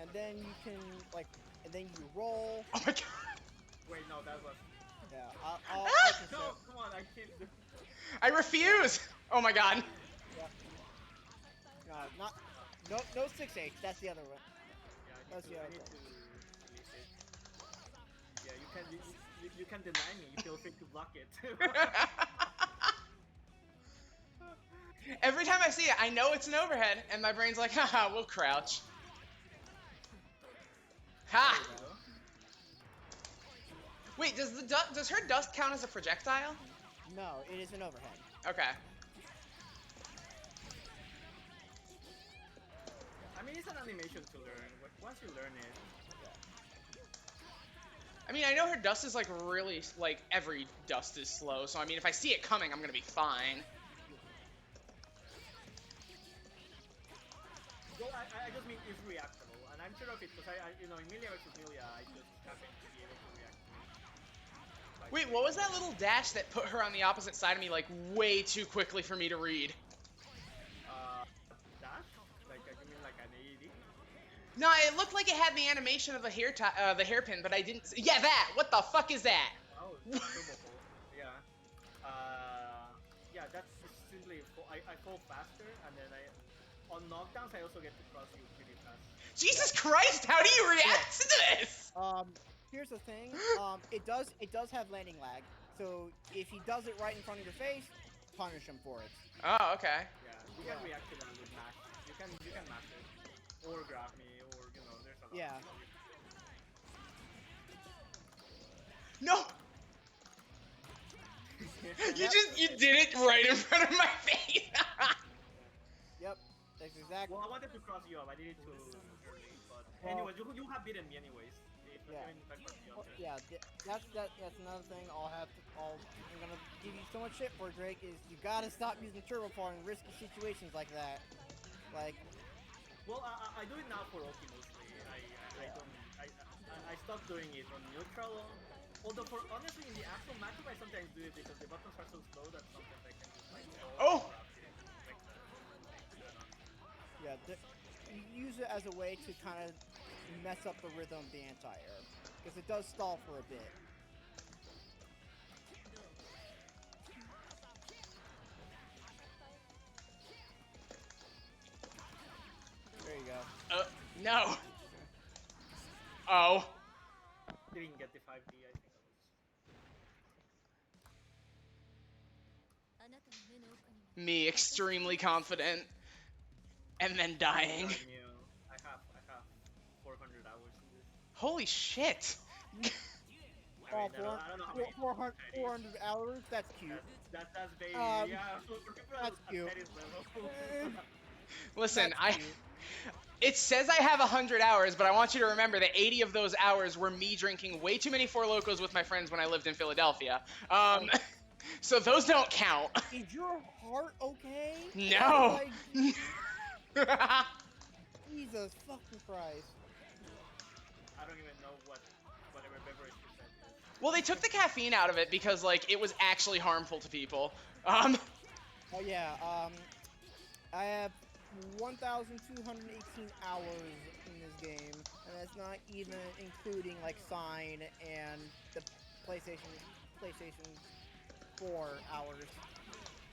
and then you can like, and then you roll. Oh my god. Wait, no, that was. Yeah. No, come on, I can't do. I refuse. Oh my god. Yeah. No 6H. That's the other one. Yeah, That's the other I need one. to release it. Yeah, you can deny me. You feel free to block it. Every time I see it, I know it's an overhead, and my brain's like, haha, we'll crouch. Ha! Wait, does her dust count as a projectile? No, it is an overhead. Okay. I mean, it's an animation to learn. Once you learn it. I mean, I know her dust is like really, like every dust is slow, so I mean, if I see it coming, I'm gonna be fine. Well, I just mean it's reactable, and I'm sure of it because in Milia versus Milia, I just happen to be able to react to it. Wait, what was that little dash that put her on the opposite side of me, like, way too quickly for me to read? Dash? Like, you mean like an AED? No, it looked like it had the animation of the hairpin, but I didn't. Yeah, that. What the fuck is that? Oh, turbo pull. Yeah. Yeah, that's simply I fall faster, and then on knockdowns I also get to cross you pretty fast. Jesus Christ! How do you react to this? Here's the thing. It does have landing lag. So if he does it right in front of your face, punish him for it. Oh, okay. Yeah, you can react to that with mash. You can mash it, or grab me, or there's a lot. Yeah. No. You did it right in front of my face. Yep, that's exactly. Well, I wanted to cross you up. I did it too early, but anyways, you have beaten me anyways. Yeah, that's another thing. I'm gonna give you so much shit for, Drake, is you gotta stop using turbo power in risky situations like that. Like. Well, I do it now for Oki mostly. I stopped doing it on neutral. Although, honestly, in the actual matchup, I sometimes do it because the buttons are so slow that sometimes I can just like. Oh. Yeah, you use it as a way to kind of mess up the rhythm of the anti-air, because it does stall for a bit. There you go. No. Oh. Didn't get the 5D, I think. Me extremely confident, and then dying. I have 400 hours in this. Holy shit. Oh, I don't know how many 400 hours? That's cute. That's baby, yeah. That's cute. Listen, it says I have 100 hours, but I want you to remember that 80 of those hours were me drinking way too many Four Locos with my friends when I lived in Philadelphia. So those don't count. Is your heart okay? No. Jesus fucking Christ. I don't even know whatever beverage you said is. Well, they took the caffeine out of it because, like, it was actually harmful to people. Oh yeah, I have 1,218 hours in this game, and that's not even including like Sign and the PlayStation 4 hours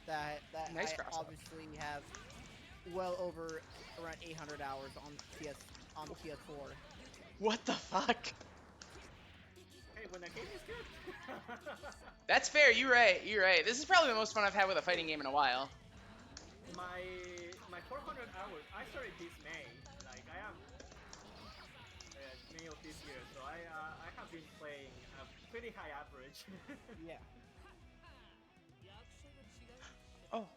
that nice I obviously have well over around 800 hours on PS4. What the fuck? Hey, when that game is good. That's fair. You're right. This is probably the most fun I've had with a fighting game in a while. my 400 hours. I started this May. Like I am May of this year, so I have been playing a pretty high average. Yeah. Oh.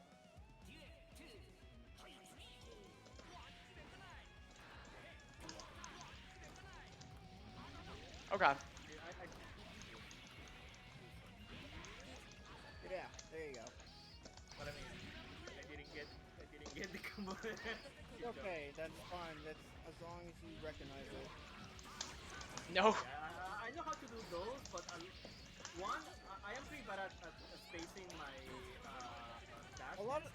Oh god. Yeah, there you go. But I mean, I didn't get the combo. Okay, that's fine. That's as long as you recognize it. No. I know how to do those, but one, I am pretty bad at spacing my dash. A lot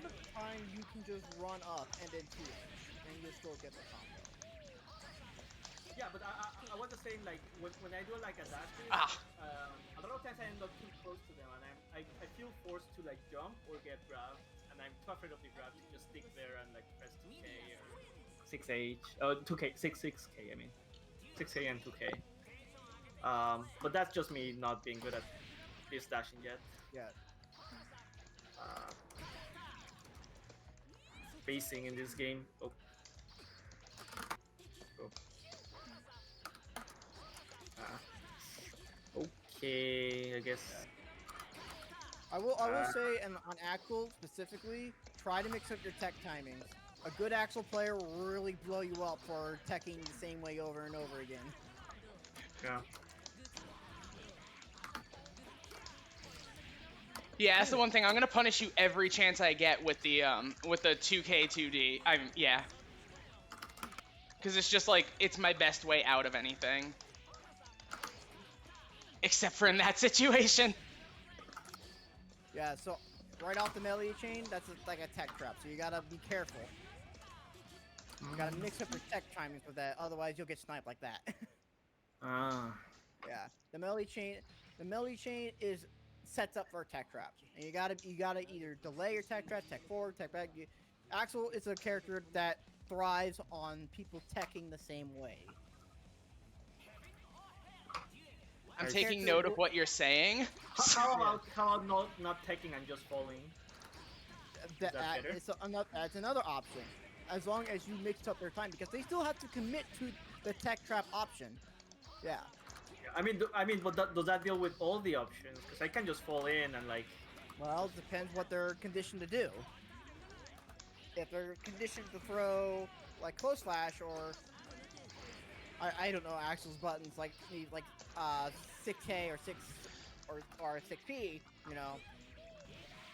of time you can just run up and then 2H, and you'll still get the combo. Yeah, but I was just saying, like, when I do like a dash, a lot of times I end up too close to them, and I feel forced to like jump or get grabbed, and I'm too afraid of the grab to just stick there and like press 2K or 6H, 2K, 6K, I mean, 6K and 2K. But that's just me not being good at this dashing yet. Yeah. Spacing in this game. Oh. Okay, I guess. I will say, and on Axel specifically, try to mix up your tech timings. A good Axel player will really blow you up for teching the same way over and over again. Yeah. Yeah, that's the one thing. I'm gonna punish you every chance I get with the 2K 2D. Yeah. Because it's just like, it's my best way out of anything. Except for in that situation. Yeah, so right off the melee chain, that's like a tech trap, so you gotta be careful. You gotta mix up your tech timings with that, otherwise you'll get sniped like that. Yeah, the melee chain is sets up for tech traps, and you gotta either delay your tech trap, tech forward, tech back. Axel is a character that thrives on people teching the same way. I'm taking note of what you're saying. How about not taking and just falling? That's another option, as long as you mix up their time, because they still have to commit to the tech trap option. Yeah. I mean, but does that deal with all the options? Because I can just fall in and like. Well, it depends what they're conditioned to do. If they're conditioned to throw like close slash or I don't know Axel's buttons like 6K or 6 or 6P, you know,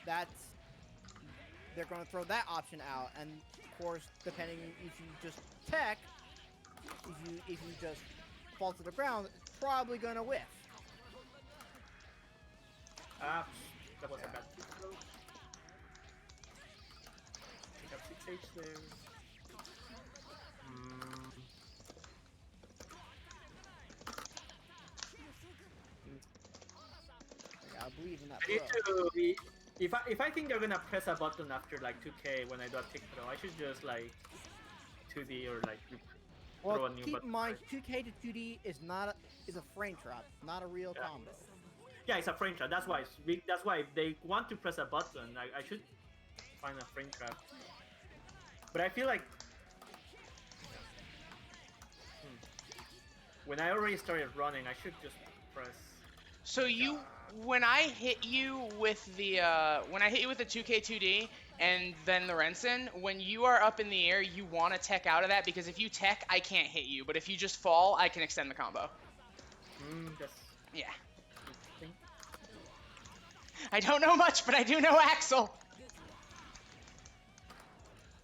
they're going to throw that option out, and of course, depending if you just tech, if you just fall to the ground, it's probably going to whiff. That was a bad throw. Pick up 6H there. I believe in that. I need to if I think they're gonna press a button after like 2K when I do a tick throw, I should just like 2D or like throw a new button. Keep in mind, 2K to 2D is a frame trap, not a real combo. Yeah, it's a frame trap. That's why if they want to press a button, I should find a frame trap. But I feel like when I already started running, I should just press. So when I hit you with the 2K 2D and then the Rensen, when you are up in the air, you want to tech out of that, because if you tech, I can't hit you, but if you just fall, I can extend the combo. Yeah. I don't know much, but I do know Axel.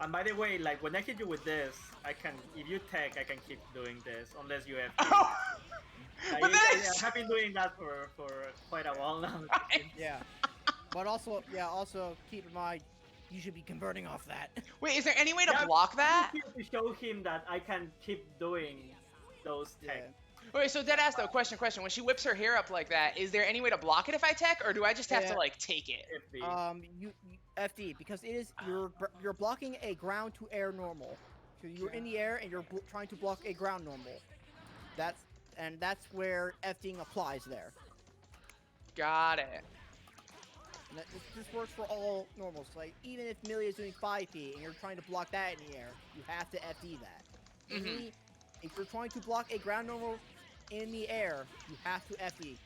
And by the way, like when I hit you with this, if you tech, I can keep doing this unless you have. I have been doing that for quite a while now. Yeah, but also keep in mind, you should be converting off that. Wait, is there any way to block that? To show him that I can keep doing those tech. Wait, so deadass though, question. When she whips her hair up like that, is there any way to block it if I tech, or do I just have to like take it? You FD, because it is you're blocking a ground to air normal. So you're in the air and you're trying to block a ground normal. That's where FDing applies there. Got it. And this works for all normals. Like, even if Milia is doing 5p and you're trying to block that in the air, you have to FD that. Mhm. If you're trying to block a ground normal in the air, you have to FD.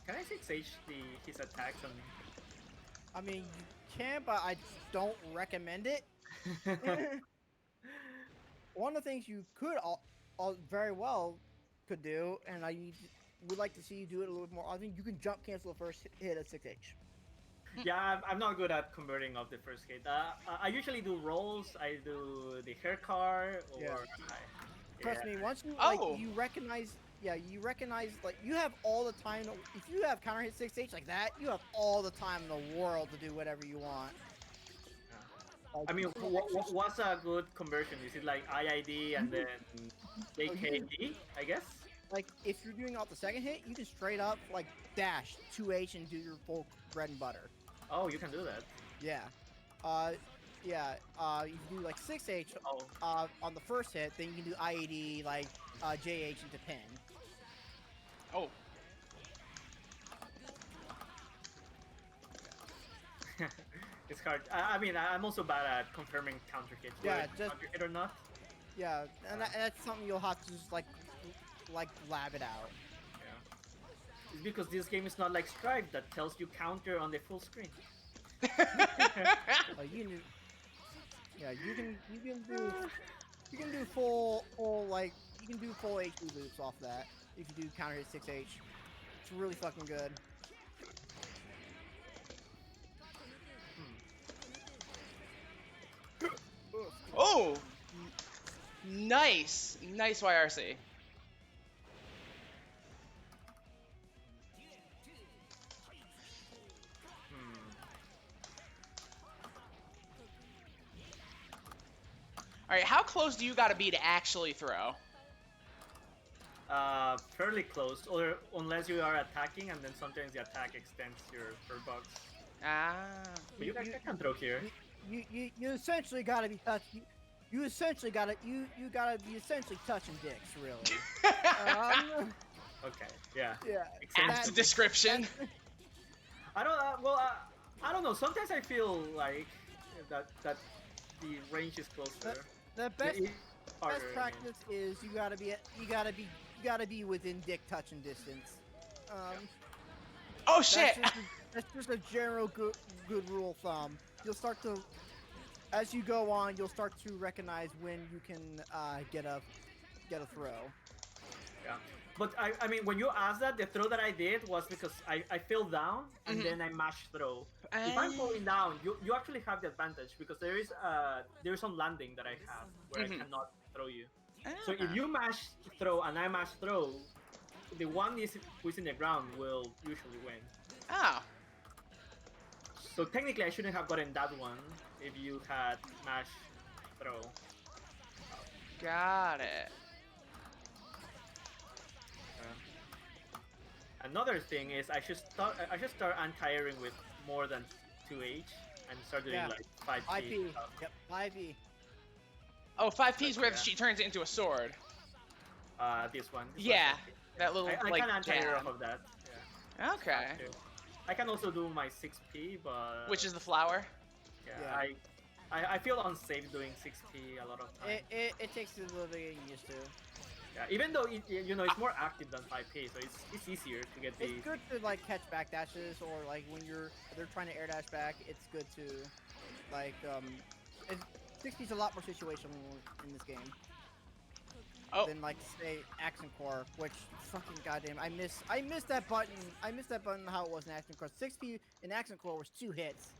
Can I 6H his attacks on? I mean, you can, but I don't recommend it. One of the things you could all very well could do, and would like to see you do it a little bit more often, you can jump cancel the first hit at 6H. Yeah, I'm not good at converting off the first hit. I usually do rolls. I do the hair car, or Yeah. I, Trust yeah. me, once you Oh. you recognize, like you have all the time. If you have counter hit 6H like that, you have all the time in the world to do whatever you want. Like, I mean, what's a good conversion? Is it like IID and then JKD, I guess? Like, if you're doing off the second hit, you can straight up, like, dash 2H and do your full bread and butter. Oh, you can do that. Yeah. You can do, like, 6H on the first hit, then you can do IAD, like, JH into pin. Oh. It's hard. I mean, I'm also bad at confirming counter hits. Yeah, just counter hit or not. Yeah, and that's something you'll have to just, like lab it out. Yeah. It's because this game is not like Stripe that tells you counter on the full screen. You can do full like you can do full HP loops off that if you do counter hit 6H. It's really fucking good. Oh! Nice! Nice YRC. Alright, how close do you gotta be to actually throw? Fairly close, or unless you are attacking, and then sometimes the attack extends your box. Ah. But you guys can throw here. You essentially gotta be touch. You essentially gotta you gotta be essentially touching dicks, really. Okay. Yeah. Yeah. Apt description. I don't. I don't know. Sometimes I feel like that the range is closer. The best harder, practice is you gotta be within dick touching distance. Oh shit! That's just a general good rule of thumb. You'll start to, as you go on, you'll start to recognize when you can get a throw. Yeah. But I mean, when you asked that, the throw that I did was because I fell down and then I mashed throw. If I'm falling down, you actually have the advantage because there is some landing that I have where I cannot throw you. So if you mash throw and I mash throw, the one who's in the ground will usually win. Oh. So technically, I shouldn't have gotten that one if you had mash throw. Got it. Another thing is I should start anti-airing with more than 2H and start doing like 5P. Yep, 5P. Oh, 5P is where she turns it into a sword. This one. Yeah, that little I like can anti-air jab. off of that. Yeah. Okay. I can also do my 6P, but which is the flower. Yeah. I feel unsafe doing 6P a lot of times. It takes a little bit getting used to. Yeah, even though it's more active than 5P, so it's easier to get these. It's good to like catch back dashes, or like when they're trying to air dash back. It's good to like 6P is a lot more situational in this game than like say Action Core, which fucking goddamn I miss that button. I miss that button how it was in Action Core. 6P in Action Core was 2 hits,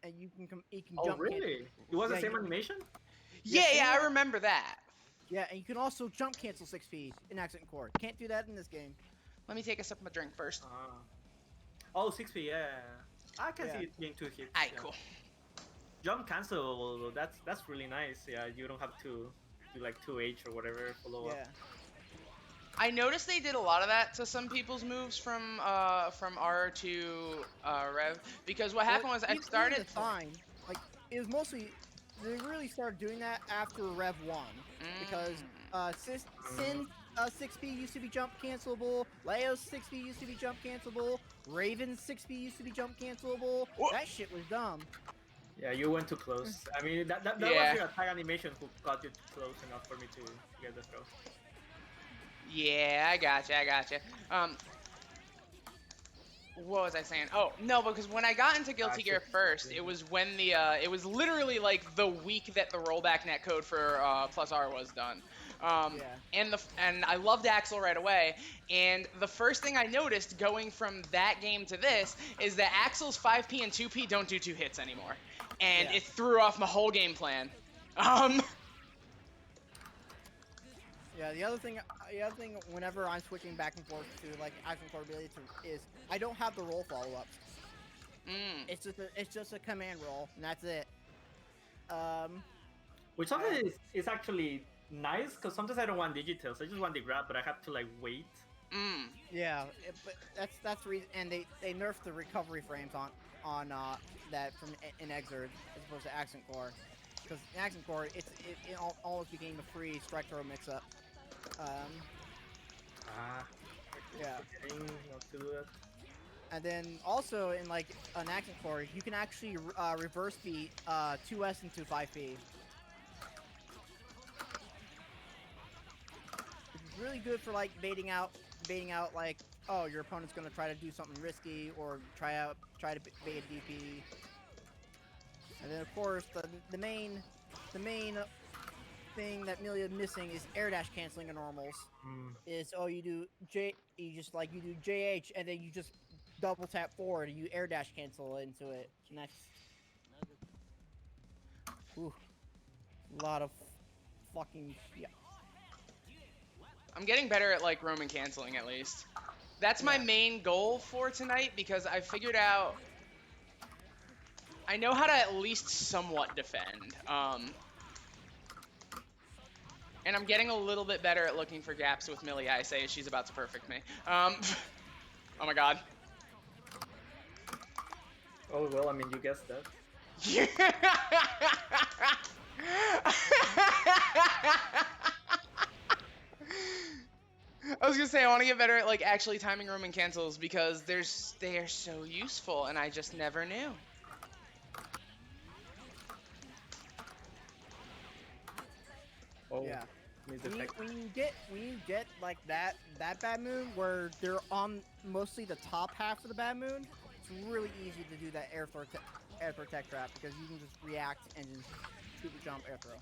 and you can jump. Oh really? It was the same animation? Yeah, I remember that. Yeah, and you can also jump cancel 6P in Accent Core. Can't do that in this game. Let me take a sip of my drink first. Oh, 6P, yeah. I can see it being 2 hits. Alright, cool. Jump cancel, that's really nice. Yeah, you don't have to do like 2H or whatever follow up. I noticed they did a lot of that to some people's moves from R to Rev, because what happened was I Even started. the sign, like it was mostly they really started doing that after Rev 1 because Sin 6B used to be jump cancelable, Leo's 6B used to be jump cancelable, Raven's 6B used to be jump cancelable. That shit was dumb. Yeah, you went too close. I mean, that Yeah. was your attack animation who got you close enough for me to get the throw. Yeah, I gotcha. What was I saying? Oh, no, because when I got into Guilty Gear first, it was when the it was literally like the week that the rollback netcode for Plus R was done. And I loved Axel right away. And the first thing I noticed going from that game to this is that Axel's 5P and 2P don't do 2 hits anymore, and it threw off my whole game plan. Yeah, the other thing, whenever I'm switching back and forth to like action core ability is I don't have the roll follow up. It's just a command roll, and that's it. Which sometimes is actually nice because sometimes I don't want digitals. I just want the grab, but I have to like wait. Yeah, but that's the reason, and they nerfed the recovery frames on that from in Xrd as opposed to Accent Core, because in Accent Core it almost became a free strike throw mix up. Yeah. Not to do that. And then also in like an Accent Core, you can actually reverse beat 2S into 5P. It's really good for like baiting out like, oh, your opponent's gonna try to do something risky or try to bait a DP. And then of course the main thing that Milia is missing is air dash canceling in normals. Is you do JH and then you just double tap forward and you air dash cancel into it. And that's a lot of fucking shit. I'm getting better at like roaming canceling at least. That's my main goal for tonight because I figured out I know how to at least somewhat defend. And I'm getting a little bit better at looking for gaps with Milia, I say, as she's about to perfect me. Oh my god. Oh, well, I mean, you guessed that. I was gonna say, I want to get better at like actually timing roaming cancels because they are so useful and I just never knew. Oh. Yeah. When you get like that bad moon where they're on mostly the top half of the bad moon, it's really easy to do that air protect trap because you can just react and just super jump air throw.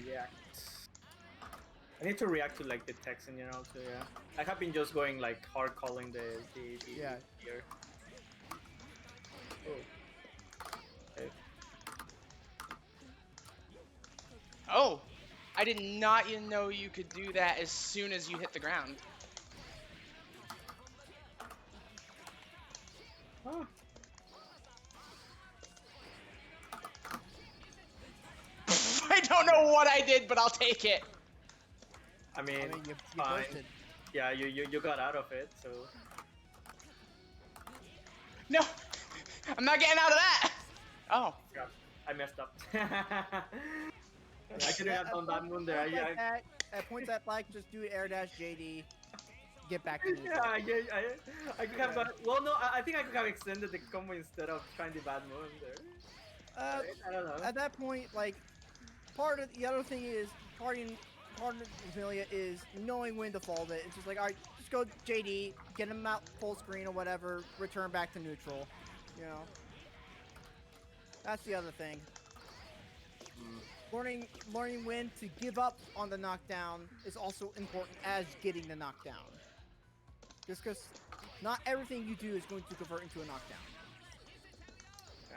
React. I need to react to like the text in general too. Yeah. I have been just going like hard calling the here. Oh. Okay. Oh, I did not even know you could do that as soon as you hit the ground. Oh. I don't know what I did, but I'll take it. I mean you fine. bursted. Yeah, you got out of it, so. No, I'm not getting out of that. Oh. God, I messed up. I could have done that moon there. At points at like just do air dash JD, get back to me. I could have gone. Well, no, I think I could have extended the combo instead of trying the bad moon there. I don't know. At that point, like, the other thing is part of Milia is knowing when to fold it. It's just like, all right, just go JD, get him out full screen or whatever, return back to neutral. You know, that's the other thing. Learning when to give up on the knockdown is also important as getting the knockdown. Just because not everything you do is going to convert into a knockdown.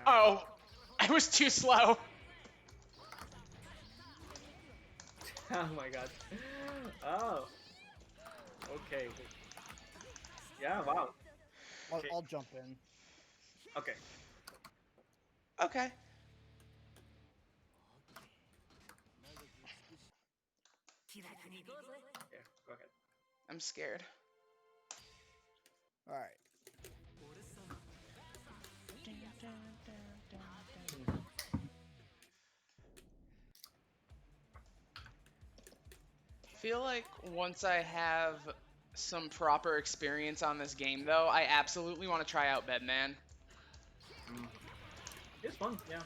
Oh, I was too slow. Oh my god. Oh. Okay. Yeah, wow. I'll jump in. Okay. Okay. Yeah, go ahead. I'm scared. All right. Feel like once I have some proper experience on this game, though, I absolutely want to try out Bedman. It's fun, yeah.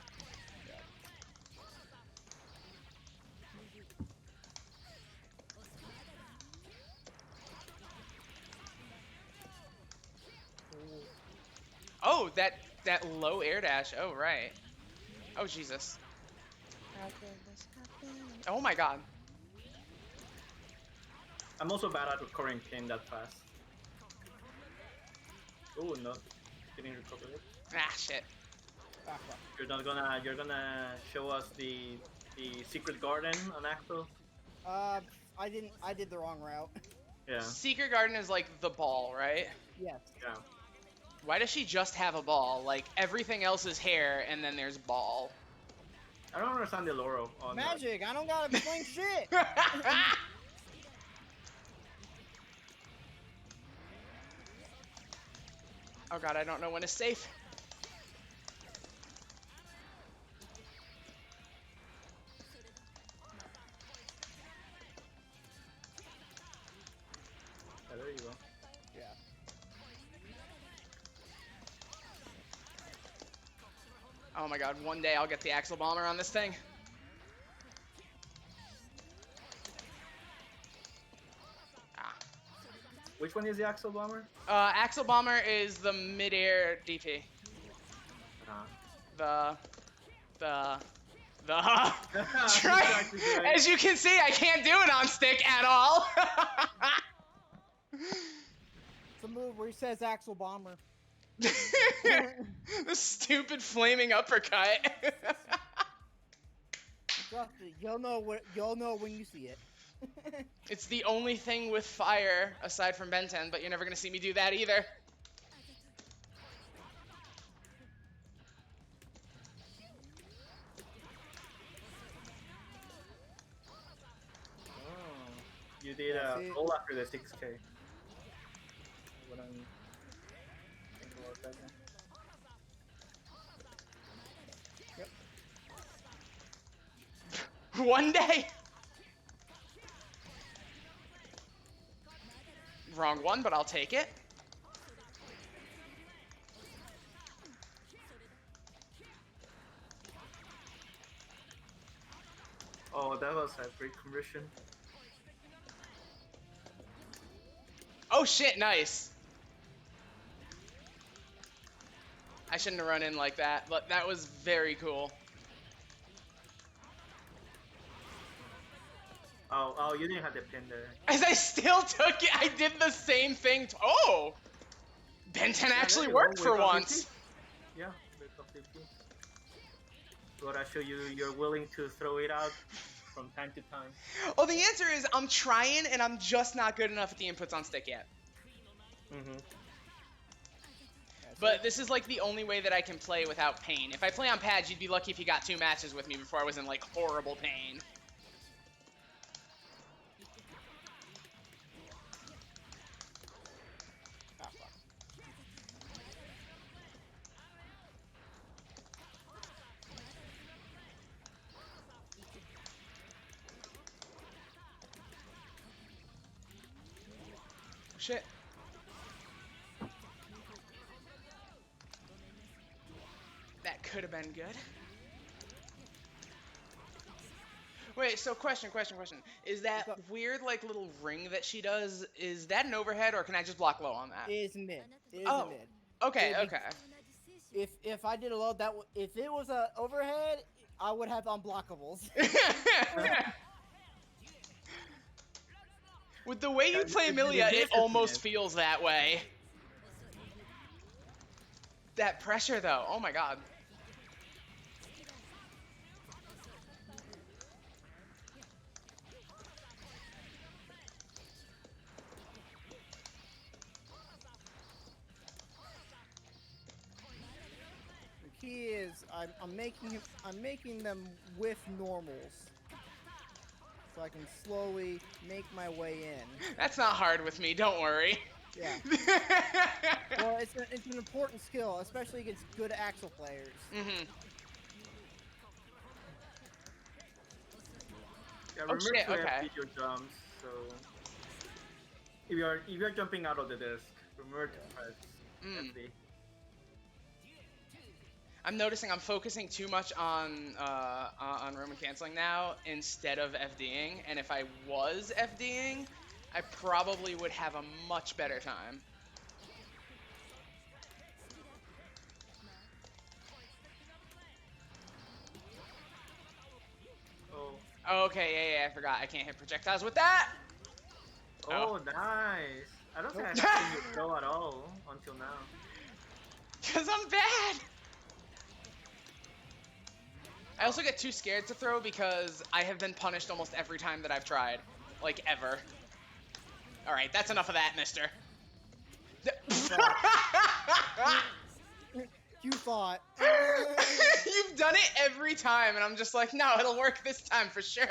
Oh, that low air dash. Oh, right. Oh, Jesus. How did this happen? Oh my god. I'm also bad at recovering pin that fast. Oh no, didn't recover it. Ah, shit. You're gonna show us the secret garden on Axel? I did the wrong route. Yeah. Secret Garden is like the ball, right? Yes. Yeah. Why does she just have a ball? Like, everything else is hair, and then there's ball. I don't understand the lore on Magic, I don't gotta explain shit! Oh god, I don't know when it's safe. Yeah, there you go. Yeah. Oh my god, one day I'll get the Axle Bomber on this thing. Which one is the Axel Bomber? Axle Bomber is the mid-air DP. Try. As you can see, I can't do it on stick at all. It's a move where he says Axel Bomber. The stupid flaming uppercut. Trust me, you'll know when you see it. It's the only thing with fire aside from Ben 10, but you're never gonna see me do that either. You did a goal after the 6K. What I'm thinking about that now. Yep. One day. Wrong one, but I'll take it. Oh, that was a great conversion. Oh shit, nice. I shouldn't have run in like that, but that was very cool. Oh, you didn't have the pin there. As I still took it, I did the same thing. Oh! Ben 10 actually worked for once. Yeah, gotta show you're willing to throw it out from time to time. Oh, the answer is I'm trying, and I'm just not good enough at the inputs on stick yet. But this is like the only way that I can play without pain. If I play on pads, you'd be lucky if you got 2 matches with me before I was in like horrible pain. Shit. That could have been good. Wait, so question. Is that weird, like, little ring that she does, is that an overhead, or can I just block low on that? It is mid. It is Oh, mid. okay. If I did a load, if it was a overhead, I would have unblockables. With the way you play Milia, it almost feels that way. That pressure, though. Oh my god. The key is I'm making them with normals. so I can slowly make my way in. That's not hard with me. Don't worry. Yeah. Well, it's an important skill, especially against good Axel players. Mm-hmm. Yeah, Oh, remember shit, to okay. FD your jumps, so if you're jumping out of the disc, remember to press FD. I'm noticing I'm focusing too much on Roman canceling now instead of FDing, and if I was FDing, I probably would have a much better time. Oh, okay, yeah, I forgot. I can't hit projectiles with that! Oh, nice! I don't think I've seen you go at all until now. Because I'm bad! I also get too scared to throw because I have been punished almost every time that I've tried. Like, ever. Alright, that's enough of that, mister. You thought. You've done it every time, and I'm just like, no, it'll work this time for sure.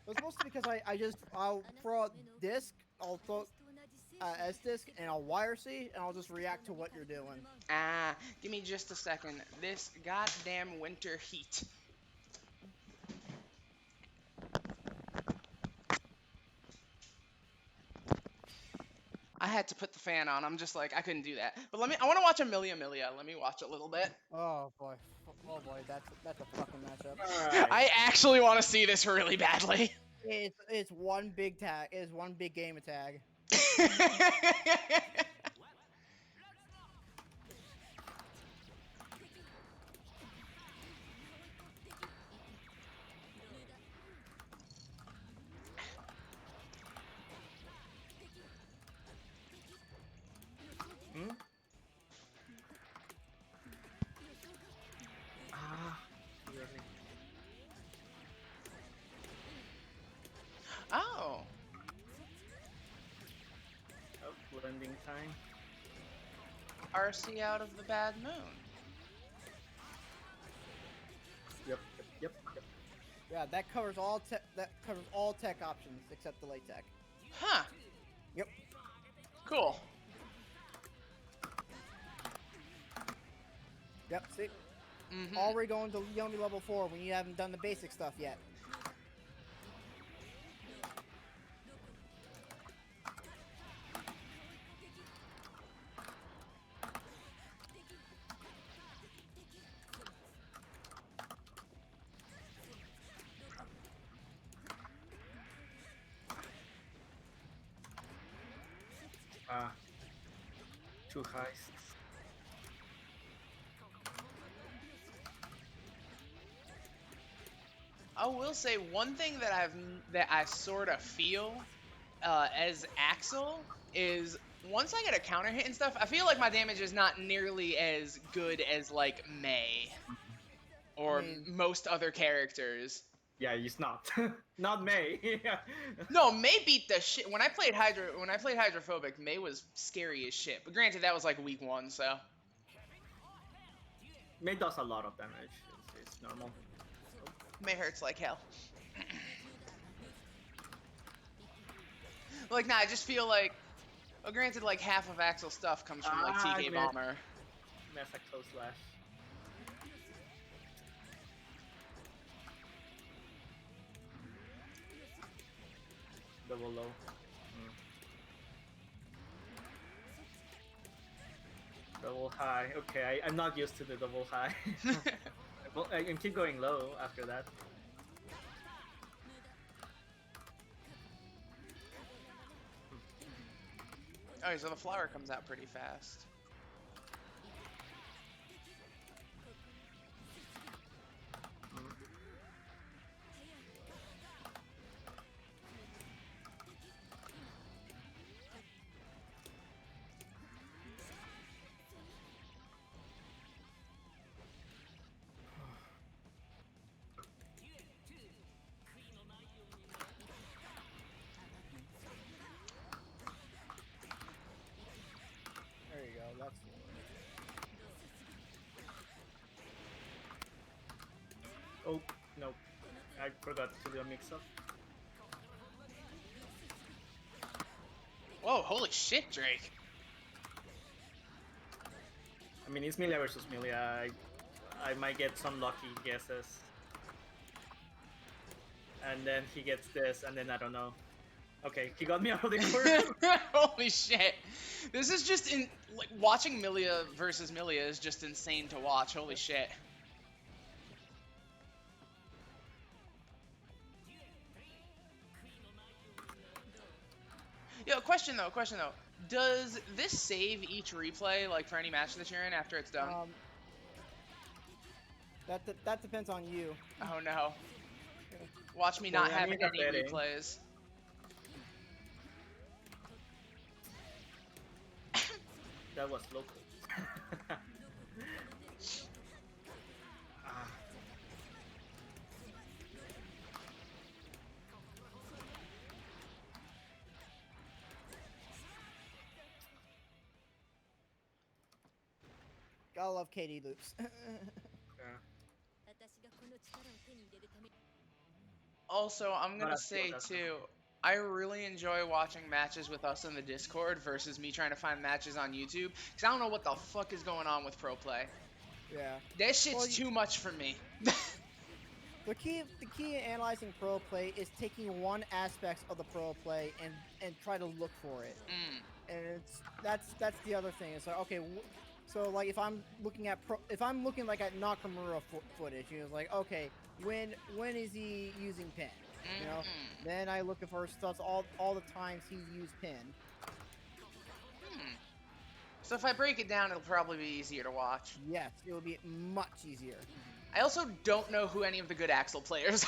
It's mostly because I'll throw a disc, I'll throw S disc, and I'll wire C, and I'll just react to what you're doing. Ah, give me just a second. This goddamn winter heat. I had to put the fan on. I'm just like, I couldn't do that. But I want to watch a Milia. Let me watch a little bit. Oh boy, that's a fucking matchup. Right. I actually want to see this really badly. It's one big tag. It's one big game of tag. Oh. Blending time. RC out of the bad moon. Yep. Yeah, that covers all tech options except the late tech. Huh. Yep. Cool. Yep. See. Already going to Yomi level 4 when you haven't done the basic stuff yet. Two heists. I will say one thing that I sort of feel as Axel is once I get a counter hit and stuff, I feel like my damage is not nearly as good as like May or most other characters. Yeah, it's not. Not May. No, May beat the shit. When I played Hydrophobic, May was scary as shit. But granted, that was like week 1, so. May does a lot of damage. It's normal. May hurts like hell. Like, nah, I just feel like. Well, granted, like half of Axel's stuff comes from like TK Bomber. Mess a close slash. Double low. Double high. Okay, I'm not used to the double high. I can keep going low after that. Oh, so the flower comes out pretty fast. There you go. That's. Oh, no. I forgot to do a mix-up. Whoa, holy shit, Drake. I mean, it's Milia versus Milia. I might get some lucky guesses. And then he gets this, and then I don't know. Okay, he got me out of the corner. Holy shit. This is just like watching Milia versus Milia is just insane to watch. Holy shit. Yo, question though. Does this save each replay, like, for any match that you're in after it's done? That depends on you. Oh no. Watch me Well, not I have need any a betting. replays. That was local. Gotta love KD loops. Also, I'm Not gonna as say good as too, I really enjoy watching matches with us in the Discord versus me trying to find matches on YouTube, because I don't know what the fuck is going on with pro play. Yeah. That shit's Well, too much for me. The key in analyzing pro play is taking one aspect of the pro play and try to look for it. And that's the other thing. It's like, okay, so like if I'm looking like at Nakamura footage, you know, it's like, okay, when is he using pin? You know, then I look for stuff all the times he used pin. So if I break it down, it'll probably be easier to watch. Yes, it will be much easier. I also don't know who any of the good Axel players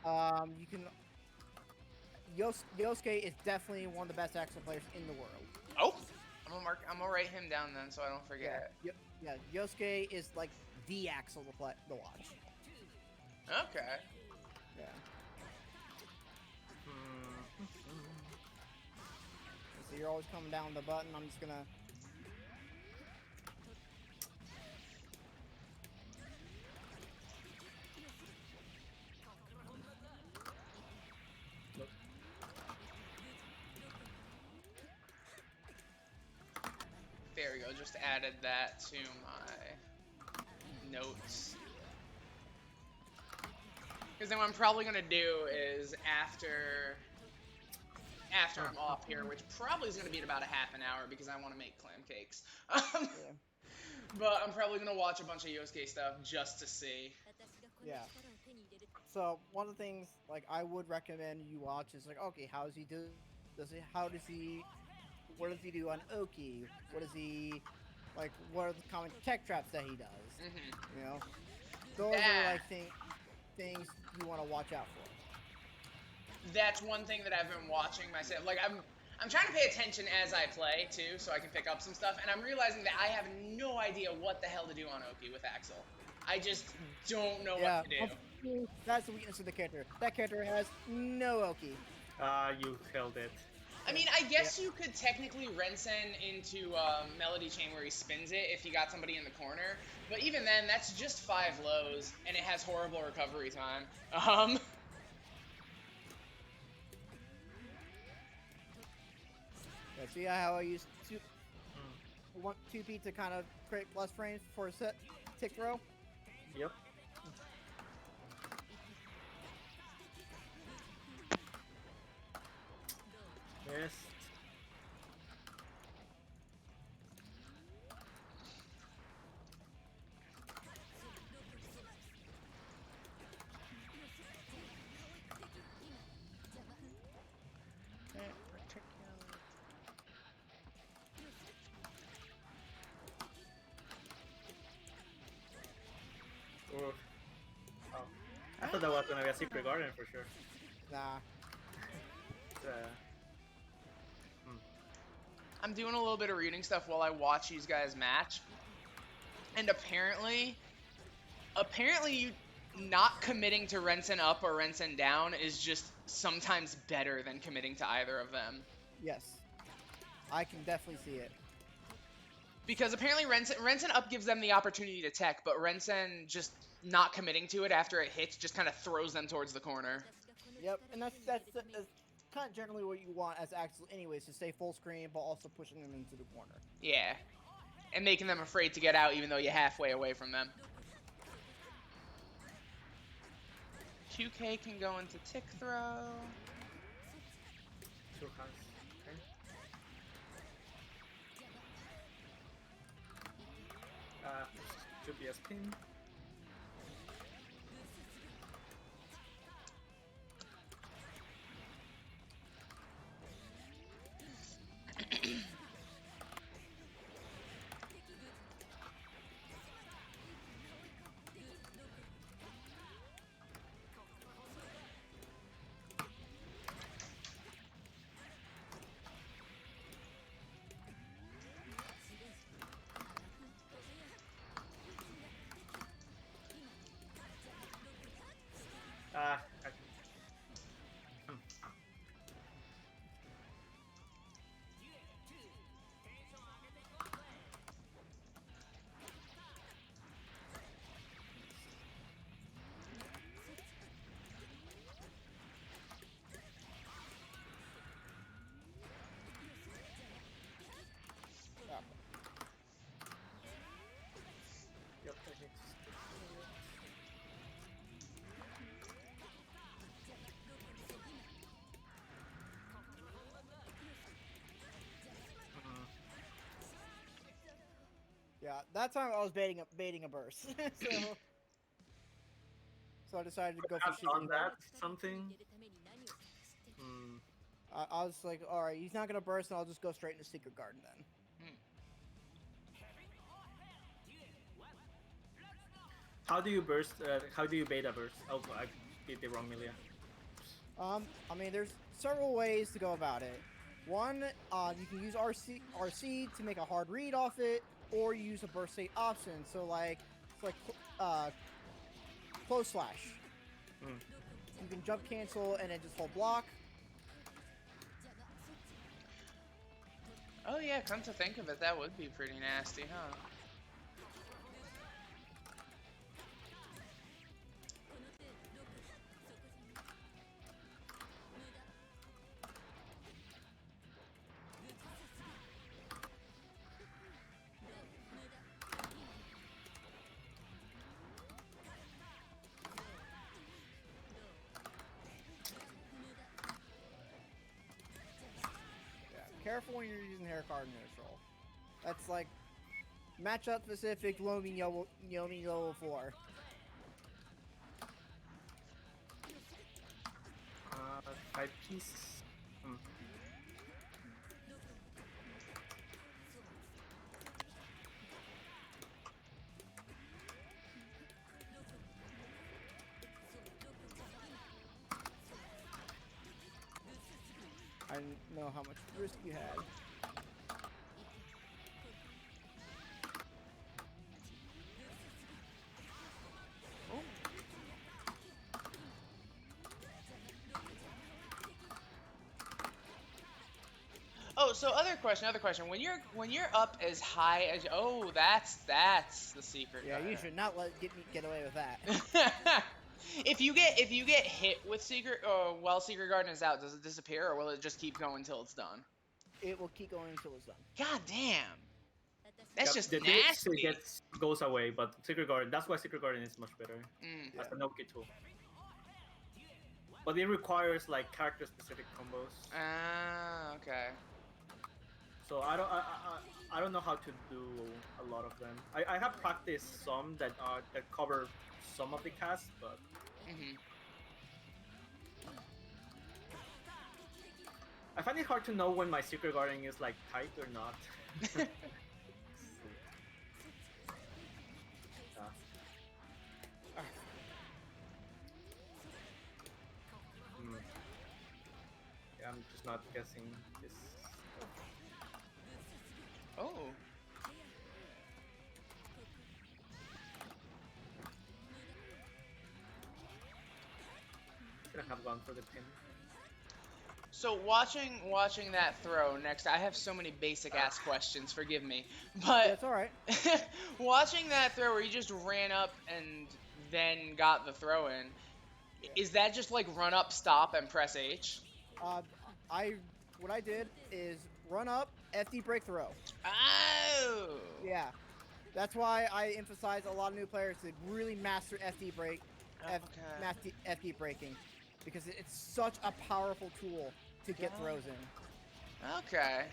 are. You can. Yosuke is definitely one of the best Axel players in the world. Oh, I'm gonna write him down then, so I don't forget. Yeah, Yosuke is like the Axel to watch. Okay. Yeah. So you're always coming down the button. I'm just gonna. There we go, just added that to my notes. Because then what I'm probably going to do is after I'm off here, which probably is going to be in about a half an hour because I want to make clam cakes. But I'm probably going to watch a bunch of Yosuke stuff just to see. Yeah. So one of the things like I would recommend you watch is like, okay, how does he do? What does he do on Oki? What are the common tech traps that he does? You know, those are like things you want to watch out for. That's one thing that I've been watching myself. Like I'm trying to pay attention as I play too, so I can pick up some stuff. And I'm realizing that I have no idea what the hell to do on Oki with Axel. I just don't know what to do. That's the weakness of the character. That character has no Oki. You killed it. I mean, I guess you could technically Rensen into Melody Chain where he spins it if you got somebody in the corner. But even then, that's just 5 lows, and it has horrible recovery time. Yeah, see how I use 2P to kind of create plus frames for a set tick throw? Yep. Yes. Oh. I thought that was gonna be a secret garden for sure. Nah. I'm doing a little bit of reading stuff while I watch these guys match. And apparently you not committing to Rensen up or Rensen down is just sometimes better than committing to either of them. Yes. I can definitely see it. Because apparently Rensen up gives them the opportunity to tech, but Rensen just not committing to it after it hits just kind of throws them towards the corner. Yep, and that's kind of generally what you want as Axel anyways, to stay full screen, but also pushing them into the corner. Yeah. And making them afraid to get out even though you're halfway away from them. QK can go into tick throw. Two hands. Okay. Should be a spin. Yep, I think Yeah, that time I was baiting a burst. so I decided to go for I've done shooting. that something. I was like, all right, he's not gonna burst, and I'll just go straight into Secret Garden then. How do you burst? How do you beta burst? Oh, I did the wrong Milia. I mean, there's several ways to go about it. One, you can use RC to make a hard read off it, or you use a burst state option. So like close slash. You can jump cancel and then just hold block. Oh yeah, come to think of it, that would be pretty nasty, huh? Careful when you're using hair card neutral. That's like matchup specific Yomi level 4. 5 piece. I didn't know how much risk you had. Oh, so other question. When you're up as high as that's the secret. Yeah, you should not get away with that. If you get hit with Secret while Secret Garden is out, does it disappear or will it just keep going until it's done? It will keep going until it's done. God damn. That's just the nasty. Goes away, but Secret Garden. That's why Secret Garden is much better as a no-kit tool. But it requires like character-specific combos. Ah, okay. So I don't know how to do a lot of them. I have practiced some that cover some of the casts, but I find it hard to know when my Secret Garden is like tight or not. Yeah, I'm just not guessing this. Oh. Gonna have gone for the pin. So watching that throw next, I have so many basic ass questions. Forgive me, but that's all right. Watching that throw where he just ran up and then got the throw in. Is that just like run up, stop, and press H? What I did is run up, FD break throw. Oh. Yeah, that's why I emphasize a lot of new players to really master FD break, FD breaking, because it's such a powerful tool to get throws in. Okay.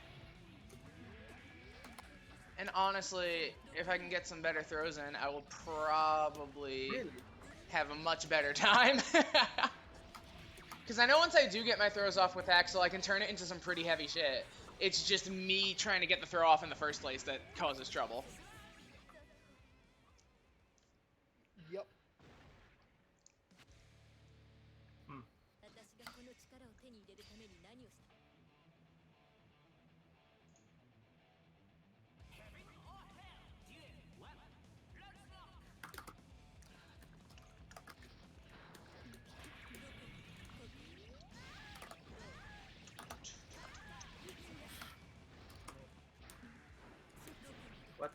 And honestly, if I can get some better throws in, I will probably have a much better time. Because I know once I do get my throws off with Axel, I can turn it into some pretty heavy shit. It's just me trying to get the throw off in the first place that causes trouble. Yep. What?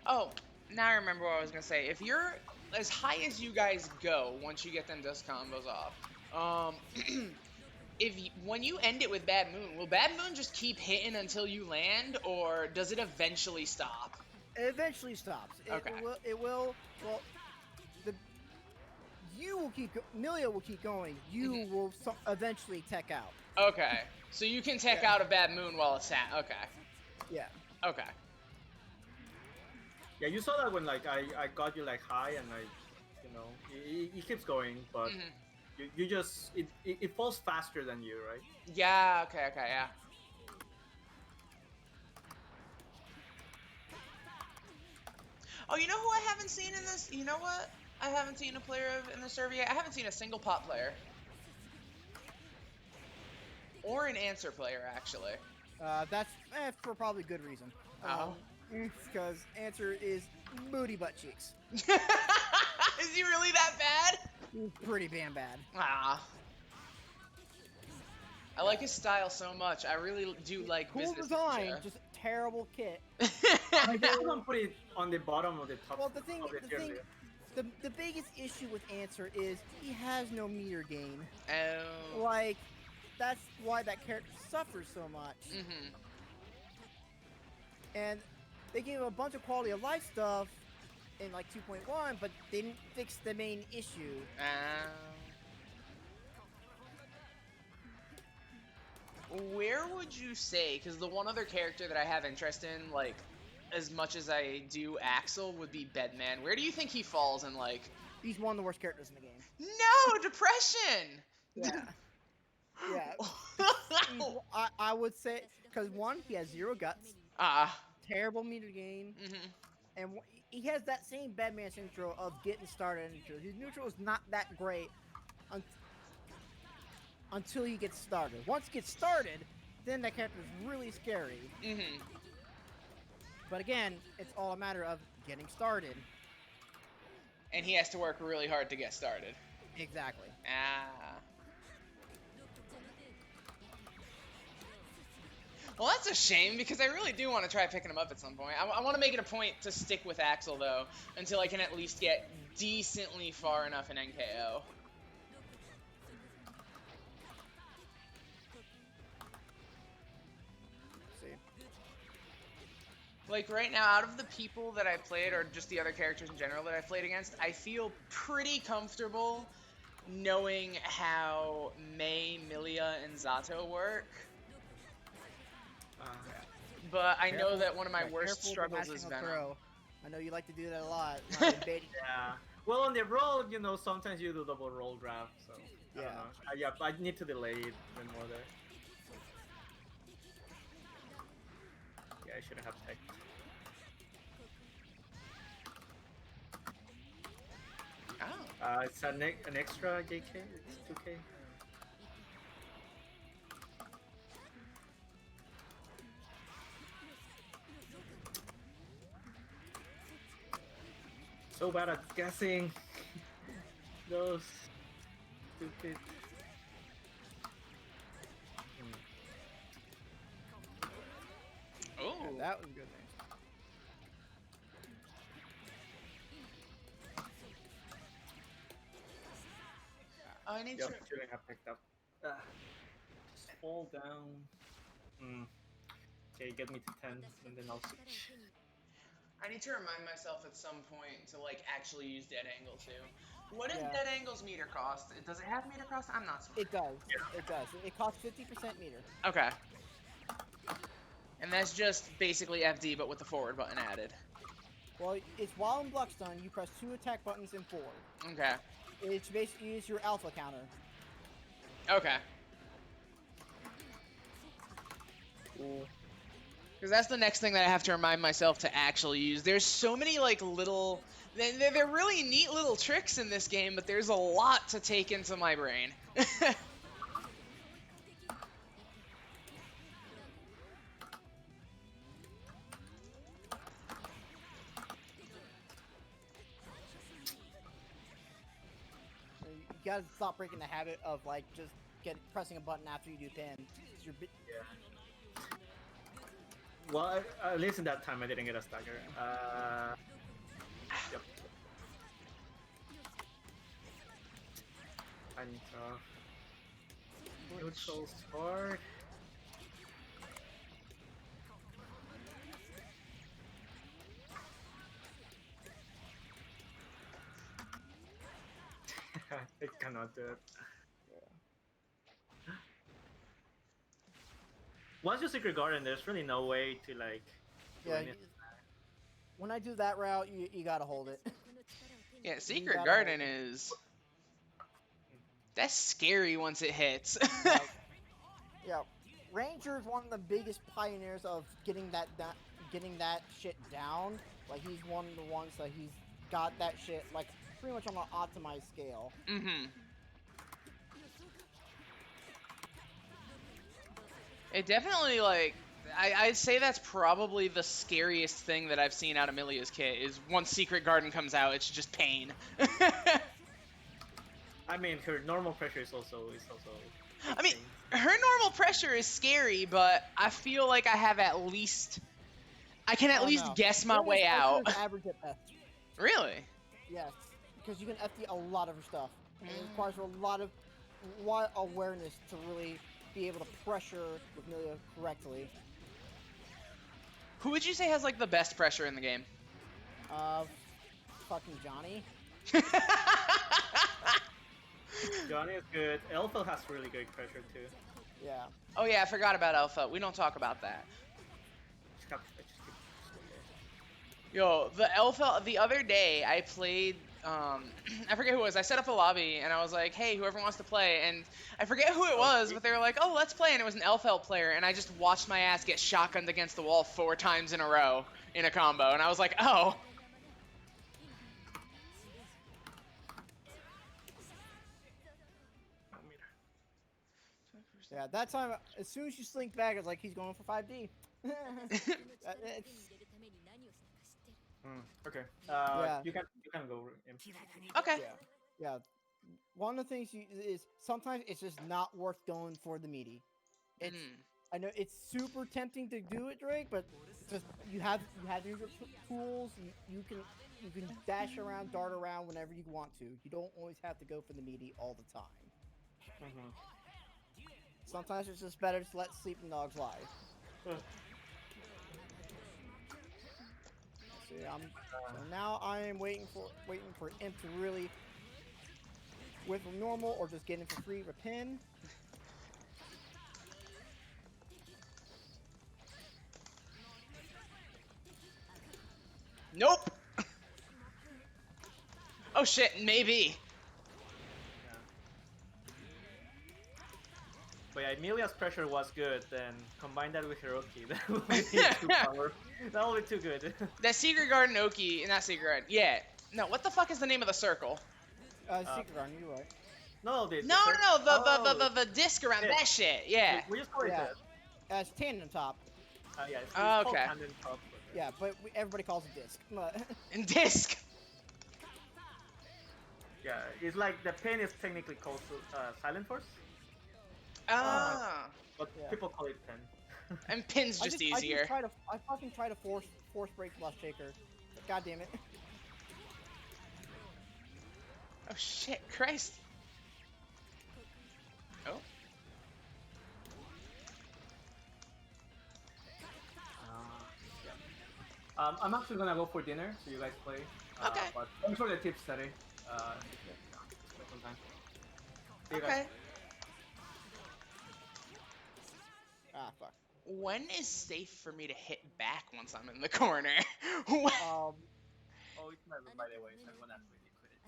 Oh, now I remember what I was gonna say. If you're as high as you guys go once you get them dust combos off, when you end it with Bad Moon, will Bad Moon just keep hitting until you land, or does it eventually stop? It eventually stops. Okay. It will. Well, you will keep. Milia will keep going. You will eventually tech out. Okay. So you can tech out of Bad Moon while it's at. Okay. Yeah. Okay. Yeah, you saw that when like I got you like high and like, you know, it keeps going, but you just it falls faster than you, right? Yeah. Okay. Yeah. Oh, you know who I haven't seen in this? You know what? I haven't seen a player in the server yet. I haven't seen a single pot player. Or an answer player, actually. That's for probably good reason. Because answer is booty butt cheeks. Is he really that bad? He's pretty damn bad. Ah. I like his style so much. I really do like cool business. Design, just terrible kit. I don't put it on the bottom of the top. Well, the biggest issue with Answer is he has no meter gain. Oh. Like, that's why that character suffers so much. And they gave him a bunch of quality of life stuff in like 2.1, but they didn't fix the main issue. Where would you say, because the one other character that I have interest in, like, as much as I do Axel, would be Bedman. Where do you think he falls in, like... He's one of the worst characters in the game. No! Depression! Yeah. I would say, because one, he has 0 guts. Terrible meter gain. And he has that same Bedman intro of getting started neutral. His neutral is not that great until he gets started. Once he gets started, then that character is really scary. But again, it's all a matter of getting started. And he has to work really hard to get started. Exactly. Well, that's a shame, because I really do want to try picking him up at some point. I want to make it a point to stick with Axel, though, until I can at least get decently far enough in NKO. Like, right now, out of the people that I played, or just the other characters in general that I played against, I feel pretty comfortable knowing how Mei, Milia, and Zato work. But I know that one of my worst struggles is Venom. Throw. I know you like to do that a lot. Yeah. Well, on the roll, you know, sometimes you do double roll grab, so... Yeah. I need to delay it even more there. Yeah, I shouldn't have tech. It's an extra JK, it's 2K. So bad at guessing. Those stupid. Oh, that was good. I need Yep, to. shouldn't have picked up. Just fall down. Okay, get me to 10, and then I'll switch. I need to remind myself at some point to like actually use dead angle too. What does Yeah. dead angle's meter cost? Does it have meter cost? I'm not smart. It does. It does. It costs 50% meter. Okay. And that's just basically FD, but with the forward button added. Well, it's while in block stun, you press 2 attack buttons and forward. Okay. It's basically your alpha counter. Okay. Because that's the next thing that I have to remind myself to actually use. There's so many like little, they're really neat little tricks in this game, but there's a lot to take into my brain. So you gotta stop breaking the habit of like just pressing a button after you do pin. It's your Well, at least in that time I didn't get a stagger. Yep. I need to neutral sword. It cannot do it. Once you Secret Garden, there's really no way to like. do Yeah. anything. When I do that route, you gotta hold it. Yeah, Secret Garden is. That's scary once it hits. Yeah, Ranger's one of the biggest pioneers of getting that shit down. Like he's one of the ones that he's got that shit like pretty much on an optimized scale. Mm-hmm. It definitely like I'd say that's probably the scariest thing that I've seen out of Milia's kit is once Secret Garden comes out, it's just pain. I mean, her normal pressure is also. I mean, her normal pressure is scary, but I feel like I have at least. I can at least guess my way out. Average at best. Really? Yes, because you can FD a lot of her stuff. And it requires a lot of awareness to really be able to pressure with Milia correctly. Who would you say has like the best pressure in the game? Fucking Johnny. Johnny is good. Alpha has really good pressure too. Yeah. Oh yeah, I forgot about Alpha. We don't talk about that. Yo, the Alpha, the other day I played, I forget who it was. I set up a lobby and I was like, hey, whoever wants to play. And I forget who it was, but they were like, oh, let's play. And it was an Alpha player. And I just watched my ass get shotgunned against the wall 4 times in a row in a combo. And I was like, oh. Yeah, that time, as soon as you slink back, it's like he's going for 5D. Okay. Yeah. You can go. Okay. Yeah. One of the things is sometimes it's just not worth going for the meaty. It's I know it's super tempting to do it, Drake, but just you have your tools. You can dash around, dart around whenever you want to. You don't always have to go for the meaty all the time. Sometimes it's just better to let sleeping dogs lie. See, so now I am waiting for Imp to really with normal or just get him for free with pin. Nope. Oh shit, maybe. But yeah, Emilia's pressure was good, then combine that with Hiroki, that will be too powerful. That will be too good. That Secret Garden Oki, not Secret Garden, yeah. No, what the fuck is the name of the circle? Secret Garden, you're right. No, the disc around that shit, yeah. We just call it that. It's tandem top. Yeah, it's Oh, called okay. tandem top. Yeah, but everybody calls it disc. And disc! Yeah, it's like the pin is technically called Silent Force. Ah. But people call it pin. And pin's just easier. I fucking try to force break Lost Shaker. God damn it. Oh shit, Christ. Oh. I'm actually gonna go for dinner, so you guys play. Okay. But thanks for the tips, Teddy. Sometime. See you guys. Okay. Ah, fuck. When is safe for me to hit back once I'm in the corner? Oh, it's my room, by the way, so I'm gonna quickly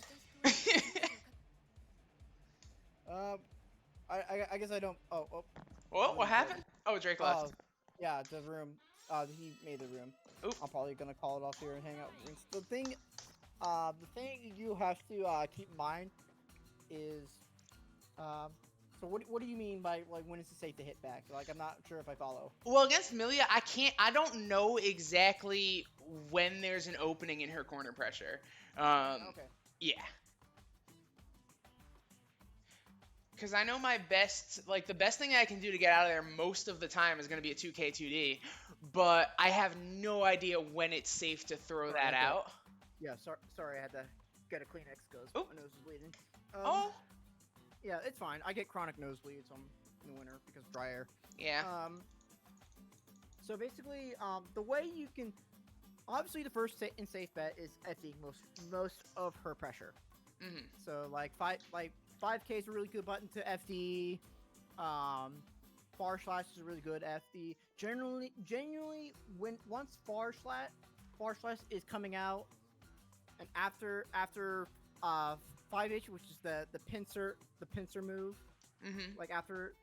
quit it. I guess I don't. What happened? Oh, Drake left. Yeah, the room. He made the room. Oop. I'm probably gonna call it off here and hang out. The thing you have to keep in mind is, so what do you mean by like when is it safe to hit back? Like I'm not sure if I follow. Well, against Milia, I don't know exactly when there's an opening in her corner pressure. Okay. Yeah. Because I know my the best thing I can do to get out of there most of the time is going to be a 2K 2D, but I have no idea when it's safe to throw that out. Yeah, sorry, I had to get a Kleenex because my nose is bleeding. Oh. Yeah, it's fine. I get chronic nosebleeds in the winter because dry air. Yeah. So basically, the way you can, obviously the first and safe bet is FD most of her pressure. Mm-hmm. So like 5K is a really good button to FD. Far slash is a really good FD. Genuinely, once far slash is coming out, and after 5H, which is the pincer move, like after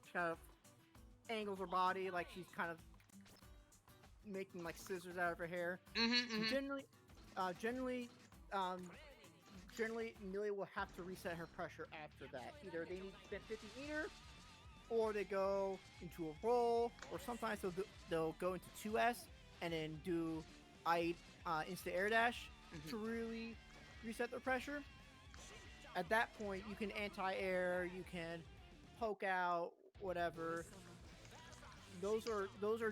she kind of angles her body, like she's kind of making like scissors out of her hair. Generally, Milia will have to reset her pressure after that. Either they need to spend 50 meter, or they go into a roll, or sometimes they'll go into 2S and then do insta air dash to really reset their pressure. At that point, you can anti-air, you can poke out, whatever. Those are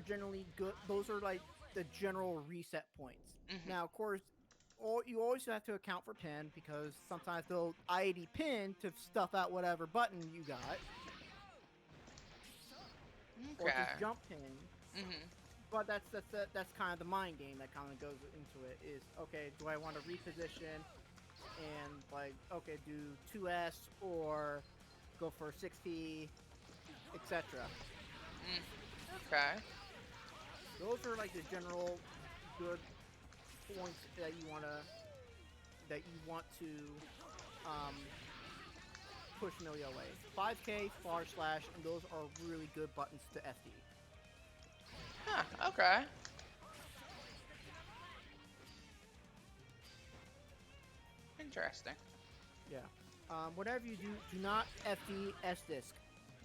generally good. Those are like the general reset points. Now, of course, you always have to account for pin because sometimes they'll IAD pin to stuff out whatever button you got. Or just jump pin. But that's kind of the mind game that kind of goes into it. Is okay, do I want to reposition and like okay do 2S or go for 60, etc. Okay. Those are like the general good points that you want to push Milia away. 5K, far slash, and those are really good buttons to FD. Huh, okay. Interesting. Yeah. Whatever you do not FD S-Disc.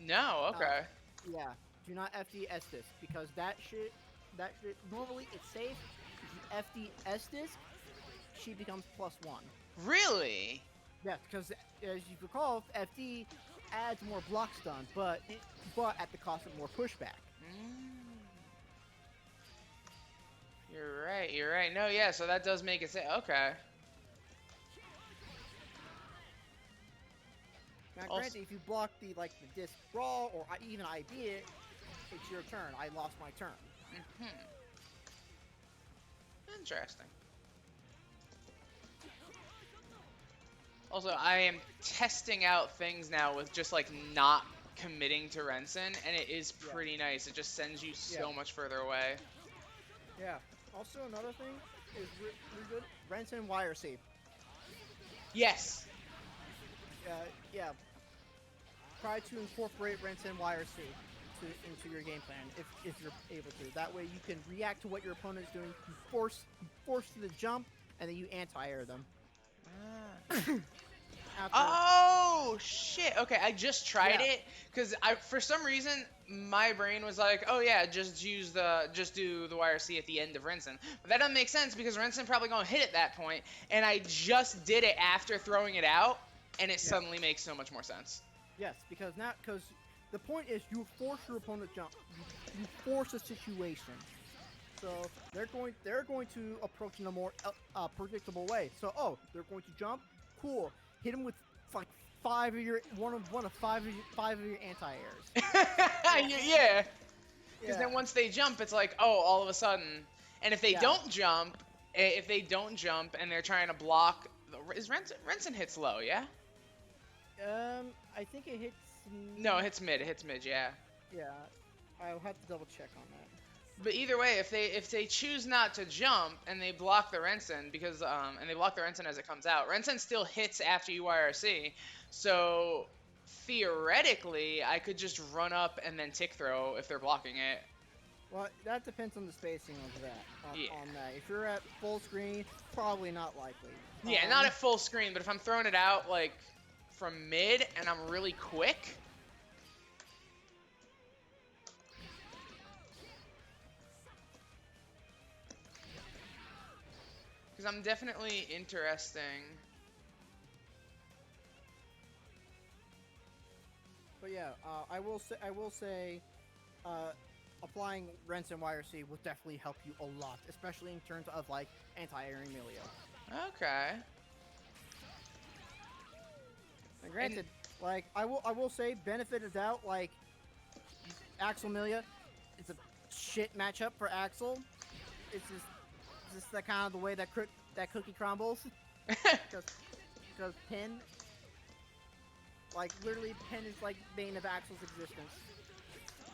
No, okay. Yeah, do not FD S-Disc because that shit, normally it's safe. If you FD S-Disc, she becomes +1. Really? Yeah, because as you recall, FD adds more block stun, but at the cost of more pushback. You're right. No, yeah, so that does make it say, okay. Now, granted, if you block the disc raw or even IB it, it's your turn. I lost my turn. Interesting. Also, I am testing out things now with just not committing to Rensen, and it is pretty nice. It just sends you so much further away. Yeah. Also, another thing is really good. Rensen YRC. Yes. Yeah. Try to incorporate Rensen YRC into your game plan if you're able to. That way you can react to what your opponent is doing. You force to the jump, and then you anti-air them. Oh shit! Okay, I just tried it because for some reason my brain was like, oh yeah, just do the YRC at the end of Rensen. But that doesn't make sense because Rensen probably gonna hit at that point, and I just did it after throwing it out, and it suddenly makes so much more sense. Yes, because the point is you force your opponent to jump. You force a situation. So they're going to approach in a more predictable way. So they're going to jump. Cool. Hit him with like one of five of your anti-airs. Yeah. Because then once they jump, it's like, oh, all of a sudden. And if they don't jump, and they're trying to block, is Renson hits low, yeah? I think it hits. No, it hits mid. It hits mid, yeah. Yeah, I'll have to double check on that. But either way, if they choose not to jump and they block the Renson because and they block the Renson as it comes out, Renson still hits after UIRC. So theoretically, I could just run up and then tick throw if they're blocking it. Well, that depends on the spacing of that. On that, if you're at full screen, probably not likely. Yeah, not at full screen, but if I'm throwing it out like from mid and I'm really quick. Because I'm definitely interesting. But yeah, I will say, applying Rents and YRC will definitely help you a lot, especially in terms of like anti-airing Milia. Okay. And granted, like I will say, benefit of doubt, like Axel Milia, it's a shit matchup for Axel. It's just the kind of the way that cookie crumbles. Because Pin, like literally, Pin is like bane of Axel's existence.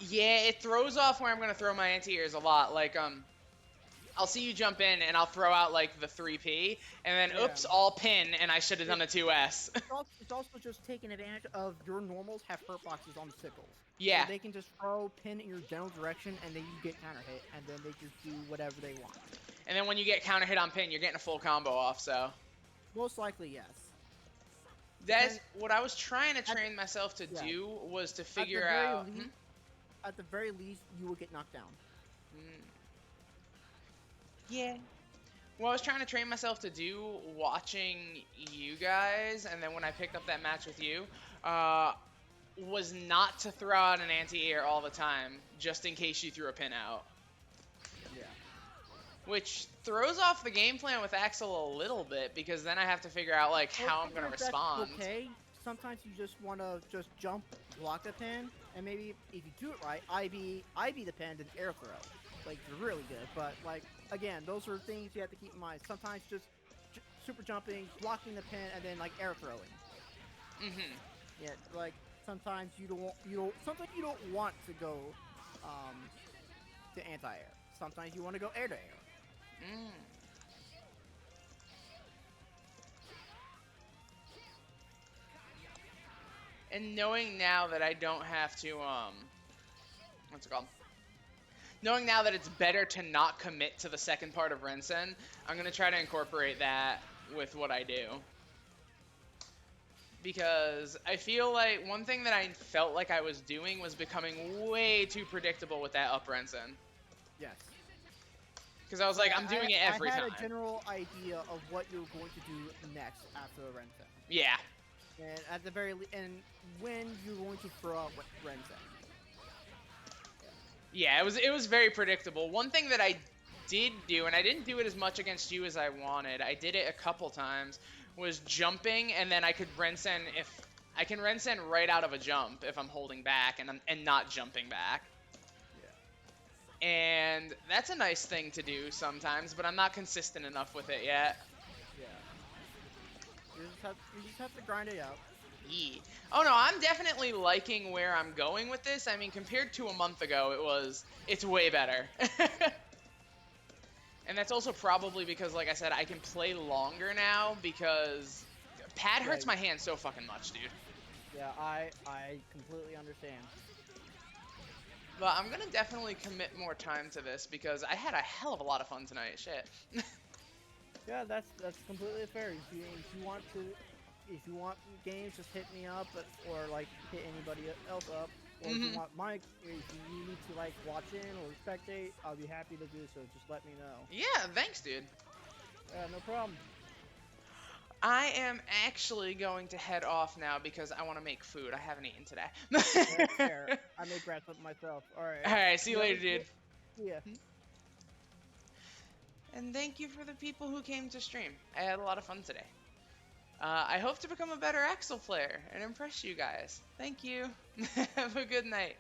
Yeah, it throws off where I'm gonna throw my anti-airs a lot. Like I'll see you jump in and I'll throw out like the 3P, and then oops, all Pin, and I should have done a 2S. It's also just taking advantage of your normals have hurt boxes on the sickles. Yeah. So they can just throw Pin in your general direction, and then you get counter hit, and then they just do whatever they want. And then when you get counter hit on Pin, you're getting a full combo off, so. Most likely, yes. That's what I was trying to train myself to do, was to figure out. At the very least, you will get knocked down. Yeah. What I was trying to train myself to do, watching you guys, and then when I picked up that match with you, was not to throw out an anti-air all the time, just in case you threw a pin out. Yeah. Which throws off the game plan with Axel a little bit, because then I have to figure out like how I'm going to respond. Okay. Sometimes you just want to just jump, block the pin, and maybe if you do it right, IB the pin and air throw. Like, you're really good. But, like, again, those are things you have to keep in mind. Sometimes just super jumping, blocking the pin, and then, like, air throwing. Yeah, like, sometimes you don't want to go to anti-air. Sometimes you want to go air to air. And knowing now that I don't have to, what's it called? Knowing now that it's better to not commit to the second part of Renson, I'm going to try to incorporate that with what I do. Because I feel like one thing that I felt like I was doing was becoming way too predictable with that up Renson. Yes. Because I was like, I'm doing it every time. I had a general idea of what you're going to do next after the Renson. Yeah. And at the very and when you're going to throw out Renson. Yeah, it was very predictable. One thing that I did do, and I didn't do it as much against you as I wanted, I did it a couple times, was jumping, and then I could Renson if I can Renson right out of a jump if I'm holding back and not jumping back. Yeah. And that's a nice thing to do sometimes, but I'm not consistent enough with it yet. Yeah. You just have to grind it out. Yeah. Oh no, I'm definitely liking where I'm going with this. I mean, compared to a month ago, it's way better. And that's also probably because, like I said, I can play longer now because pad hurts my hand so fucking much, dude. Yeah, I completely understand. But I'm gonna definitely commit more time to this because I had a hell of a lot of fun tonight. Shit. Yeah, that's completely fair. If you want games, just hit me up, or like hit anybody else up. Or if you want if you need to like watch in or spectate, I'll be happy to do so. Just let me know. Yeah, thanks, dude. Yeah, no problem. I am actually going to head off now because I want to make food. I haven't eaten today. That's fair. I made breakfast myself. All right. All right. See you later, dude. Yeah. And thank you for the people who came to stream. I had a lot of fun today. I hope to become a better Axel player and impress you guys. Thank you. Have a good night.